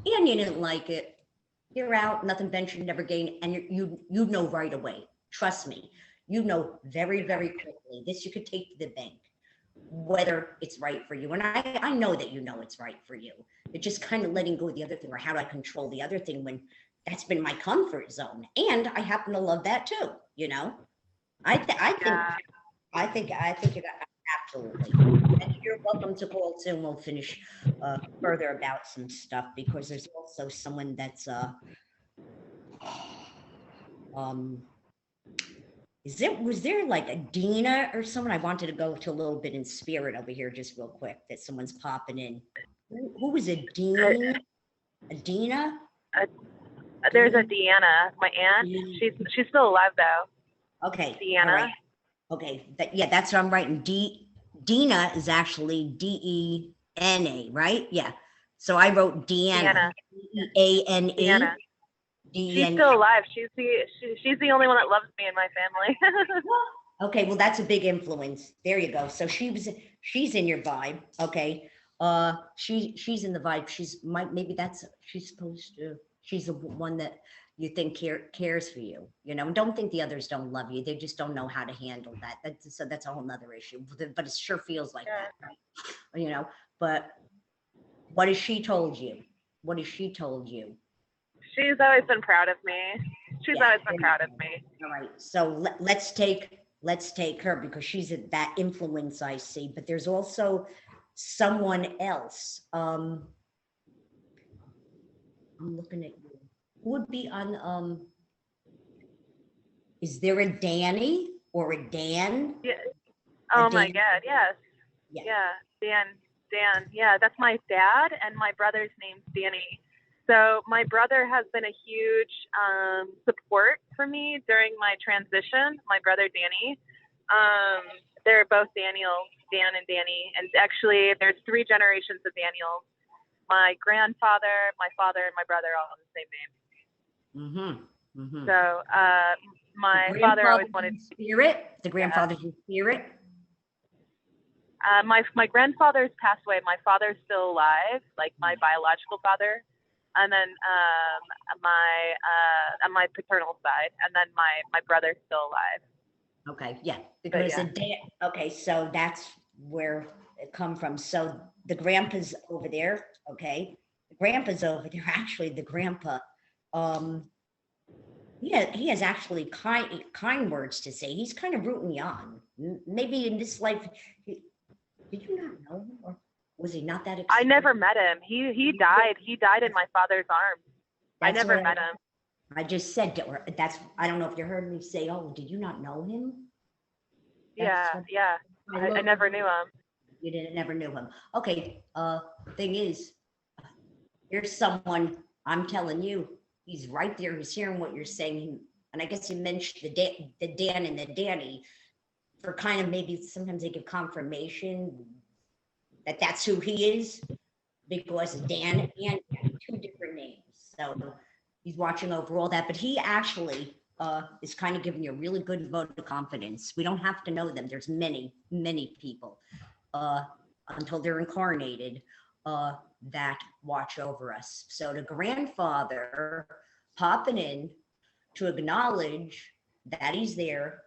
and you didn't like it. You're out, nothing ventured, never gained, and you know right away. Trust me, you know very, very quickly. This you could take to the bank, whether it's right for you. And I know that it's right for you. It's just kind of letting go of the other thing, or how do I control the other thing when that's been my comfort zone, and I happen to love that too. I think you got absolutely. And you're welcome to call too, and we'll finish further about some stuff, because there's also someone that's was there like a Dina or someone? I wanted to go to a little bit in spirit over here just real quick, that someone's popping in. Who was it? Dina? There's a Deanna, my aunt. She's still alive though. Okay. Deanna. Right. Okay. That's what I'm writing. Dina is actually Dena, right? Yeah. So I wrote Deanna. Deane. Deanna. She's still alive. She's the only one that loves me in my family. Okay, well that's a big influence. There you go. So she's in your vibe. Okay. She's in the vibe. She's supposed to. She's the one that you think cares for you. And don't think the others don't love you. They just don't know how to handle that. That's a whole nother issue. But it sure feels like that, right? But what has she told you? She's always been proud of me. She's always been proud of me. All right. So let's take her, because she's that influence I see. But there's also someone else. I'm looking at you. Who would be on? Is there a Danny or a Dan? Yeah. Oh my God. Yes. Yeah. Dan. Yeah. That's my dad, and my brother's name's Danny. So my brother has been a huge support for me during my transition. My brother, Danny. They're both Daniels, Dan and Danny. And actually, there's 3 generations of Daniels. My grandfather, my father, and my brother all have the same name. Mm-hmm. Mm-hmm. So my father always wanted spirit. The grandfather's in spirit. My grandfather's passed away. My father's still alive, like my biological father. And then on my paternal side, and then my brother's still alive. Okay, yeah, because okay, so that's where it come from. So the grandpa's over there. Okay, the grandpa's over there. Actually, the grandpa, he has actually kind words to say. He's kind of rooting you on. Maybe in this life, did you not know him, or was he not that excited? I never met him. He died. He died in my father's arms. I never met him. I just said to her, I don't know if you heard me say, oh, did you not know him? Yeah. I never knew him. You never knew him. Okay. Thing is, here's someone, I'm telling you, he's right there. He's hearing what you're saying. And I guess you mentioned the Dan and the Danny for kind of, maybe sometimes they give confirmation that that's who he is, because Dan and 2 different names. So he's watching over all that, but he actually is kind of giving you a really good vote of confidence. We don't have to know them. There's many, many people until they're incarnated that watch over us. So the grandfather popping in to acknowledge that he's there,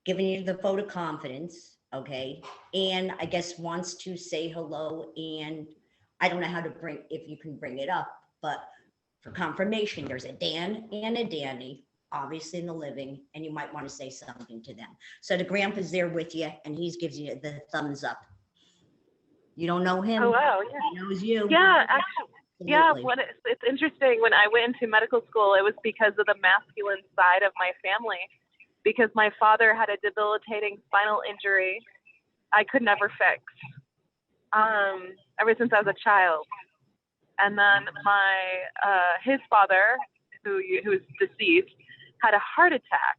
giving you the vote of confidence, okay? And I guess wants to say hello, and I don't know how to if you can bring it up, but for confirmation, there's a Dan and a Danny, obviously in the living, and you might want to say something to them. So the grandpa's there with you, and he's gives you the thumbs up. You don't know him? Oh, wow. Yeah. He knows you. Yeah, actually. Yeah, it's interesting. When I went into medical school, it was because of the masculine side of my family, because my father had a debilitating spinal injury I could never fix ever since I was a child. And then his father, who is deceased, had a heart attack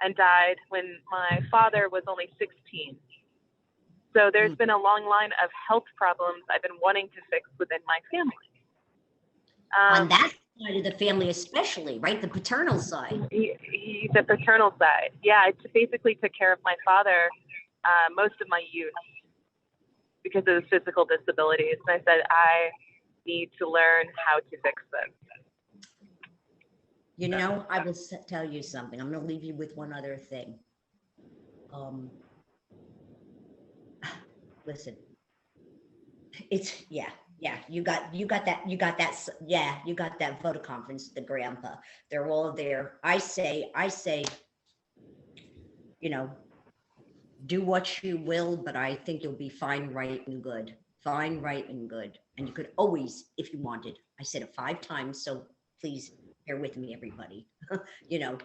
and died when my father was only 16. So there's been a long line of health problems I've been wanting to fix within my family. On that side of the family especially, right? The paternal side. The paternal side. Yeah, I basically took care of my father most of my youth because of his physical disabilities. And I said, I need to learn how to fix this. You know, I will tell you something. I'm going to leave you with one other thing. Listen, it's you got that photo conference, the grandpa, they're all there. I say, you know, do what you will, but I think you'll be fine, right, and good. Fine, right, and good. And you could always, if you wanted, I said it 5 times, so please bear with me, everybody. You know,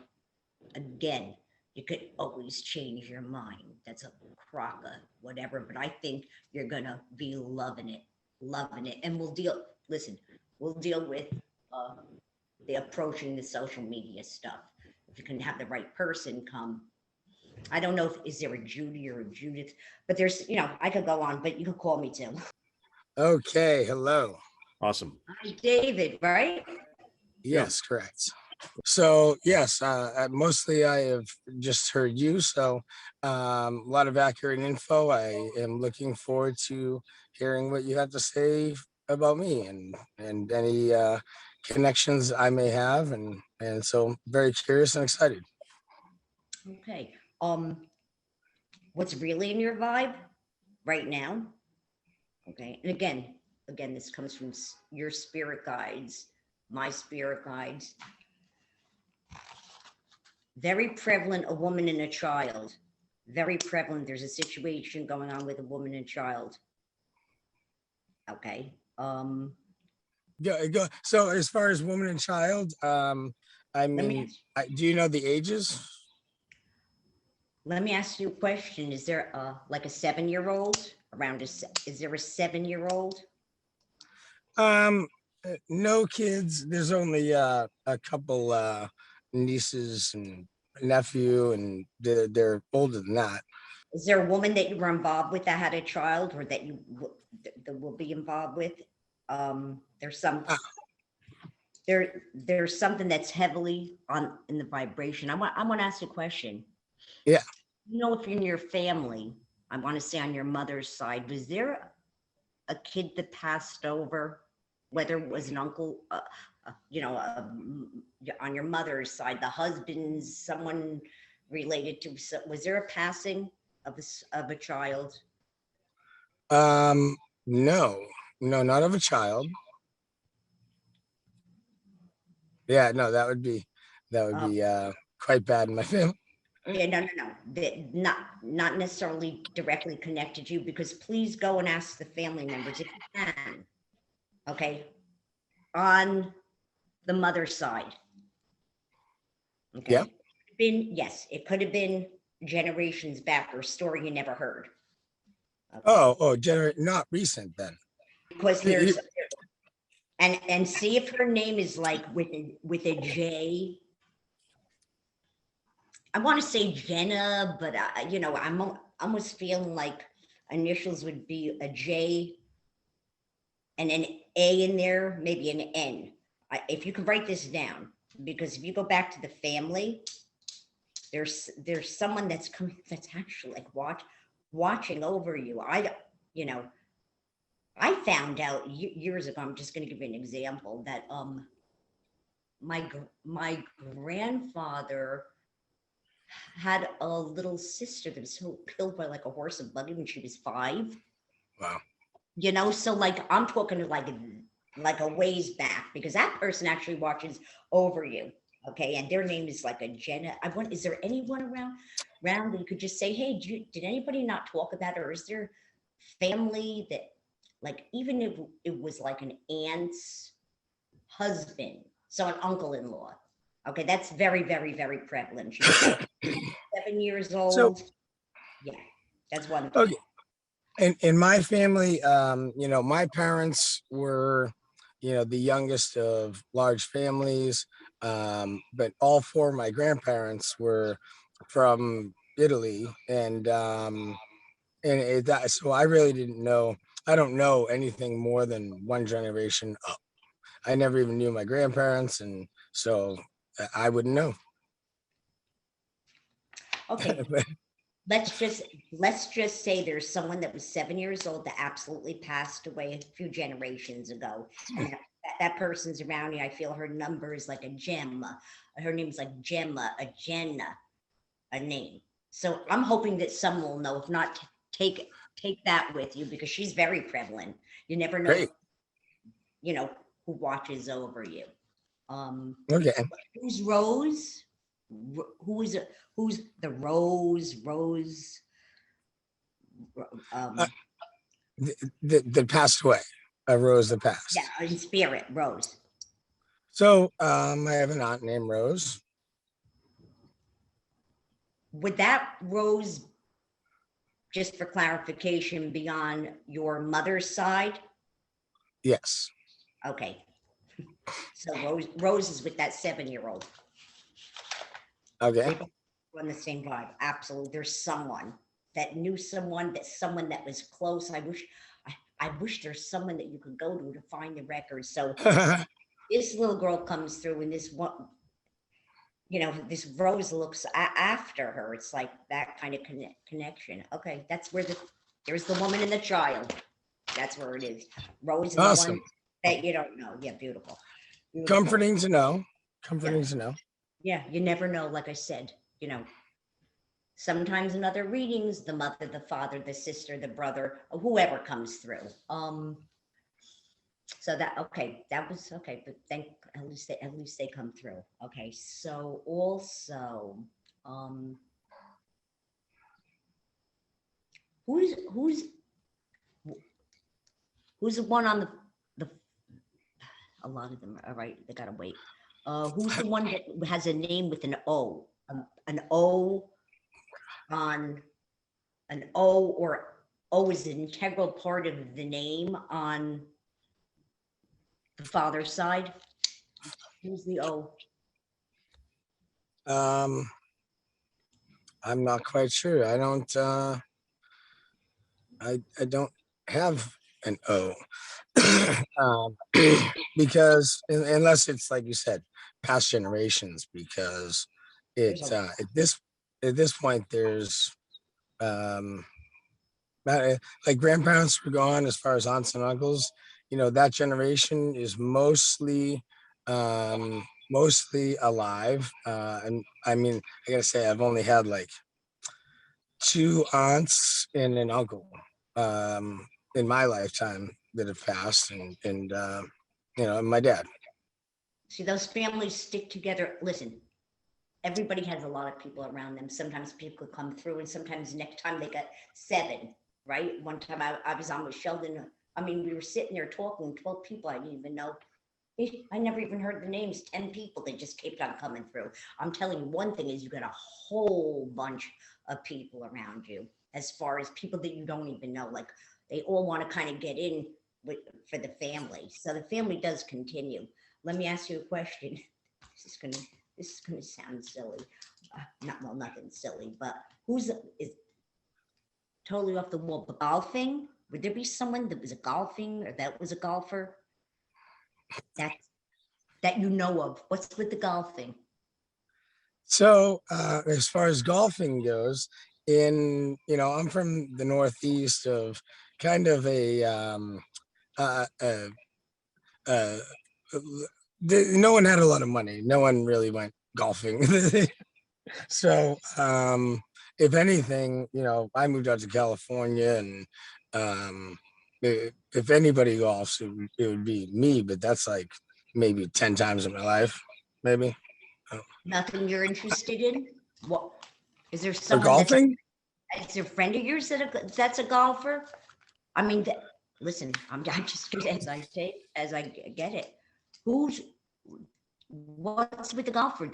again, you could always change your mind. That's a crock of whatever, but I think you're gonna be loving it. And we'll deal with the approaching the social media stuff. If you can have the right person come. I don't know is there a Judy or a Judith, but there's, you know, I could go on, but you could call me too. Okay, hello. Awesome. Hi, David, right? Yes, correct. So yes, mostly I have just heard you. So a lot of accurate info. I am looking forward to hearing what you have to say about me and any connections I may have, and so very curious and excited. Okay. What's really in your vibe right now? Okay. And again, this comes from your spirit guides, my spirit guides. Very prevalent, a woman and a child. Very prevalent. There's a situation going on with a woman and child. Okay. Go. So as far as woman and child, I mean, do you know the ages? Let me ask you a question. Is there like a 7-year-old around? Is there a 7-year-old? No kids. There's only a couple nieces and nephew, and they're older than that. Is there a woman that you were involved with that had a child, or that you that will be involved with? There's some. There's something that's heavily in the vibration. I want to ask you a question. Yeah. You know, if you're in your family, I want to say on your mother's side, was there a kid that passed over, whether it was an uncle, you know, on your mother's side, the husband's, someone related to, was there a passing of a child? No, not of a child. Yeah, no, that would be quite bad in my family. Yeah, no. Not necessarily directly connected to you, because please go and ask the family members if you can. Okay, on the mother's side. Okay. Yeah. It could have been generations back, or a story you never heard. Okay. Not recent then. Because there's and see if her name is like with a J. I want to say Jenna, but you know, I'm almost feeling like initials would be a J and an A in there, maybe an N. If you can write this down, because if you go back to the family, there's someone that's coming, that's actually like watching over you. You know, I found out years ago, I'm just going to give you an example, that my grandfather had a little sister that was so killed by like a horse and buggy when she was 5. Wow. You know, so like I'm talking like a ways back, because that person actually watches over you. Okay, and their name is like a Jenna. Is there anyone around that you could just say, hey, did anybody not talk about it? Or is there family that, like, even if it was like an aunt's husband, so an uncle-in-law. Okay, that's very, very, very prevalent. She's 7 years old. So, yeah, that's one thing. Okay. In my family, you know, my parents were, you know, the youngest of large families, but all 4 of my grandparents were from Italy, and so I really didn't know. I don't know anything more than one generation up. I never even knew my grandparents, and so I wouldn't know. Okay. Let's just say there's someone that was 7 years old that absolutely passed away a few generations ago. And that person's around you. I feel her number is like a Gemma. Her name's like Gemma, a Jenna, a name. So I'm hoping that someone will know. If not, take that with you, because she's very prevalent. You never know, Great. you know, who watches over you. Okay. Who's Rose? Who's the Rose? That passed away. A Rose that passed. Yeah, in spirit, Rose. So I have an aunt named Rose. Would that Rose, just for clarification, be on your mother's side? Yes. Okay. So Rose is with that 7-year-old. Okay. We're on the same vibe. Absolutely. There's someone that knew someone that was close. I wish there's someone that you could go to find the records. So this little girl comes through, and this one, you know, this Rose looks after her. It's like that kind of connection. Okay, that's where there's the woman and the child. That's where it is. Rose is awesome. the one that you don't know. Yeah, beautiful. Comforting to know. Comforting to know. Yeah, you never know. Like I said, you know, sometimes in other readings, the mother, the father, the sister, the brother, whoever comes through. So that was okay, but at least they come through. Okay, so also, who's the one on the a lot of them are right, they gotta wait. Who's the one that has a name with an O? An O on an O, or O is an integral part of the name on the father's side? Who's the O? I'm not quite sure. I don't I don't have an O. Because unless it's like you said, past generations, because it's at this point there's like grandparents were gone. As far as aunts and uncles, you know, that generation is mostly alive, and I mean, I gotta say, I've only had like 2 aunts and an uncle in my lifetime that have passed, and you know, and my dad. See, those families stick together. Listen, everybody has a lot of people around them. Sometimes people come through, and sometimes next time they got 7, right? One time I was on with Sheldon. I mean, we were sitting there talking, 12 people I didn't even know. I never even heard the names, 10 people. They just kept on coming through. I'm telling you, one thing is you got a whole bunch of people around you, as far as people that you don't even know. Like, they all want to kind of get in for the family. So the family does continue. Let me ask you a question. This is gonna sound silly. Nothing silly, but is totally off the wall, but golfing? Would there be someone that was a golfer? that you know of? What's with the golfing? So as far as golfing goes, I'm from the Northeast of kind of uh, uh, uh, no one had a lot of money. No one really went golfing. So if anything, I moved out to California, and if anybody golfs, it would be me, but that's like maybe 10 times in my life, maybe. Nothing you're interested in? What is there For someone golfing? is there a friend of yours that's a golfer? I mean, listen, I'm just good as I get it. What's with the golfer?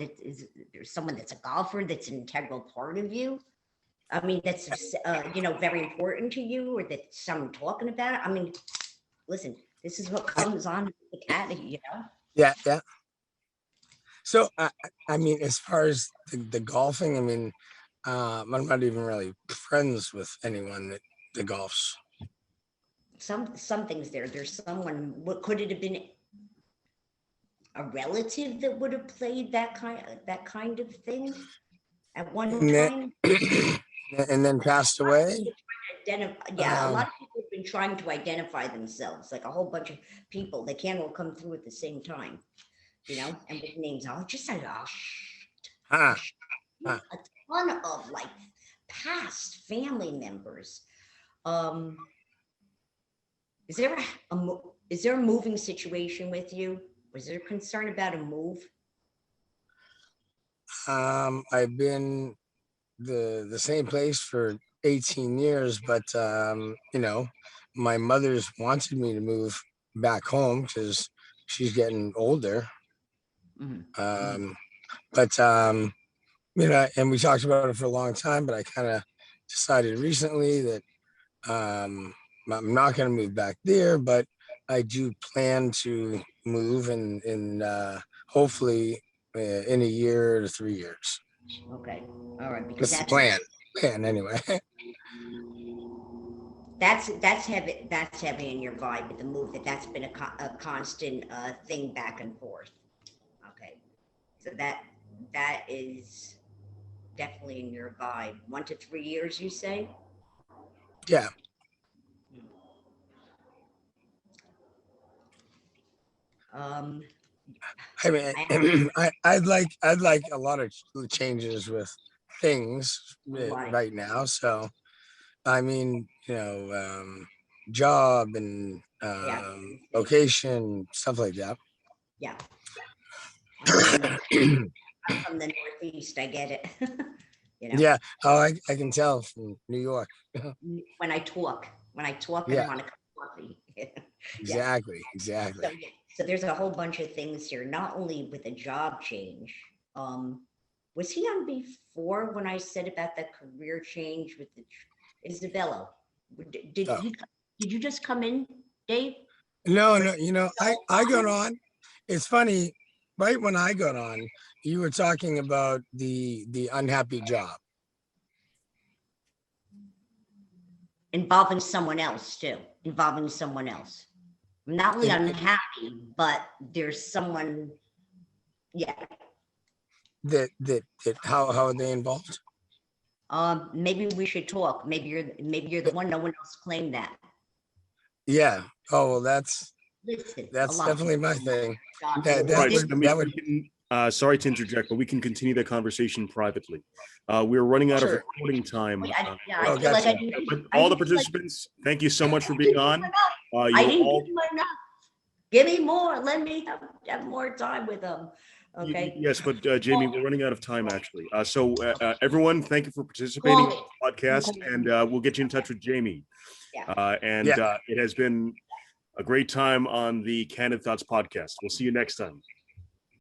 There's someone that's a golfer that's an integral part of you? I mean, that's very important to you, or that someone talking about it? I mean, listen, this is what comes on the cat, Yeah. So I mean, as far as the golfing, I mean, I'm not even really friends with anyone that golfs. Some things there's someone. What could it have been? A relative that would have played that kind of thing at one time, and then passed away. A lot of people have been trying to identify themselves, like a whole bunch of people. They can't all come through at the same time, and with names. A ton of like past family members. Is there a moving situation with you? Was there concern about a move? I've been the same place for 18 years, but my mother's wanted me to move back home because she's getting older. Mm-hmm. But and we talked about it for a long time, but I kind of decided recently that I'm not going to move back there, but I do plan to move in hopefully in a year to 3 years. Okay, all right. Because that's the plan. Anyway. That's heavy. That's heavy in your vibe with the move. That's been a constant thing back and forth. Okay, so that is definitely in your vibe. 1 to 3 years, you say? Yeah. I mean, I'd like a lot of changes with things right now. So, I mean, job and location, stuff like that. Yeah. I'm from the Northeast. I get it. Yeah. Oh, I can tell from New York. When I talk, I want a cup of coffee. Exactly. So there's a whole bunch of things here, not only with a job change. Was he on before when I said about that career change with Isabella? Did you just come in, Dave? No, I got on. It's funny, right when I got on, you were talking about the unhappy job. Involving someone else too. I'm not only unhappy, but there's someone, That how are they involved? Maybe we should talk. Maybe you're the one. No one else claimed that. Yeah. Oh well, that's definitely my thing. Sorry to interject, but we can continue the conversation privately. We're running out of recording time. But all the participants, thank you so much for being on. I didn't give you enough. Give me more. Let me have more time with them. Okay. Yes, but Jamie, we're running out of time actually. So everyone, thank you for participating in the podcast, and we'll get you in touch with Jamie. It has been a great time on the Candid Thoughts podcast. We'll see you next time.